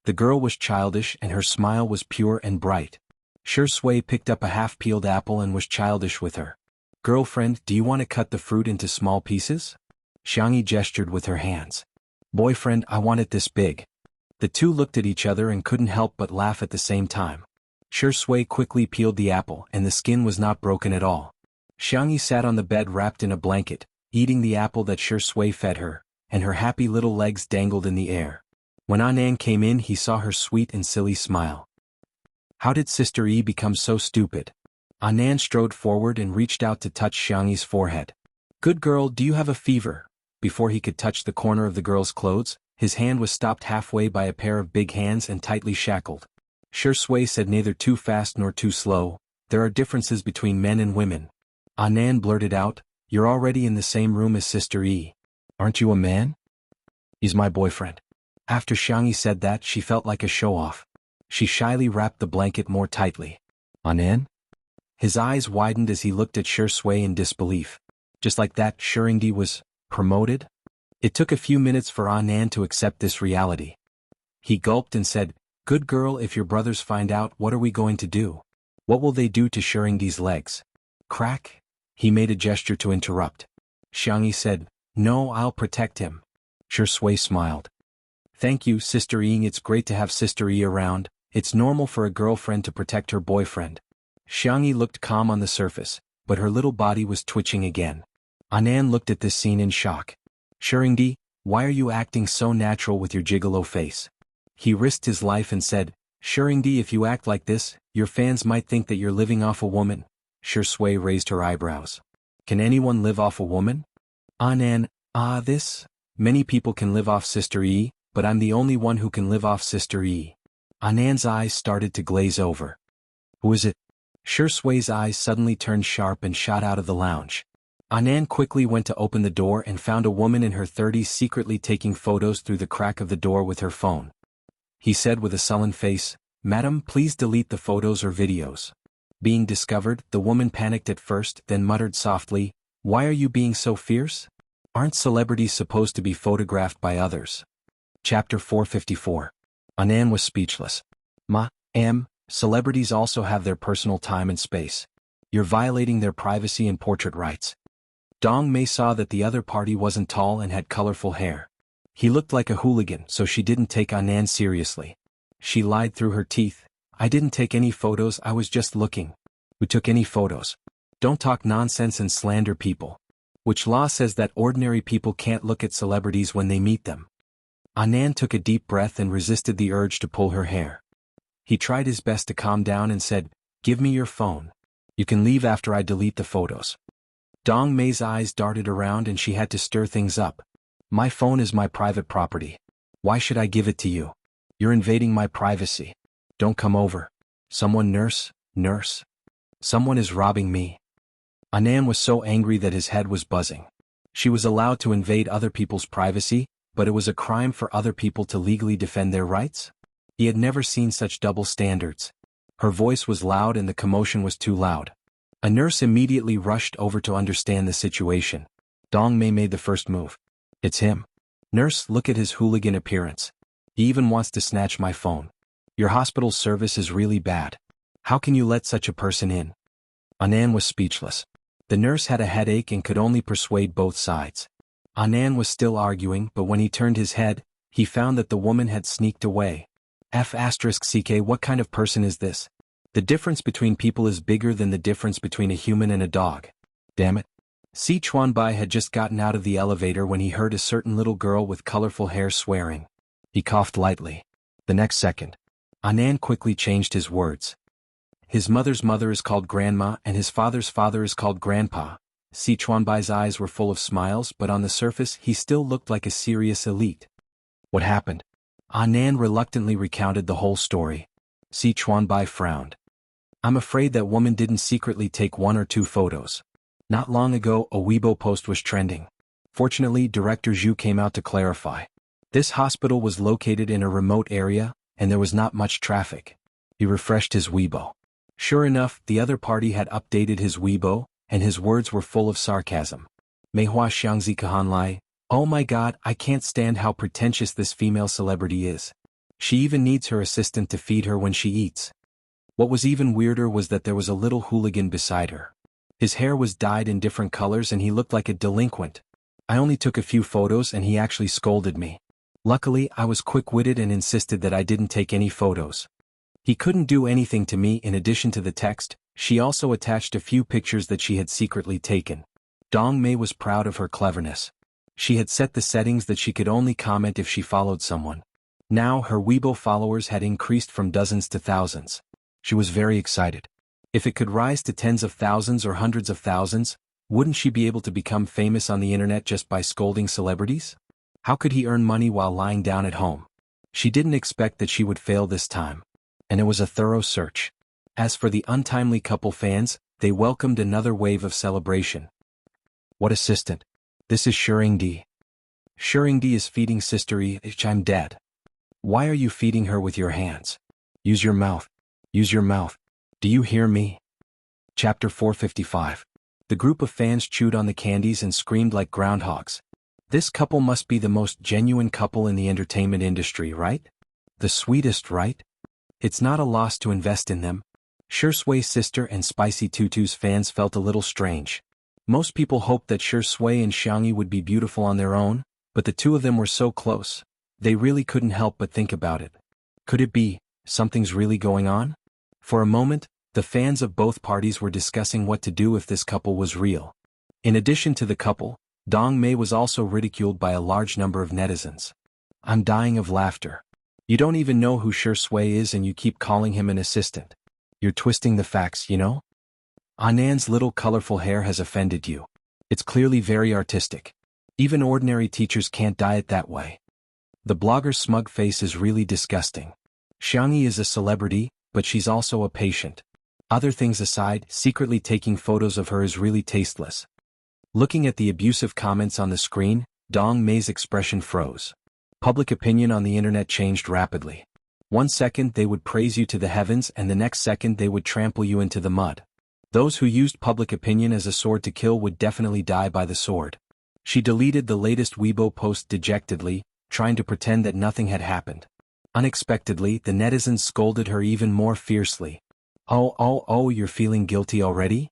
The girl was childish and her smile was pure and bright. Shui picked up a half-peeled apple and was childish with her. "Girlfriend, do you want to cut the fruit into small pieces?" Xianxia gestured with her hands. "Boyfriend, I want it this big." The two looked at each other and couldn't help but laugh at the same time. Shui quickly peeled the apple and the skin was not broken at all. Xianxia sat on the bed wrapped in a blanket, eating the apple that Shui fed her, and her happy little legs dangled in the air. When Anan came in he saw her sweet and silly smile. How did Sister Yi become so stupid? Anan strode forward and reached out to touch Xianxi's forehead. "Good girl, do you have a fever?" Before he could touch the corner of the girl's clothes, his hand was stopped halfway by a pair of big hands and tightly shackled. Shui said neither too fast nor too slow, "There are differences between men and women." Anan blurted out, "You're already in the same room as Sister Yi. Aren't you a man?" "He's my boyfriend." After Xianxia said that she felt like a show-off. She shyly wrapped the blanket more tightly. "Anan?" His eyes widened as he looked at Shui in disbelief. Just like that, Shurindi was promoted? It took a few minutes for Anan to accept this reality. He gulped and said, "Good girl, if your brothers find out, what are we going to do? What will they do to Shurindi's legs?" "Crack?" He made a gesture to interrupt. Xianxia said, "No, I'll protect him." Shui smiled. "Thank you, Sister Yi. It's great to have Sister Yi around. It's normal for a girlfriend to protect her boyfriend." Xianxia looked calm on the surface, but her little body was twitching again. Anan looked at this scene in shock. "Shurindi, why are you acting so natural with your gigolo face?" He risked his life and said, "Shurindi, if you act like this, your fans might think that you're living off a woman." Shui raised her eyebrows. "Can anyone live off a woman?" Anan, this? Many people can live off Sister Yi, but I'm the only one who can live off Sister Yi." Anan's eyes started to glaze over. "Who is it?" Shui's eyes suddenly turned sharp and shot out of the lounge. Anan quickly went to open the door and found a woman in her 30s secretly taking photos through the crack of the door with her phone. He said with a sullen face, "Madam, please delete the photos or videos." Being discovered, the woman panicked at first, then muttered softly, "Why are you being so fierce? Aren't celebrities supposed to be photographed by others?" Chapter 454. Anan was speechless. Celebrities also have their personal time and space. You're violating their privacy and portrait rights." Dong Mei saw that the other party wasn't tall and had colorful hair. He looked like a hooligan, so she didn't take Anan seriously. She lied through her teeth, "I didn't take any photos, I was just looking." "Who took any photos? Don't talk nonsense and slander people. Which law says that ordinary people can't look at celebrities when they meet them?" Anan took a deep breath and resisted the urge to pull her hair. He tried his best to calm down and said, "Give me your phone. You can leave after I delete the photos." Dong Mei's eyes darted around and she had to stir things up. "My phone is my private property. Why should I give it to you? You're invading my privacy. Don't come over. Someone nurse. Someone is robbing me." Anan was so angry that his head was buzzing. She was allowed to invade other people's privacy, but it was a crime for other people to legally defend their rights? He had never seen such double standards. Her voice was loud and the commotion was too loud. A nurse immediately rushed over to understand the situation. Dong Mei made the first move. "It's him. Nurse, look at his hooligan appearance. He even wants to snatch my phone. Your hospital service is really bad. How can you let such a person in?" Anan was speechless. The nurse had a headache and could only persuade both sides. Anan was still arguing, but when he turned his head, he found that the woman had sneaked away. F***ck, what kind of person is this? The difference between people is bigger than the difference between a human and a dog. Damn it. Si Chuanbai had just gotten out of the elevator when he heard a certain little girl with colorful hair swearing. He coughed lightly. The next second, Anan quickly changed his words. His mother's mother is called Grandma and his father's father is called Grandpa. Si Chuanbai's eyes were full of smiles, but on the surface he still looked like a serious elite. What happened? Anan reluctantly recounted the whole story. Si Chuanbai frowned. "I'm afraid that woman didn't secretly take 1 or 2 photos. Not long ago a Weibo post was trending. Fortunately, Director Zhu came out to clarify. This hospital was located in a remote area, and there was not much traffic. He refreshed his Weibo. Sure enough, the other party had updated his Weibo, and his words were full of sarcasm. Meihua Xiangxia Kahanlai, oh my god, I can't stand how pretentious this female celebrity is. She even needs her assistant to feed her when she eats. What was even weirder was that there was a little hooligan beside her. His hair was dyed in different colors and he looked like a delinquent. I only took a few photos and he actually scolded me. Luckily, I was quick-witted and insisted that I didn't take any photos. He couldn't do anything to me. In addition to the text, she also attached a few pictures that she had secretly taken. Dong Mei was proud of her cleverness. She had set the settings that she could only comment if she followed someone. Now her Weibo followers had increased from dozens to thousands. She was very excited. If it could rise to tens of thousands or hundreds of thousands, wouldn't she be able to become famous on the internet just by scolding celebrities? How could he earn money while lying down at home? She didn't expect that she would fail this time. And it was a thorough search. As for the untimely couple fans, they welcomed another wave of celebration. What assistant? This is Shuringdi. Shuringdi is feeding Sister Ich. I'm dead. Why are you feeding her with your hands? Use your mouth. Use your mouth. Do you hear me? Chapter 455. The group of fans chewed on the candies and screamed like groundhogs. This couple must be the most genuine couple in the entertainment industry, right? The sweetest, right? It's not a loss to invest in them. Shui's sister and Spicy Tutu's fans felt a little strange. Most people hoped that Shui and Xiangyu would be beautiful on their own, but the two of them were so close. They really couldn't help but think about it. Could it be, something's really going on? For a moment, the fans of both parties were discussing what to do if this couple was real. In addition to the couple, Dong Mei was also ridiculed by a large number of netizens. I'm dying of laughter. You don't even know who Shui is and you keep calling him an assistant. You're twisting the facts, you know? Anan's little colorful hair has offended you. It's clearly very artistic. Even ordinary teachers can't dye it that way. The blogger's smug face is really disgusting. Xiangyi is a celebrity, but she's also a patient. Other things aside, secretly taking photos of her is really tasteless. Looking at the abusive comments on the screen, Dong Mei's expression froze. Public opinion on the internet changed rapidly. 1 second they would praise you to the heavens and the next second they would trample you into the mud. Those who used public opinion as a sword to kill would definitely die by the sword. She deleted the latest Weibo post dejectedly, trying to pretend that nothing had happened. Unexpectedly, the netizens scolded her even more fiercely. Oh, you're feeling guilty already?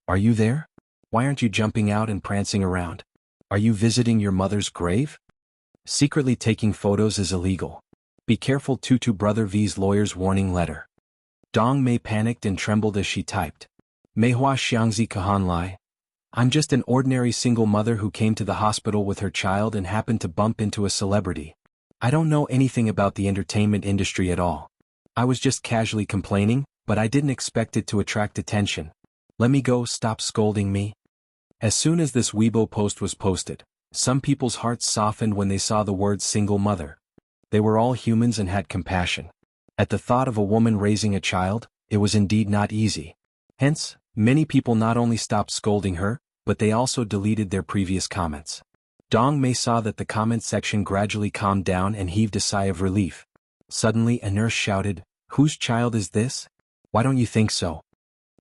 Are you there? Why aren't you jumping out and prancing around? Are you visiting your mother's grave? Secretly taking photos is illegal. Be careful. Tutu Brother V's lawyer's warning letter. Dong Mei panicked and trembled as she typed. Meihua Xiangxia Kahanlai. I'm just an ordinary single mother who came to the hospital with her child and happened to bump into a celebrity. I don't know anything about the entertainment industry at all. I was just casually complaining, but I didn't expect it to attract attention. Let me go, stop scolding me. As soon as this Weibo post was posted, some people's hearts softened when they saw the words single mother. They were all humans and had compassion. At the thought of a woman raising a child, it was indeed not easy. Hence, many people not only stopped scolding her, but they also deleted their previous comments. Dong Mei saw that the comment section gradually calmed down and heaved a sigh of relief. Suddenly a nurse shouted, "Whose child is this? Why don't you think so?"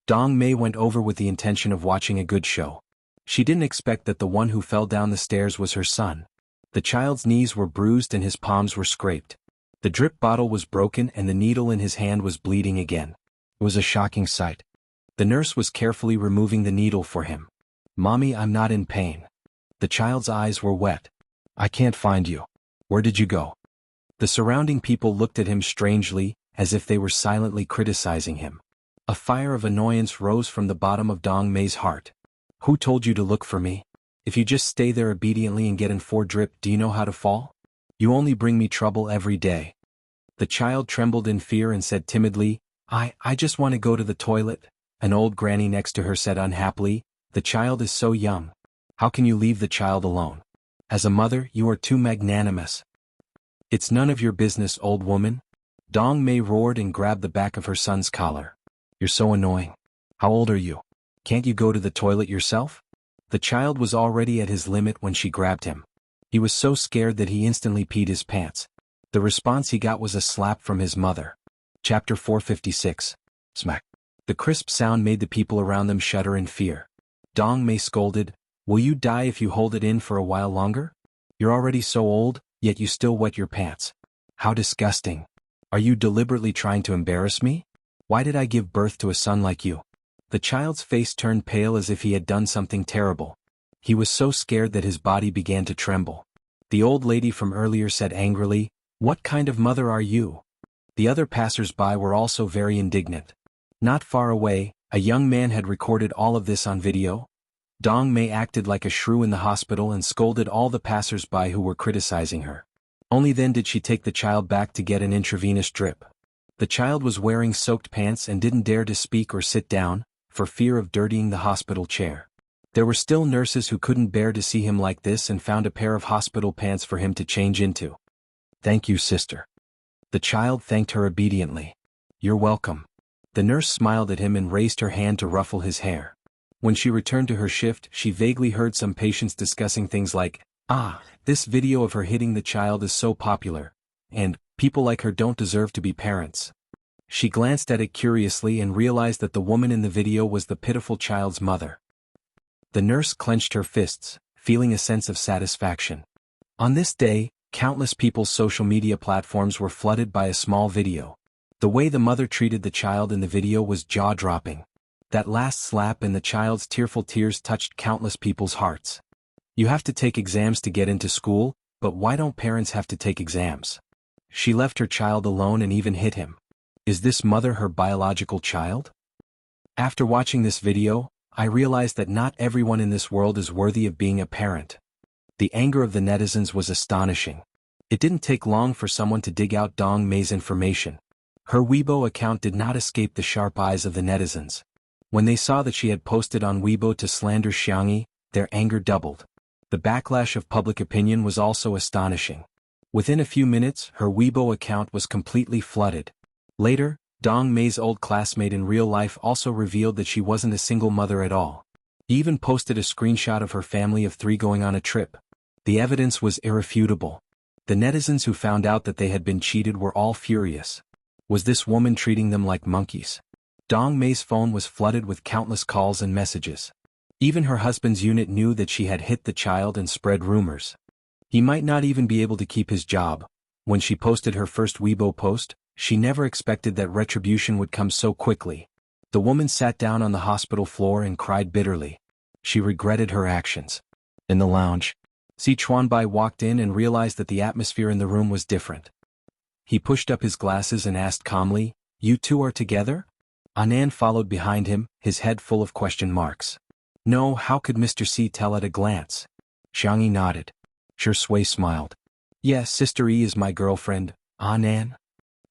Dong Mei went over with the intention of watching a good show. She didn't expect that the one who fell down the stairs was her son. The child's knees were bruised and his palms were scraped. The drip bottle was broken and the needle in his hand was bleeding again. It was a shocking sight. The nurse was carefully removing the needle for him. "Mommy, I'm not in pain." The child's eyes were wet. "I can't find you. Where did you go?" The surrounding people looked at him strangely, as if they were silently criticizing him. A fire of annoyance rose from the bottom of Dong Mei's heart. "Who told you to look for me? If you just stay there obediently and get in 4 drip, do you know how to fall? You only bring me trouble every day." The child trembled in fear and said timidly, I just want to go to the toilet." An old granny next to her said unhappily, "The child is so young. How can you leave the child alone? As a mother, you are too magnanimous." "It's none of your business, old woman." Dong Mei roared and grabbed the back of her son's collar. "You're so annoying. How old are you? Can't you go to the toilet yourself?" The child was already at his limit when she grabbed him. He was so scared that he instantly peed his pants. The response he got was a slap from his mother. Chapter 456. Smack. The crisp sound made the people around them shudder in fear. Dong Mei scolded, "Will you die if you hold it in for a while longer? You're already so old, yet you still wet your pants. How disgusting. Are you deliberately trying to embarrass me? Why did I give birth to a son like you?" The child's face turned pale as if he had done something terrible. He was so scared that his body began to tremble. The old lady from earlier said angrily, "What kind of mother are you?" The other passers-by were also very indignant. Not far away, a young man had recorded all of this on video. Dong Mei acted like a shrew in the hospital and scolded all the passers-by who were criticizing her. Only then did she take the child back to get an intravenous drip. The child was wearing soaked pants and didn't dare to speak or sit down, for fear of dirtying the hospital chair. There were still nurses who couldn't bear to see him like this and found a pair of hospital pants for him to change into. "Thank you, sister." The child thanked her obediently. "You're welcome." The nurse smiled at him and raised her hand to ruffle his hair. When she returned to her shift, she vaguely heard some patients discussing things like, "This video of her hitting the child is so popular," and "People like her don't deserve to be parents." She glanced at it curiously and realized that the woman in the video was the pitiful child's mother. The nurse clenched her fists, feeling a sense of satisfaction. On this day, countless people's social media platforms were flooded by a small video. The way the mother treated the child in the video was jaw-dropping. That last slap and the child's tearful tears touched countless people's hearts. "You have to take exams to get into school, but why don't parents have to take exams?" She left her child alone and even hit him. Is this mother her biological child? After watching this video, I realized that not everyone in this world is worthy of being a parent. The anger of the netizens was astonishing. It didn't take long for someone to dig out Dong Mei's information. Her Weibo account did not escape the sharp eyes of the netizens. When they saw that she had posted on Weibo to slander Xianxia, their anger doubled. The backlash of public opinion was also astonishing. Within a few minutes, her Weibo account was completely flooded. Later, Dong Mei's old classmate in real life also revealed that she wasn't a single mother at all. He even posted a screenshot of her family of 3 going on a trip. The evidence was irrefutable. The netizens who found out that they had been cheated were all furious. Was this woman treating them like monkeys? Dong Mei's phone was flooded with countless calls and messages. Even her husband's unit knew that she had hit the child and spread rumors. He might not even be able to keep his job. When she posted her first Weibo post, she never expected that retribution would come so quickly. The woman sat down on the hospital floor and cried bitterly. She regretted her actions. In the lounge, Si Chuanbai walked in and realized that the atmosphere in the room was different. He pushed up his glasses and asked calmly, "You two are together?" Anan followed behind him, his head full of question marks. "No, how could Mr. C tell at a glance?" Xianxia nodded. Shui smiled. "Yes, Sister E is my girlfriend, Anan."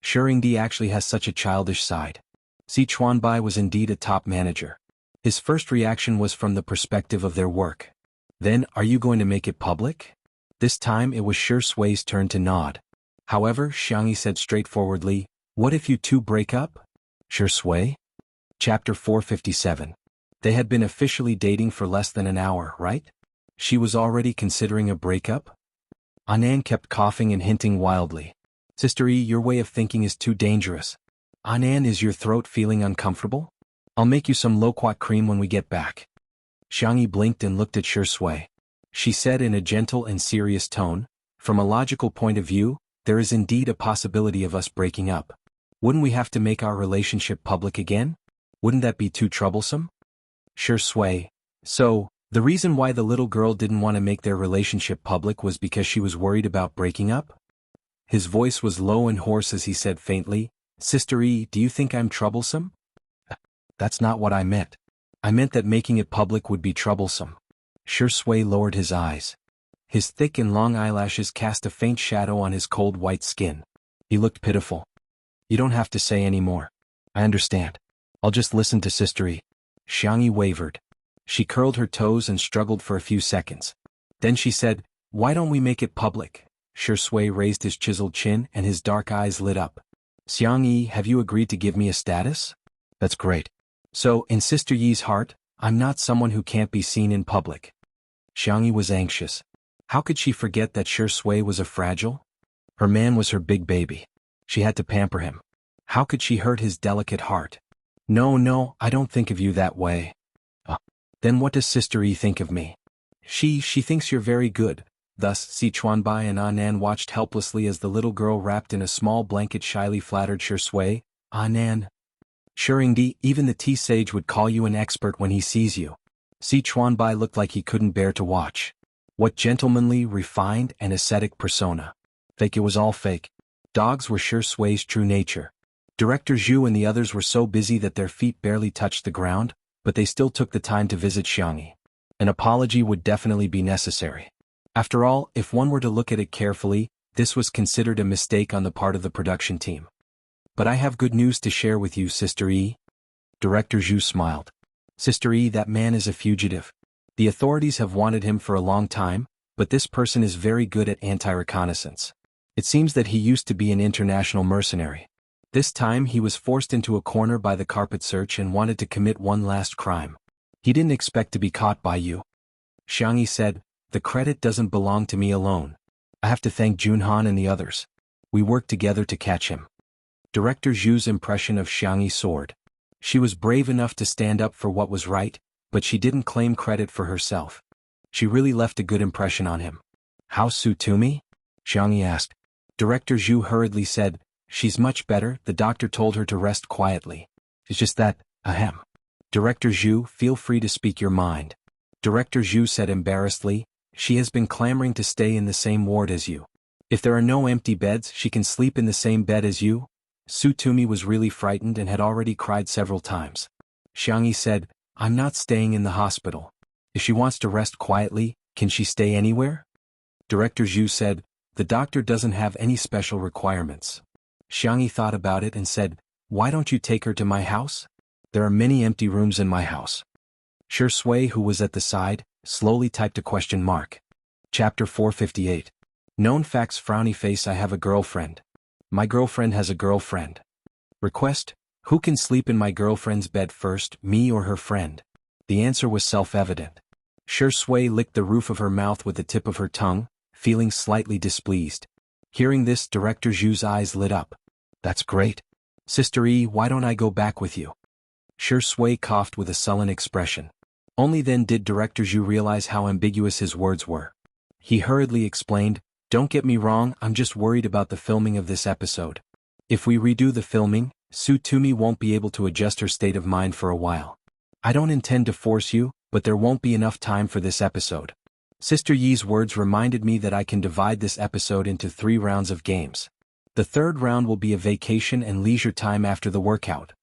Shuringdi actually has such a childish side. Si Chuanbai was indeed a top manager. His first reaction was from the perspective of their work. Then, "Are you going to make it public?" This time it was Sui's turn to nod. However, Xianxia said straightforwardly, "What if you two break up?" Shui? Chapter 457. They had been officially dating for less than an hour, right? She was already considering a breakup? Anan kept coughing and hinting wildly. "Sister E, your way of thinking is too dangerous. Anan, is your throat feeling uncomfortable? I'll make you some loquat cream when we get back." Xianxia blinked and looked at Shui. She said in a gentle and serious tone, "From a logical point of view, there is indeed a possibility of us breaking up. Wouldn't we have to make our relationship public again? Wouldn't that be too troublesome?" Shui. So, the reason why the little girl didn't want to make their relationship public was because she was worried about breaking up? His voice was low and hoarse as he said faintly, "Sister E, do you think I'm troublesome?" "That's not what I meant. I meant that making it public would be troublesome." Shui lowered his eyes. His thick and long eyelashes cast a faint shadow on his cold white skin. He looked pitiful. "You don't have to say any more. I understand. I'll just listen to Sister E." Xianxia wavered. She curled her toes and struggled for a few seconds. Then she said, "Why don't we make it public?" Shui raised his chiseled chin and his dark eyes lit up. "Xianxia, have you agreed to give me a status?" "That's great. So, in Sister Yi's heart, I'm not someone who can't be seen in public." Xianxia was anxious. How could she forget that Shui was a fragile? Her man was her big baby. She had to pamper him. How could she hurt his delicate heart? No, I don't think of you that way. Then what does Sister Yi think of me? She thinks you're very good. Thus, Si Chuanbai and Nan watched helplessly as the little girl wrapped in a small blanket shyly flattered Shui. Nan. Shuringdi, even the tea sage would call you an expert when he sees you. Si Chuanbai looked like he couldn't bear to watch. What gentlemanly, refined, and ascetic persona. Fake, it was all fake. Dogs were Shui's true nature. Director Zhu and the others were so busy that their feet barely touched the ground, but they still took the time to visit Xianxia. An apology would definitely be necessary. After all, if one were to look at it carefully, this was considered a mistake on the part of the production team. But I have good news to share with you, Sister Yi. Director Zhu smiled. Sister Yi, that man is a fugitive. The authorities have wanted him for a long time, but this person is very good at anti-reconnaissance. It seems that he used to be an international mercenary. This time he was forced into a corner by the carpet search and wanted to commit one last crime. He didn't expect to be caught by you. Xianxia said, the credit doesn't belong to me alone. I have to thank Junhan and the others. We worked together to catch him. Director Zhu's impression of Xianxia soared. She was brave enough to stand up for what was right, but she didn't claim credit for herself. She really left a good impression on him. How's Su Tumi? Xianxia asked. Director Zhu hurriedly said, she's much better. The doctor told her to rest quietly. It's just that, ahem. Director Zhu, feel free to speak your mind. Director Zhu said embarrassedly, she has been clamoring to stay in the same ward as you. If there are no empty beds, she can sleep in the same bed as you. Su Tumi was really frightened and had already cried several times. Xianxia said, I'm not staying in the hospital. If she wants to rest quietly, can she stay anywhere? Director Zhu said, the doctor doesn't have any special requirements. Xianxia thought about it and said, why don't you take her to my house? There are many empty rooms in my house. Shui, who was at the side, slowly typed a question mark. Chapter 458. Known facts. Frowny face. I have a girlfriend. My girlfriend has a girlfriend. Request, who can sleep in my girlfriend's bed first, me or her friend? The answer was self-evident. Shui licked the roof of her mouth with the tip of her tongue, feeling slightly displeased. Hearing this, Director Zhu's eyes lit up. That's great. Sister Yi, why don't I go back with you? Shui coughed with a sullen expression. Only then did Director Zhu realize how ambiguous his words were. He hurriedly explained, don't get me wrong, I'm just worried about the filming of this episode. If we redo the filming, Su Tumi won't be able to adjust her state of mind for a while. I don't intend to force you, but there won't be enough time for this episode. Sister Yi's words reminded me that I can divide this episode into 3 rounds of games. The third round will be a vacation and leisure time after the workout.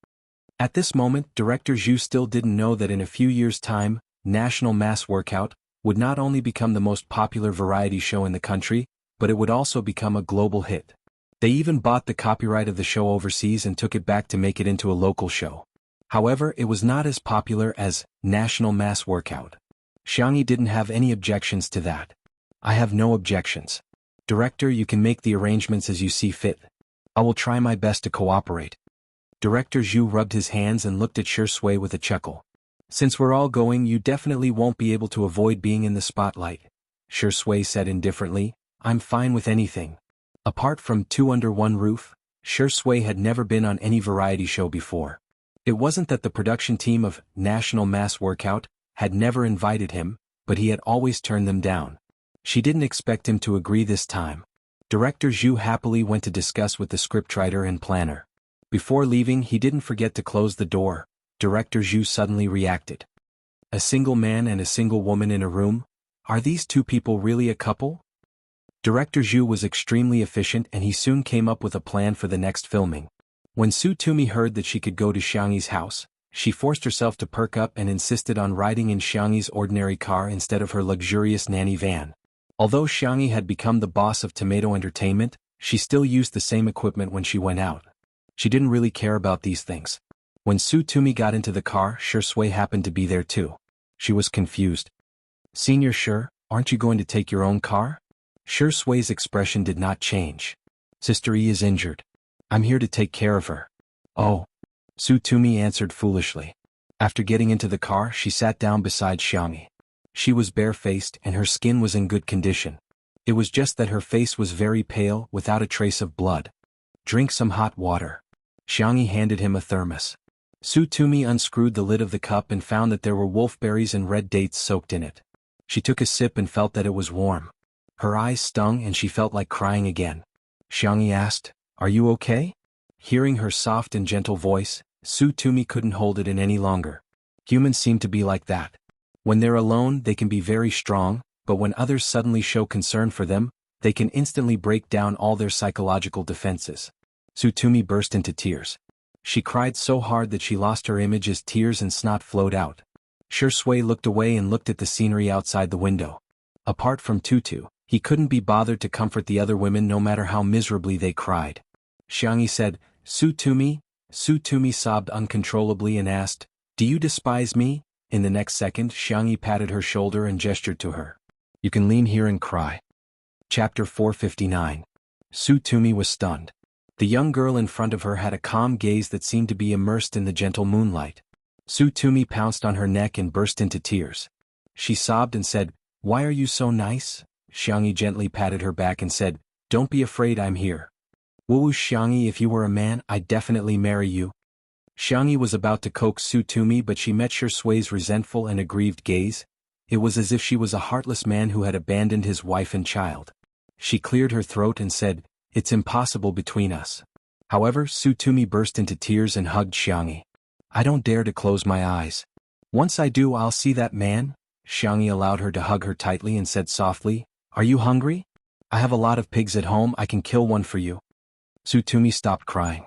At this moment, Director Zhu still didn't know that in a few years' time, National Mass Workout would not only become the most popular variety show in the country, but it would also become a global hit. They even bought the copyright of the show overseas and took it back to make it into a local show. However, it was not as popular as National Mass Workout. Xianxia didn't have any objections to that. I have no objections. Director, you can make the arrangements as you see fit. I will try my best to cooperate. Director Zhu rubbed his hands and looked at Shui with a chuckle. Since we're all going, you definitely won't be able to avoid being in the spotlight. Shui said indifferently, I'm fine with anything. Apart from 2 Under One Roof, Shui had never been on any variety show before. It wasn't that the production team of National Mass Workout had never invited him, but he had always turned them down. She didn't expect him to agree this time. Director Zhu happily went to discuss with the scriptwriter and planner. Before leaving, he didn't forget to close the door. Director Zhu suddenly reacted. A single man and a single woman in a room? Are these 2 people really a couple? Director Zhu was extremely efficient and he soon came up with a plan for the next filming. When Su Tumi heard that she could go to Xianxia's house, she forced herself to perk up and insisted on riding in Xianxia's ordinary car instead of her luxurious nanny van. Although Xianxia had become the boss of Tomato Entertainment, she still used the same equipment when she went out. She didn't really care about these things. When Su Tumi got into the car, Shui happened to be there too. She was confused. Senior Shi, aren't you going to take your own car? Shui's expression did not change. Sister Yi is injured. I'm here to take care of her. Oh. Su Tumi answered foolishly. After getting into the car, she sat down beside Xianxia. She was barefaced and her skin was in good condition. It was just that her face was very pale, without a trace of blood. Drink some hot water. Xianxia handed him a thermos. Tumi unscrewed the lid of the cup and found that there were wolfberries and red dates soaked in it. She took a sip and felt that it was warm. Her eyes stung and she felt like crying again. Xianxia asked, "Are you okay?" Hearing her soft and gentle voice, Tumi couldn't hold it in any longer. Humans seem to be like that. When they're alone, they can be very strong, but when others suddenly show concern for them, they can instantly break down all their psychological defenses. Tumi burst into tears. She cried so hard that she lost her image as tears and snot flowed out. Shui looked away and looked at the scenery outside the window. Apart from Tutu, he couldn't be bothered to comfort the other women no matter how miserably they cried. Xianxia said, "Tumi." Tumi sobbed uncontrollably and asked, "Do you despise me?" In the next second, Xianxia patted her shoulder and gestured to her. "You can lean here and cry." Chapter 459. Tumi was stunned. The young girl in front of her had a calm gaze that seemed to be immersed in the gentle moonlight. Tumi pounced on her neck and burst into tears. She sobbed and said, "Why are you so nice?" Xianxia gently patted her back and said, "Don't be afraid, I'm here." "Woo Xianxia, if you were a man, I'd definitely marry you." Xianxia was about to coax Tumi, but she met Shui's resentful and aggrieved gaze. It was as if she was a heartless man who had abandoned his wife and child. She cleared her throat and said, "It's impossible between us." However, Tumi burst into tears and hugged Xianxia. "I don't dare to close my eyes. Once I do, I'll see that man." Xianxia allowed her to hug her tightly and said softly, "Are you hungry? I have a lot of pigs at home, I can kill one for you." Tumi stopped crying.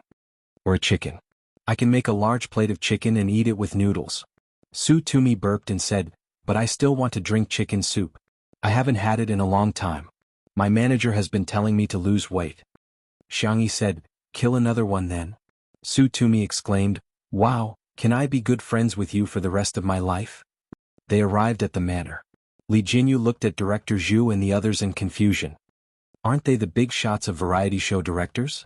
"Or a chicken. I can make a large plate of chicken and eat it with noodles." Tumi burped and said, "But I still want to drink chicken soup. I haven't had it in a long time. My manager has been telling me to lose weight." Xianxia said, "Kill another one then." Tumi exclaimed, "Wow, can I be good friends with you for the rest of my life?" They arrived at the manor. Li Jinyu looked at Director Zhu and the others in confusion. Aren't they the big shots of variety show directors?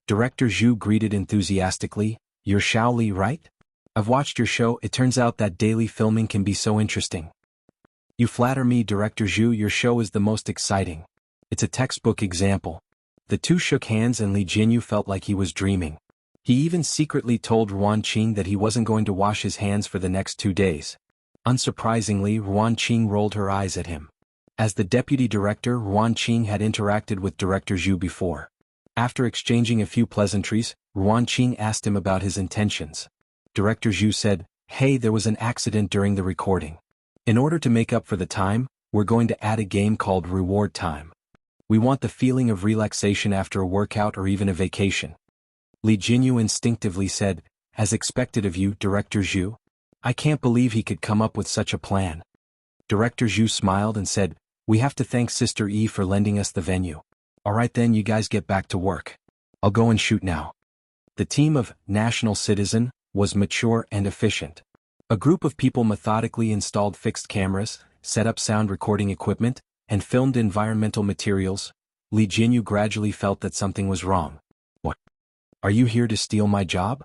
Director Zhu greeted enthusiastically, "You're Xiao Li, right? I've watched your show, it turns out that daily filming can be so interesting." "You flatter me, Director Zhu, your show is the most exciting. It's a textbook example." The two shook hands and Li Jinyu felt like he was dreaming. He even secretly told Ruan Qing that he wasn't going to wash his hands for the next 2 days. Unsurprisingly, Ruan Qing rolled her eyes at him. As the deputy director, Ruan Qing had interacted with Director Zhu before. After exchanging a few pleasantries, Ruan Qing asked him about his intentions. Director Zhu said, "Hey, there was an accident during the recording. In order to make up for the time, we're going to add a game called Reward Time. We want the feeling of relaxation after a workout or even a vacation." Li Jinyu instinctively said, "As expected of you, Director Zhu. I can't believe he could come up with such a plan." Director Zhu smiled and said, "We have to thank Sister E for lending us the venue. Alright then, you guys get back to work. I'll go and shoot now." The team of National Citizen was mature and efficient. A group of people methodically installed fixed cameras, set up sound recording equipment, and filmed environmental materials. Li Jinyu gradually felt that something was wrong. "What? Are you here to steal my job?"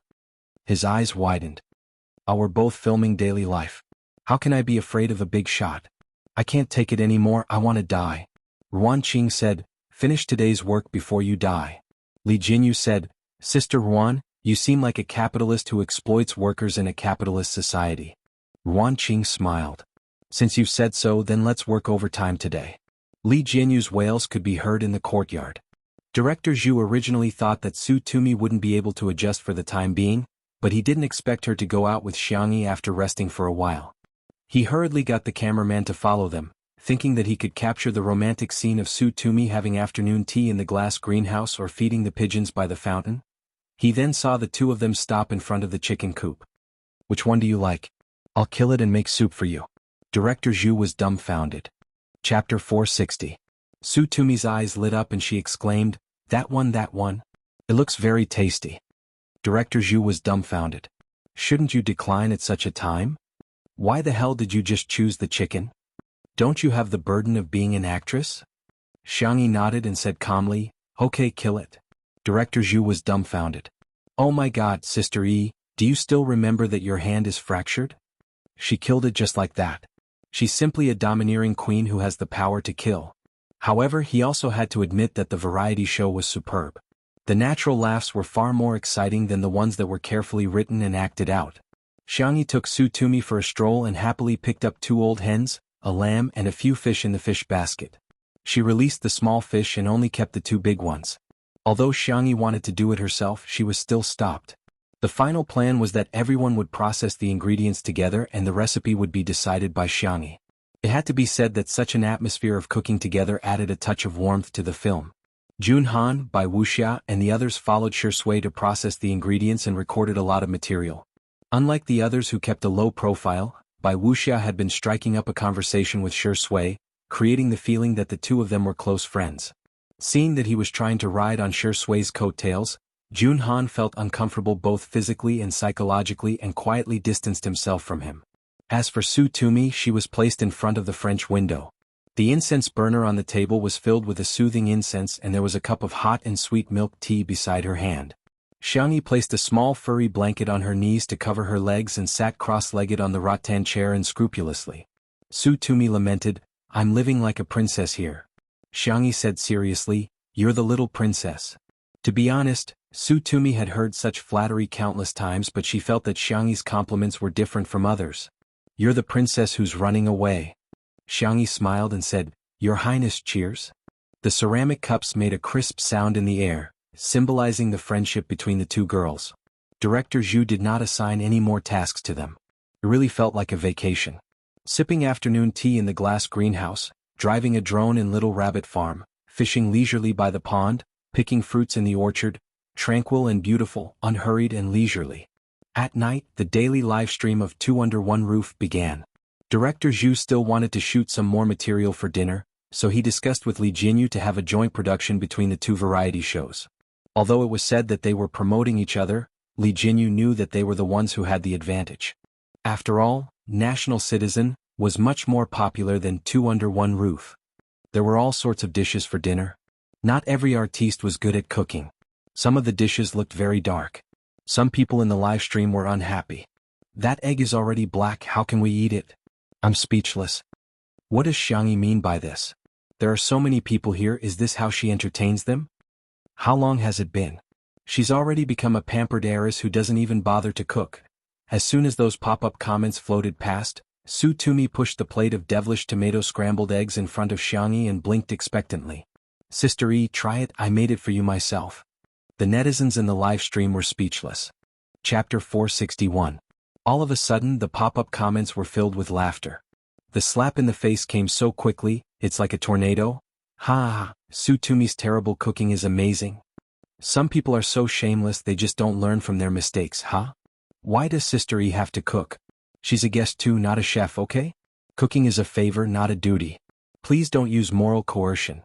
His eyes widened. "We're both filming daily life. How can I be afraid of a big shot? I can't take it anymore, I want to die." Ruan Qing said, "Finish today's work before you die." Li Jinyu said, "Sister Ruan, you seem like a capitalist who exploits workers in a capitalist society." Ruan Qing smiled. "Since you've said so, then let's work overtime today." Li Jinyu's wails could be heard in the courtyard. Director Zhu originally thought that Tumi wouldn't be able to adjust for the time being, but he didn't expect her to go out with Xianxia after resting for a while. He hurriedly got the cameraman to follow them, thinking that he could capture the romantic scene of Tumi having afternoon tea in the glass greenhouse or feeding the pigeons by the fountain. He then saw the two of them stop in front of the chicken coop. "Which one do you like? I'll kill it and make soup for you." Director Zhu was dumbfounded. Chapter 460. Tumi's eyes lit up and she exclaimed, that one. It looks very tasty." Director Zhu was dumbfounded. "Shouldn't you decline at such a time? Why the hell did you just choose the chicken? Don't you have the burden of being an actress?" Xianxia nodded and said calmly, "Okay, kill it." Director Zhu was dumbfounded. "Oh my god, Sister E, do you still remember that your hand is fractured?" "She killed it just like that." She's simply a domineering queen who has the power to kill. However, he also had to admit that the variety show was superb. The natural laughs were far more exciting than the ones that were carefully written and acted out. Xianxia took Su Tumi for a stroll and happily picked up 2 old hens, a lamb and a few fish in the fish basket. She released the small fish and only kept the 2 big ones. Although Xianxia wanted to do it herself, she was still stopped. The final plan was that everyone would process the ingredients together and the recipe would be decided by Xianxia. It had to be said that such an atmosphere of cooking together added a touch of warmth to the film. Jun Han, by Wuxia, and the others followed Shui to process the ingredients and recorded a lot of material. Unlike the others who kept a low profile, Bai Wuxia had been striking up a conversation with Shui, creating the feeling that the 2 of them were close friends. Seeing that he was trying to ride on Shui's coattails, Jun Han felt uncomfortable both physically and psychologically and quietly distanced himself from him. As for Su Tumi, she was placed in front of the French window. The incense burner on the table was filled with a soothing incense and there was a cup of hot and sweet milk tea beside her hand. Xianxia placed a small furry blanket on her knees to cover her legs and sat cross-legged on the rattan chair unscrupulously. Su Tumi lamented, "I'm living like a princess here." Xianxia said seriously, "You're the little princess." To be honest, Su Tumi had heard such flattery countless times but she felt that Xianxia's compliments were different from others. "You're the princess who's running away." Xianxia smiled and said, "Your Highness, cheers." The ceramic cups made a crisp sound in the air, symbolizing the friendship between the 2 girls. Director Zhu did not assign any more tasks to them. It really felt like a vacation. Sipping afternoon tea in the glass greenhouse, driving a drone in Little Rabbit Farm, fishing leisurely by the pond, picking fruits in the orchard, tranquil and beautiful, unhurried and leisurely. At night, the daily live stream of 2 Under One Roof began. Director Zhu still wanted to shoot some more material for dinner, so he discussed with Li Jinyu to have a joint production between the 2 variety shows. Although it was said that they were promoting each other, Li Jinyu knew that they were the ones who had the advantage. After all, National Citizen was much more popular than 2 Under One Roof. There were all sorts of dishes for dinner. Not every artiste was good at cooking. Some of the dishes looked very dark. Some people in the live stream were unhappy. "That egg is already black, how can we eat it?" I'm speechless. What does Xianxia mean by this? There are so many people here, is this how she entertains them? How long has it been? She's already become a pampered heiress who doesn't even bother to cook. As soon as those pop-up comments floated past, Su Tumi pushed the plate of devilish tomato scrambled eggs in front of Xianxia and blinked expectantly. "Sister E, try it, I made it for you myself." The netizens in the live stream were speechless. Chapter 461. All of a sudden the pop-up comments were filled with laughter. The slap in the face came so quickly, it's like a tornado. "Ha, Su Tumi's terrible cooking is amazing. Some people are so shameless they just don't learn from their mistakes, huh? Why does Sister E have to cook? She's a guest too, not a chef, okay? Cooking is a favor, not a duty. Please don't use moral coercion."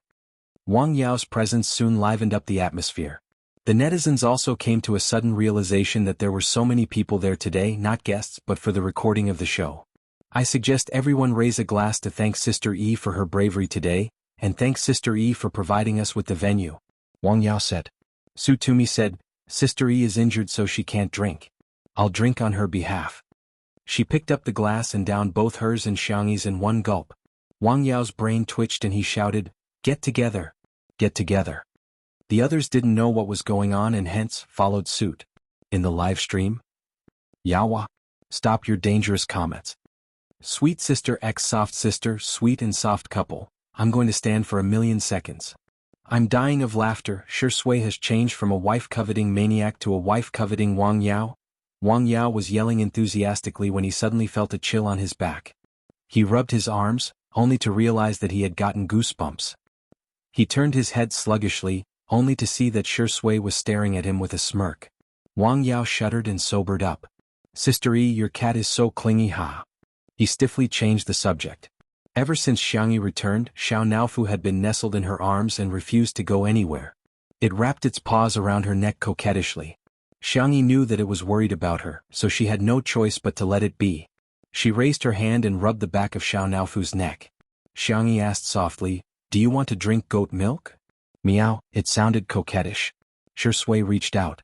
Wang Yao's presence soon livened up the atmosphere. The netizens also came to a sudden realization that there were so many people there today, not guests but for the recording of the show. "I suggest everyone raise a glass to thank Sister E for her bravery today, and thank Sister E for providing us with the venue," Wang Yao said. Su Tumi said, "Sister E is injured so she can't drink. I'll drink on her behalf." She picked up the glass and downed both hers and Xianxia's in one gulp. Wang Yao's brain twitched and he shouted, "Get together! Get together!" The others didn't know what was going on and hence followed suit. In the live stream, "Yawa, stop your dangerous comments. Sweet sister x soft sister, sweet and soft couple, I'm going to stand for 1,000,000 seconds. I'm dying of laughter. Shui has changed from a wife-coveting maniac to a wife-coveting Wang Yao." Wang Yao was yelling enthusiastically when he suddenly felt a chill on his back. He rubbed his arms, only to realize that he had gotten goosebumps. He turned his head sluggishly, only to see that Shui was staring at him with a smirk. Wang Yao shuddered and sobered up. "Sister E, your cat is so clingy, ha." He stiffly changed the subject. Ever since Xianxia returned, Xiaonaofu had been nestled in her arms and refused to go anywhere. It wrapped its paws around her neck coquettishly. Xianxia knew that it was worried about her, so she had no choice but to let it be. She raised her hand and rubbed the back of Xiaonaofu's neck. Xianxia asked softly, "Do you want to drink goat milk?" Meow, it sounded coquettish. Shui reached out.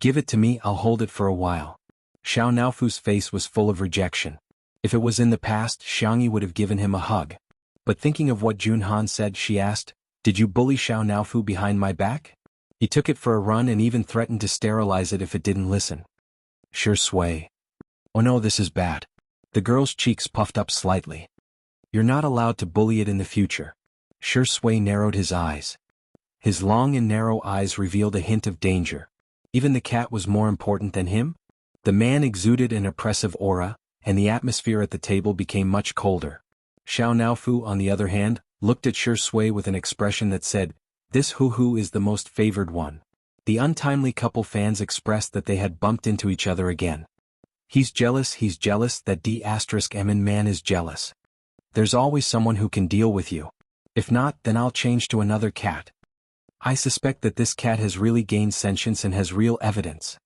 "Give it to me, I'll hold it for a while." Xiaonaofu's face was full of rejection. If it was in the past, Xianxia would have given him a hug. But thinking of what Junhan said, she asked, "Did you bully Xiao Naofu behind my back?" He took it for a run and even threatened to sterilize it if it didn't listen. Sure sway. Oh no, this is bad. The girl's cheeks puffed up slightly. You're not allowed to bully it in the future. Sure sway narrowed his eyes. His long and narrow eyes revealed a hint of danger. Even the cat was more important than him? The man exuded an oppressive aura, and the atmosphere at the table became much colder. Xiao Naofu, on the other hand, looked at Sure Sway with an expression that said, "This Hu is the most favored one." The untimely couple fans expressed that they had bumped into each other again. He's jealous, that D***M man is jealous. There's always someone who can deal with you. If not, then I'll change to another cat. I suspect that this cat has really gained sentience and has real evidence.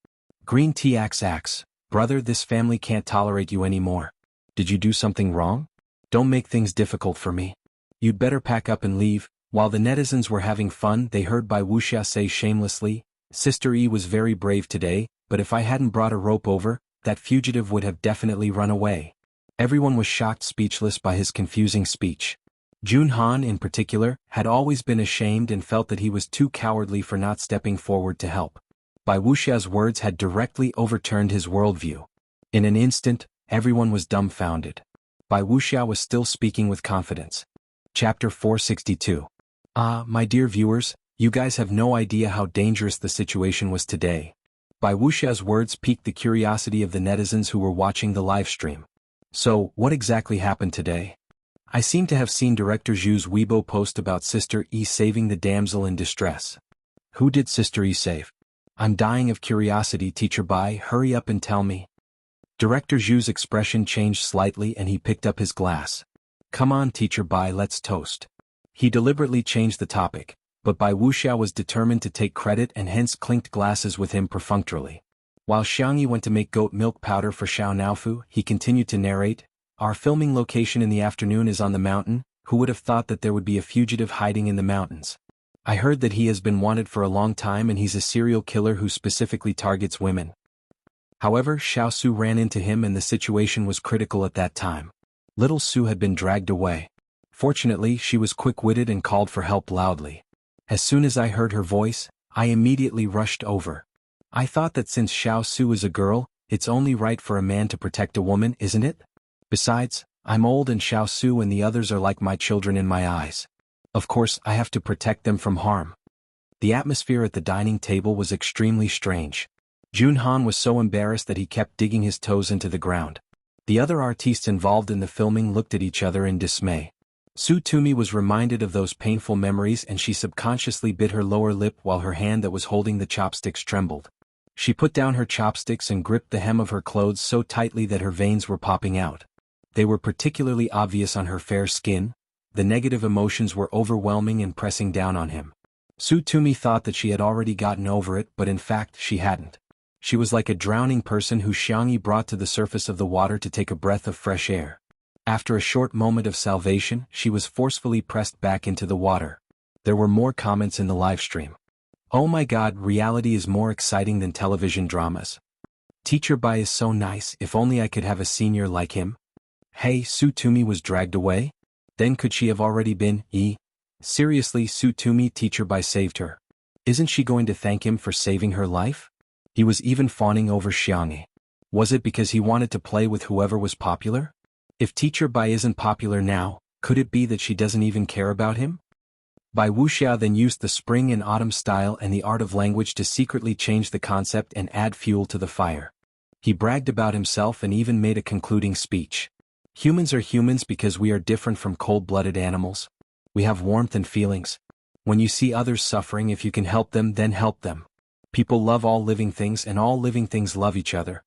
Green tea axe, brother, this family can't tolerate you anymore. Did you do something wrong? Don't make things difficult for me. You'd better pack up and leave. While the netizens were having fun, they heard Bai Wuxia say shamelessly, "Sister E was very brave today, but if I hadn't brought a rope over, that fugitive would have definitely run away." Everyone was shocked speechless by his confusing speech. Junhan, in particular, had always been ashamed and felt that he was too cowardly for not stepping forward to help. Bai Wuxia's words had directly overturned his worldview. In an instant, everyone was dumbfounded. Bai Wuxia was still speaking with confidence. Chapter 462. My dear viewers, you guys have no idea how dangerous the situation was today. Bai Wuxia's words piqued the curiosity of the netizens who were watching the live stream. So, what exactly happened today? I seem to have seen Director Zhu's Weibo post about Sister E saving the damsel in distress. Who did Sister E save? I'm dying of curiosity, Teacher Bai, hurry up and tell me. Director Zhu's expression changed slightly and he picked up his glass. Come on, Teacher Bai, let's toast. He deliberately changed the topic, but Bai Wuxia was determined to take credit and hence clinked glasses with him perfunctorily. While Xianxia went to make goat milk powder for Xiao Naofu, he continued to narrate, Our filming location in the afternoon is on the mountain. Who would have thought that there would be a fugitive hiding in the mountains? I heard that he has been wanted for a long time and he's a serial killer who specifically targets women. However, Xiao Su ran into him and the situation was critical at that time. Little Su had been dragged away. Fortunately, she was quick-witted and called for help loudly. As soon as I heard her voice, I immediately rushed over. I thought that since Xiao Su is a girl, it's only right for a man to protect a woman, isn't it? Besides, I'm old and Xiao Su and the others are like my children in my eyes. Of course, I have to protect them from harm. The atmosphere at the dining table was extremely strange. Junhan was so embarrassed that he kept digging his toes into the ground. The other artistes involved in the filming looked at each other in dismay. Su Tumi was reminded of those painful memories and she subconsciously bit her lower lip while her hand that was holding the chopsticks trembled. She put down her chopsticks and gripped the hem of her clothes so tightly that her veins were popping out. They were particularly obvious on her fair skin. The negative emotions were overwhelming and pressing down on him. Su Tumi thought that she had already gotten over it, but in fact she hadn't. She was like a drowning person who Xianxia brought to the surface of the water to take a breath of fresh air. After a short moment of salvation, she was forcefully pressed back into the water. There were more comments in the livestream. Oh my god, reality is more exciting than television dramas. Teacher Bai is so nice, if only I could have a senior like him. Hey, Su Tumi was dragged away? Then could she have already been, Seriously, Su Tumi, Teacher Bai saved her. Isn't she going to thank him for saving her life? He was even fawning over Xianxia. Was it because he wanted to play with whoever was popular? If Teacher Bai isn't popular now, could it be that she doesn't even care about him? Bai Wuxia then used the spring and autumn style and the art of language to secretly change the concept and add fuel to the fire. He bragged about himself and even made a concluding speech. Humans are humans because we are different from cold-blooded animals. We have warmth and feelings. When you see others suffering, if you can help them, then help them. People love all living things and all living things love each other.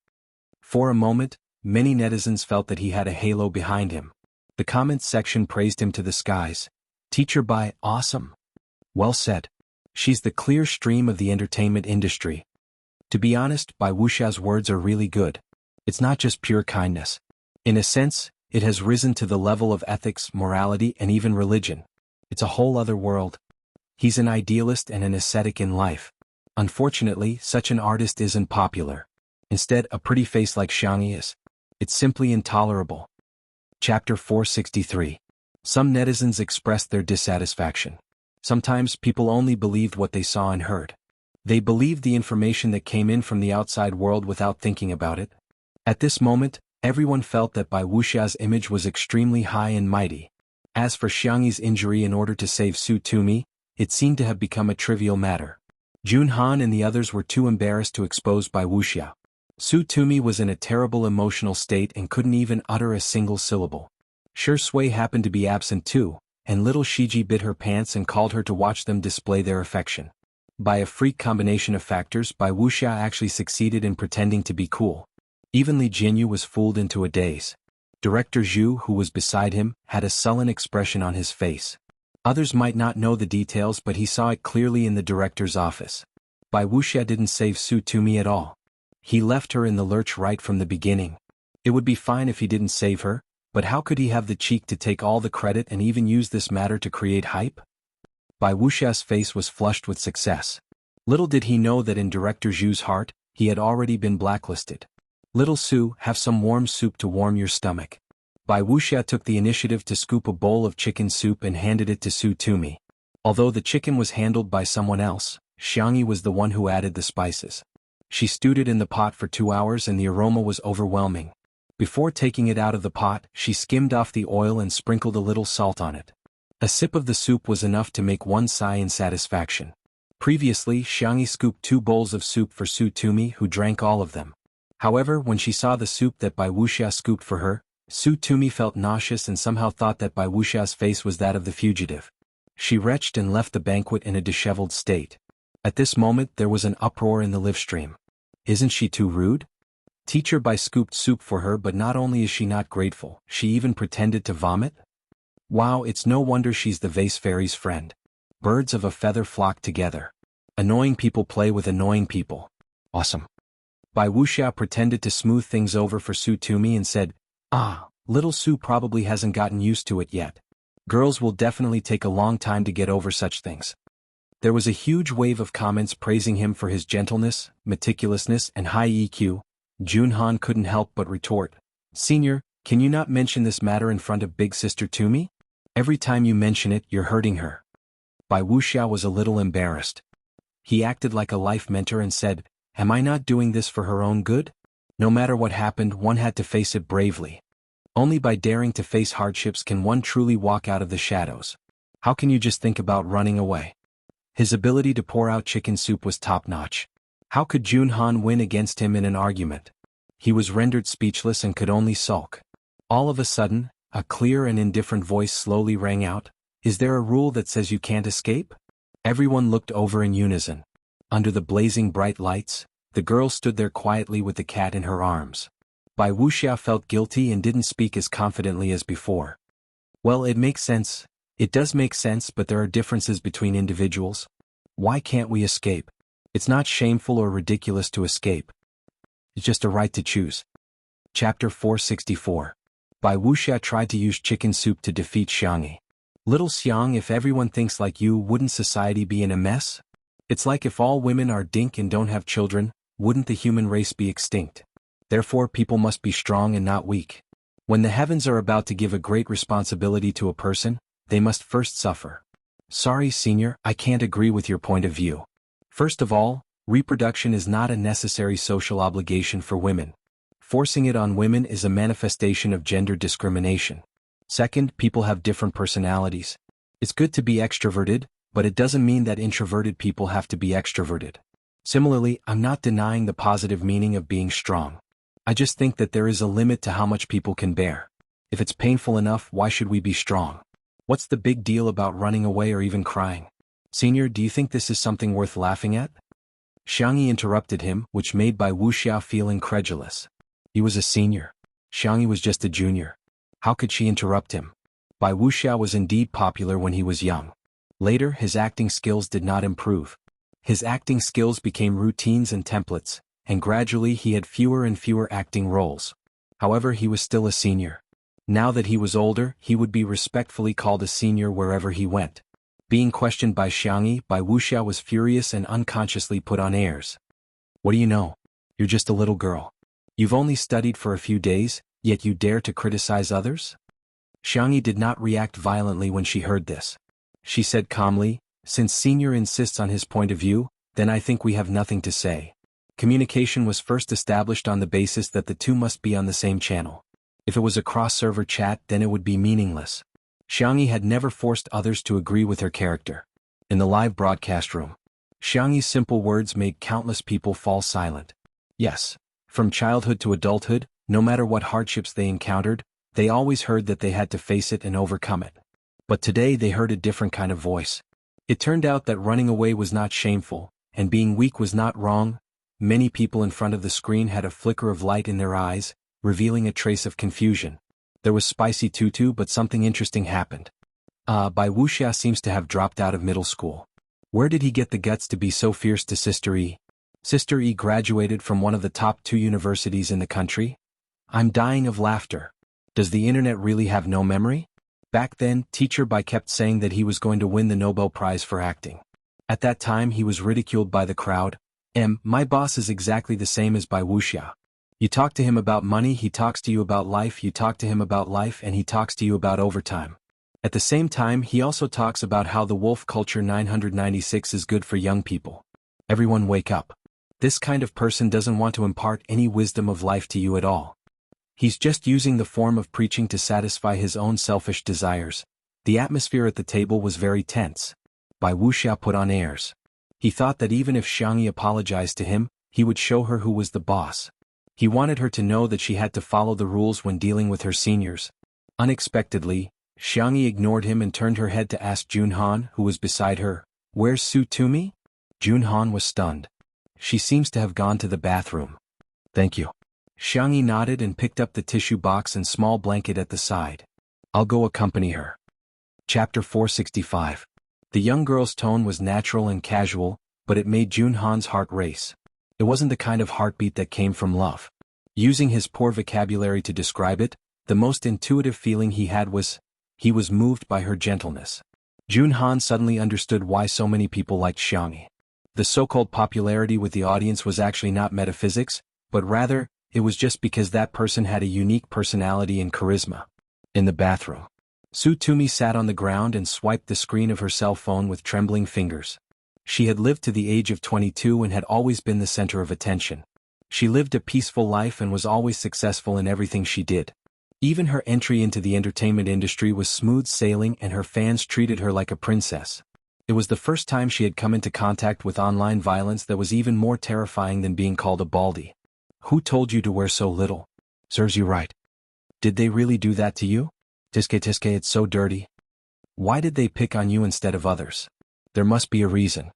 For a moment, many netizens felt that he had a halo behind him. The comments section praised him to the skies. Teacher Bai, awesome. Well said. She's the clear stream of the entertainment industry. To be honest, Bai Wuxia's words are really good. It's not just pure kindness. In a sense, it has risen to the level of ethics, morality, and even religion. It's a whole other world. He's an idealist and an ascetic in life. Unfortunately, such an artist isn't popular. Instead, a pretty face like Xianxia's. It's simply intolerable. Chapter 463. Some netizens expressed their dissatisfaction. Sometimes people only believed what they saw and heard. They believed the information that came in from the outside world without thinking about it. At this moment, everyone felt that Bai Wuxia's image was extremely high and mighty. As for Xiangyi's injury in order to save Su Tumi, it seemed to have become a trivial matter. Jun Han and the others were too embarrassed to expose Bai Wuxia. Su Tumi was in a terrible emotional state and couldn't even utter a single syllable. Shi Sui happened to be absent too, and little Shiji bit her pants and called her to watch them display their affection. By a freak combination of factors, Bai Wuxia actually succeeded in pretending to be cool. Even Li Jianyu was fooled into a daze. Director Zhu, who was beside him, had a sullen expression on his face. Others might not know the details, but he saw it clearly in the director's office. Bai Wuxia didn't save Su Tumi at all. He left her in the lurch right from the beginning. It would be fine if he didn't save her, but how could he have the cheek to take all the credit and even use this matter to create hype? Bai Wuxia's face was flushed with success. Little did he know that in Director Zhu's heart, he had already been blacklisted. Little Su, have some warm soup to warm your stomach. Bai Wuxia took the initiative to scoop a bowl of chicken soup and handed it to Su Tumi. Although the chicken was handled by someone else, Xiangyi was the one who added the spices. She stewed it in the pot for 2 hours and the aroma was overwhelming. Before taking it out of the pot, she skimmed off the oil and sprinkled a little salt on it. A sip of the soup was enough to make one sigh in satisfaction. Previously, Xiangyi scooped 2 bowls of soup for Su Tumi, who drank all of them. However, when she saw the soup that Bai Wuxia scooped for her, Su Tumi felt nauseous and somehow thought that Bai Wuxia's face was that of the fugitive. She retched and left the banquet in a disheveled state. At this moment there was an uproar in the live stream. Isn't she too rude? Teacher Bai scooped soup for her, but not only is she not grateful, she even pretended to vomit? Wow, it's no wonder she's the vase fairy's friend. Birds of a feather flock together. Annoying people play with annoying people. Awesome. Bai Wuxia pretended to smooth things over for Su Tumi and said, "Ah, little Su probably hasn't gotten used to it yet. Girls will definitely take a long time to get over such things." There was a huge wave of comments praising him for his gentleness, meticulousness, and high EQ. Jun Han couldn't help but retort, "Senior, can you not mention this matter in front of big sister Tumi? Every time you mention it, you're hurting her." Bai Wuxia was a little embarrassed. He acted like a life mentor and said, "Am I not doing this for her own good?" No matter what happened, one had to face it bravely. Only by daring to face hardships can one truly walk out of the shadows. How can you just think about running away? His ability to pour out chicken soup was top-notch. How could Jun Han win against him in an argument? He was rendered speechless and could only sulk. All of a sudden, a clear and indifferent voice slowly rang out, "Is there a rule that says you can't escape?" Everyone looked over in unison. Under the blazing bright lights, the girl stood there quietly with the cat in her arms. Bai Wuxia felt guilty and didn't speak as confidently as before. "Well, it makes sense. It does make sense, but there are differences between individuals. Why can't we escape? It's not shameful or ridiculous to escape. It's just a right to choose." Chapter 464. Bai Wuxia tried to use chicken soup to defeat Xiangyi. "Little Xiang, if everyone thinks like you, wouldn't society be in a mess? It's like if all women are dink and don't have children, wouldn't the human race be extinct? Therefore people must be strong and not weak. When the heavens are about to give a great responsibility to a person, they must first suffer." "Sorry, senior, I can't agree with your point of view. First of all, reproduction is not a necessary social obligation for women. Forcing it on women is a manifestation of gender discrimination. Second, people have different personalities. It's good to be extroverted, but it doesn't mean that introverted people have to be extroverted. Similarly, I'm not denying the positive meaning of being strong. I just think that there is a limit to how much people can bear. If it's painful enough, why should we be strong? What's the big deal about running away or even crying? Senior, do you think this is something worth laughing at?" Xiangyi interrupted him, which made Bai Wuxia feel incredulous. He was a senior. Xiangyi was just a junior. How could she interrupt him? Bai Wuxia was indeed popular when he was young. Later, his acting skills did not improve. His acting skills became routines and templates, and gradually he had fewer and fewer acting roles. However, he was still a senior. Now that he was older, he would be respectfully called a senior wherever he went. Being questioned by Xiangyi, Bai Wuxia was furious and unconsciously put on airs. "What do you know? You're just a little girl. You've only studied for a few days, yet you dare to criticize others? Xianxia did not react violently when she heard this. She said calmly, "Since Senior insists on his point of view, then I think we have nothing to say." Communication was first established on the basis that the two must be on the same channel. If it was a cross-server chat, then it would be meaningless. Xianxia had never forced others to agree with her character. In the live broadcast room, Xiangxi's simple words made countless people fall silent. Yes, from childhood to adulthood, no matter what hardships they encountered, they always heard that they had to face it and overcome it. But today they heard a different kind of voice. It turned out that running away was not shameful, and being weak was not wrong. Many people in front of the screen had a flicker of light in their eyes, revealing a trace of confusion. There was spicy tutu, but something interesting happened. By Wuxia seems to have dropped out of middle school. Where did he get the guts to be so fierce to Sister E? Sister E graduated from one of the top 2 universities in the country? I'm dying of laughter. Does the internet really have no memory? Back then, Teacher Bai kept saying that he was going to win the Nobel Prize for acting. At that time he was ridiculed by the crowd. My boss is exactly the same as Bai Wuxia. You talk to him about money, he talks to you about life, you talk to him about life, and he talks to you about overtime. At the same time, he also talks about how the wolf culture 996 is good for young people. Everyone wake up. This kind of person doesn't want to impart any wisdom of life to you at all. He's just using the form of preaching to satisfy his own selfish desires. The atmosphere at the table was very tense. Bai Wuxia put on airs. He thought that even if Xianxia apologized to him, he would show her who was the boss. He wanted her to know that she had to follow the rules when dealing with her seniors. Unexpectedly, Xianxia ignored him and turned her head to ask Junhan, who was beside her, "Where's Su Tumi?" Junhan was stunned. "She seems to have gone to the bathroom." "Thank you." Xianxia nodded and picked up the tissue box and small blanket at the side. "I'll go accompany her." Chapter 465. The young girl's tone was natural and casual, but it made Junhan's heart race. It wasn't the kind of heartbeat that came from love. Using his poor vocabulary to describe it, the most intuitive feeling he had was, he was moved by her gentleness. Junhan suddenly understood why so many people liked Xianxia. The so-called popularity with the audience was actually not metaphysics, but rather, it was just because that person had a unique personality and charisma. In the bathroom, Su Tumi sat on the ground and swiped the screen of her cell phone with trembling fingers. She had lived to the age of 22 and had always been the center of attention. She lived a peaceful life and was always successful in everything she did. Even her entry into the entertainment industry was smooth sailing and her fans treated her like a princess. It was the first time she had come into contact with online violence that was even more terrifying than being called a baldy. "Who told you to wear so little?" "Serves you right." "Did they really do that to you?" Tiske, it's so dirty." "Why did they pick on you instead of others?" "There must be a reason."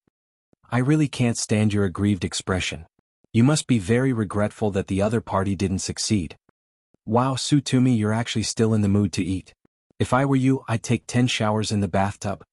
"I really can't stand your aggrieved expression. You must be very regretful that the other party didn't succeed." "Wow, Su Tumi, you're actually still in the mood to eat. If I were you, I'd take 10 showers in the bathtub."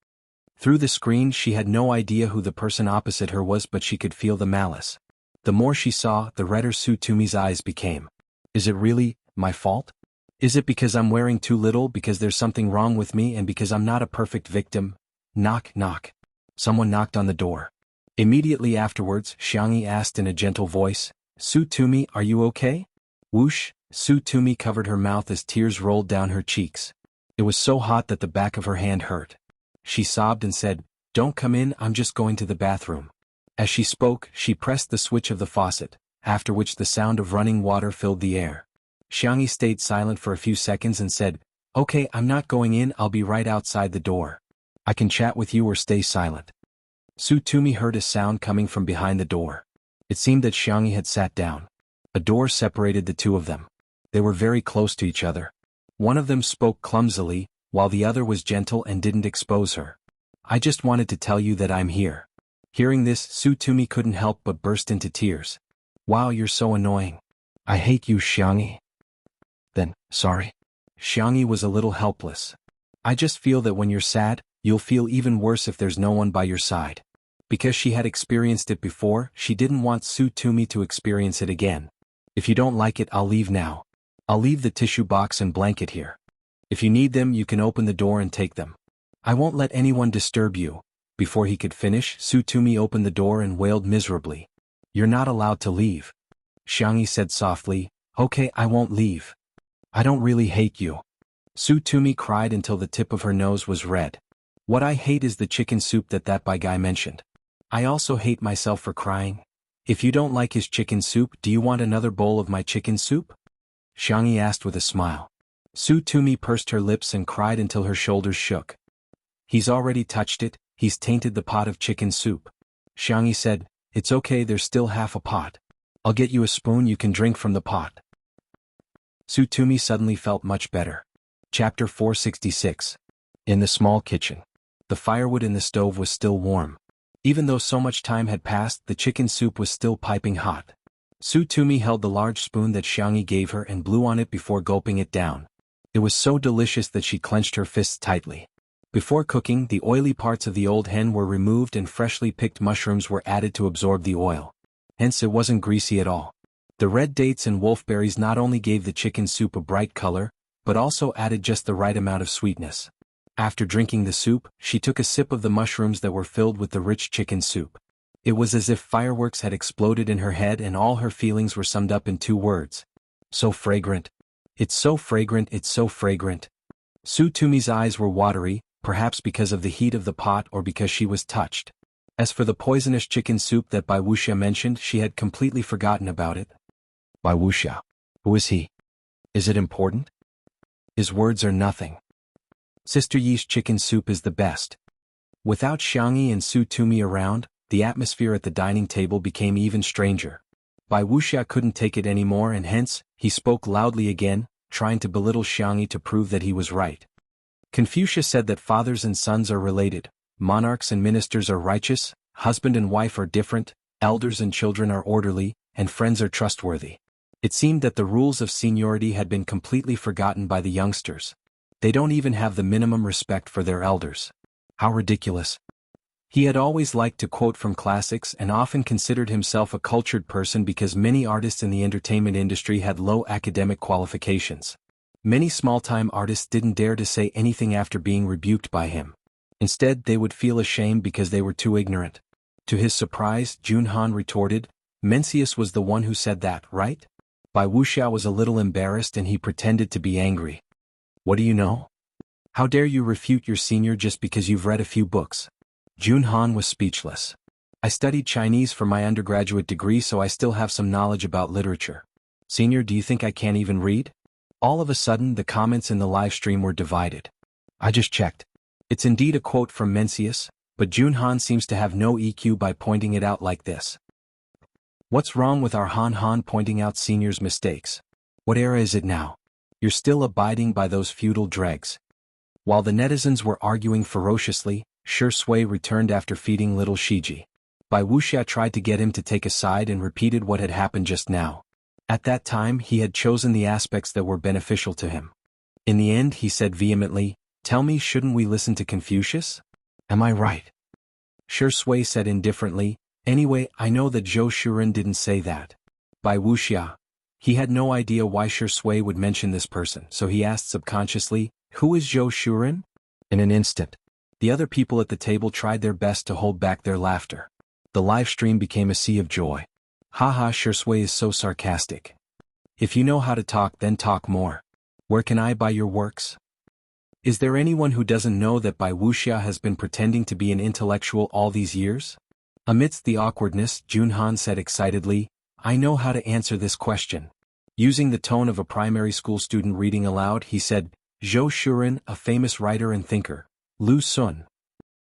Through the screen she had no idea who the person opposite her was, but she could feel the malice. The more she saw, the redder Su Tumi's eyes became. "Is it really my fault? Is it because I'm wearing too little, because there's something wrong with me, and because I'm not a perfect victim?" Knock, knock. Someone knocked on the door. Immediately afterwards, Xianxia asked in a gentle voice, "Su Tumi, are you okay?" Whoosh, Su Tumi covered her mouth as tears rolled down her cheeks. It was so hot that the back of her hand hurt. She sobbed and said, "Don't come in, I'm just going to the bathroom." As she spoke, she pressed the switch of the faucet, after which the sound of running water filled the air. Xianxia stayed silent for a few seconds and said, "Okay, I'm not going in, I'll be right outside the door. I can chat with you or stay silent." Su Tumi heard a sound coming from behind the door. It seemed that Xianxia had sat down. A door separated the two of them. They were very close to each other. One of them spoke clumsily, while the other was gentle and didn't expose her. "I just wanted to tell you that I'm here." Hearing this, Su Tumi couldn't help but burst into tears. "Wow, you're so annoying. I hate you, Xianxia." "Then, sorry." Xianxia was a little helpless. "I just feel that when you're sad, you'll feel even worse if there's no one by your side." Because she had experienced it before, she didn't want Su Tumi to experience it again. "If you don't like it, I'll leave now. I'll leave the tissue box and blanket here. If you need them, you can open the door and take them. I won't let anyone disturb you." Before he could finish, Su Tumi opened the door and wailed miserably. "You're not allowed to leave." Xianxia said softly, "Okay, I won't leave. I don't really hate you." Su Tumi cried until the tip of her nose was red. What I hate is the chicken soup that bai guy mentioned. I also hate myself for crying. If you don't like his chicken soup, do you want another bowl of my chicken soup? Xianxia asked with a smile. Su Tumi pursed her lips and cried until her shoulders shook. He's already touched it, he's tainted the pot of chicken soup. Xianxia said, it's okay, there's still half a pot. I'll get you a spoon, you can drink from the pot. Su Tumi suddenly felt much better. Chapter 466. In the small kitchen. The firewood in the stove was still warm. Even though so much time had passed, the chicken soup was still piping hot. Su Tumi held the large spoon that Xianxia gave her and blew on it before gulping it down. It was so delicious that she clenched her fists tightly. Before cooking, the oily parts of the old hen were removed and freshly picked mushrooms were added to absorb the oil. Hence it wasn't greasy at all. The red dates and wolfberries not only gave the chicken soup a bright color, but also added just the right amount of sweetness. After drinking the soup, she took a sip of the mushrooms that were filled with the rich chicken soup. It was as if fireworks had exploded in her head and all her feelings were summed up in 2 words. So fragrant. It's so fragrant, it's so fragrant. Su Tumi's eyes were watery, perhaps because of the heat of the pot or because she was touched. As for the poisonous chicken soup that Wuxia mentioned, she had completely forgotten about it. Wuxia. Who is he? Is it important? His words are nothing. Sister Yi's chicken soup is the best. Without Xianxia and Su Tumi around, the atmosphere at the dining table became even stranger. Wuxia couldn't take it anymore and hence, he spoke loudly again, trying to belittle Xianxia to prove that he was right. Confucius said that fathers and sons are related, monarchs and ministers are righteous, husband and wife are different, elders and children are orderly, and friends are trustworthy. It seemed that the rules of seniority had been completely forgotten by the youngsters. They don't even have the minimum respect for their elders. How ridiculous. He had always liked to quote from classics and often considered himself a cultured person because many artists in the entertainment industry had low academic qualifications. Many small-time artists didn't dare to say anything after being rebuked by him. Instead, they would feel ashamed because they were too ignorant. To his surprise, Junhan retorted, Mencius was the one who said that, right? Wuxia was a little embarrassed and he pretended to be angry. What do you know? How dare you refute your senior just because you've read a few books? Junhan was speechless. I studied Chinese for my undergraduate degree, so I still have some knowledge about literature. Senior, do you think I can't even read? All of a sudden, the comments in the live stream were divided. I just checked. It's indeed a quote from Mencius, but Junhan seems to have no EQ by pointing it out like this. What's wrong with our Han pointing out senior's mistakes? What era is it now? You're still abiding by those feudal dregs. While the netizens were arguing ferociously, Shi Sui returned after feeding little Shiji. Wuxia tried to get him to take a side and repeated what had happened just now. At that time he had chosen the aspects that were beneficial to him. In the end he said vehemently, tell me, shouldn't we listen to Confucius? Am I right? Shi Sui said indifferently, anyway, I know that Zhou Shuren didn't say that. Wuxia. He had no idea why Shi Sui would mention this person, so he asked subconsciously, who is Zhou Shuren? In an instant, the other people at the table tried their best to hold back their laughter. The live stream became a sea of joy. Haha, Shi Sui is so sarcastic. If you know how to talk, then talk more. Where can I buy your works? Is there anyone who doesn't know that Wuxia has been pretending to be an intellectual all these years? Amidst the awkwardness, Junhan said excitedly, I know how to answer this question. Using the tone of a primary school student reading aloud, he said, Zhou Shuren, a famous writer and thinker. Lu Sun,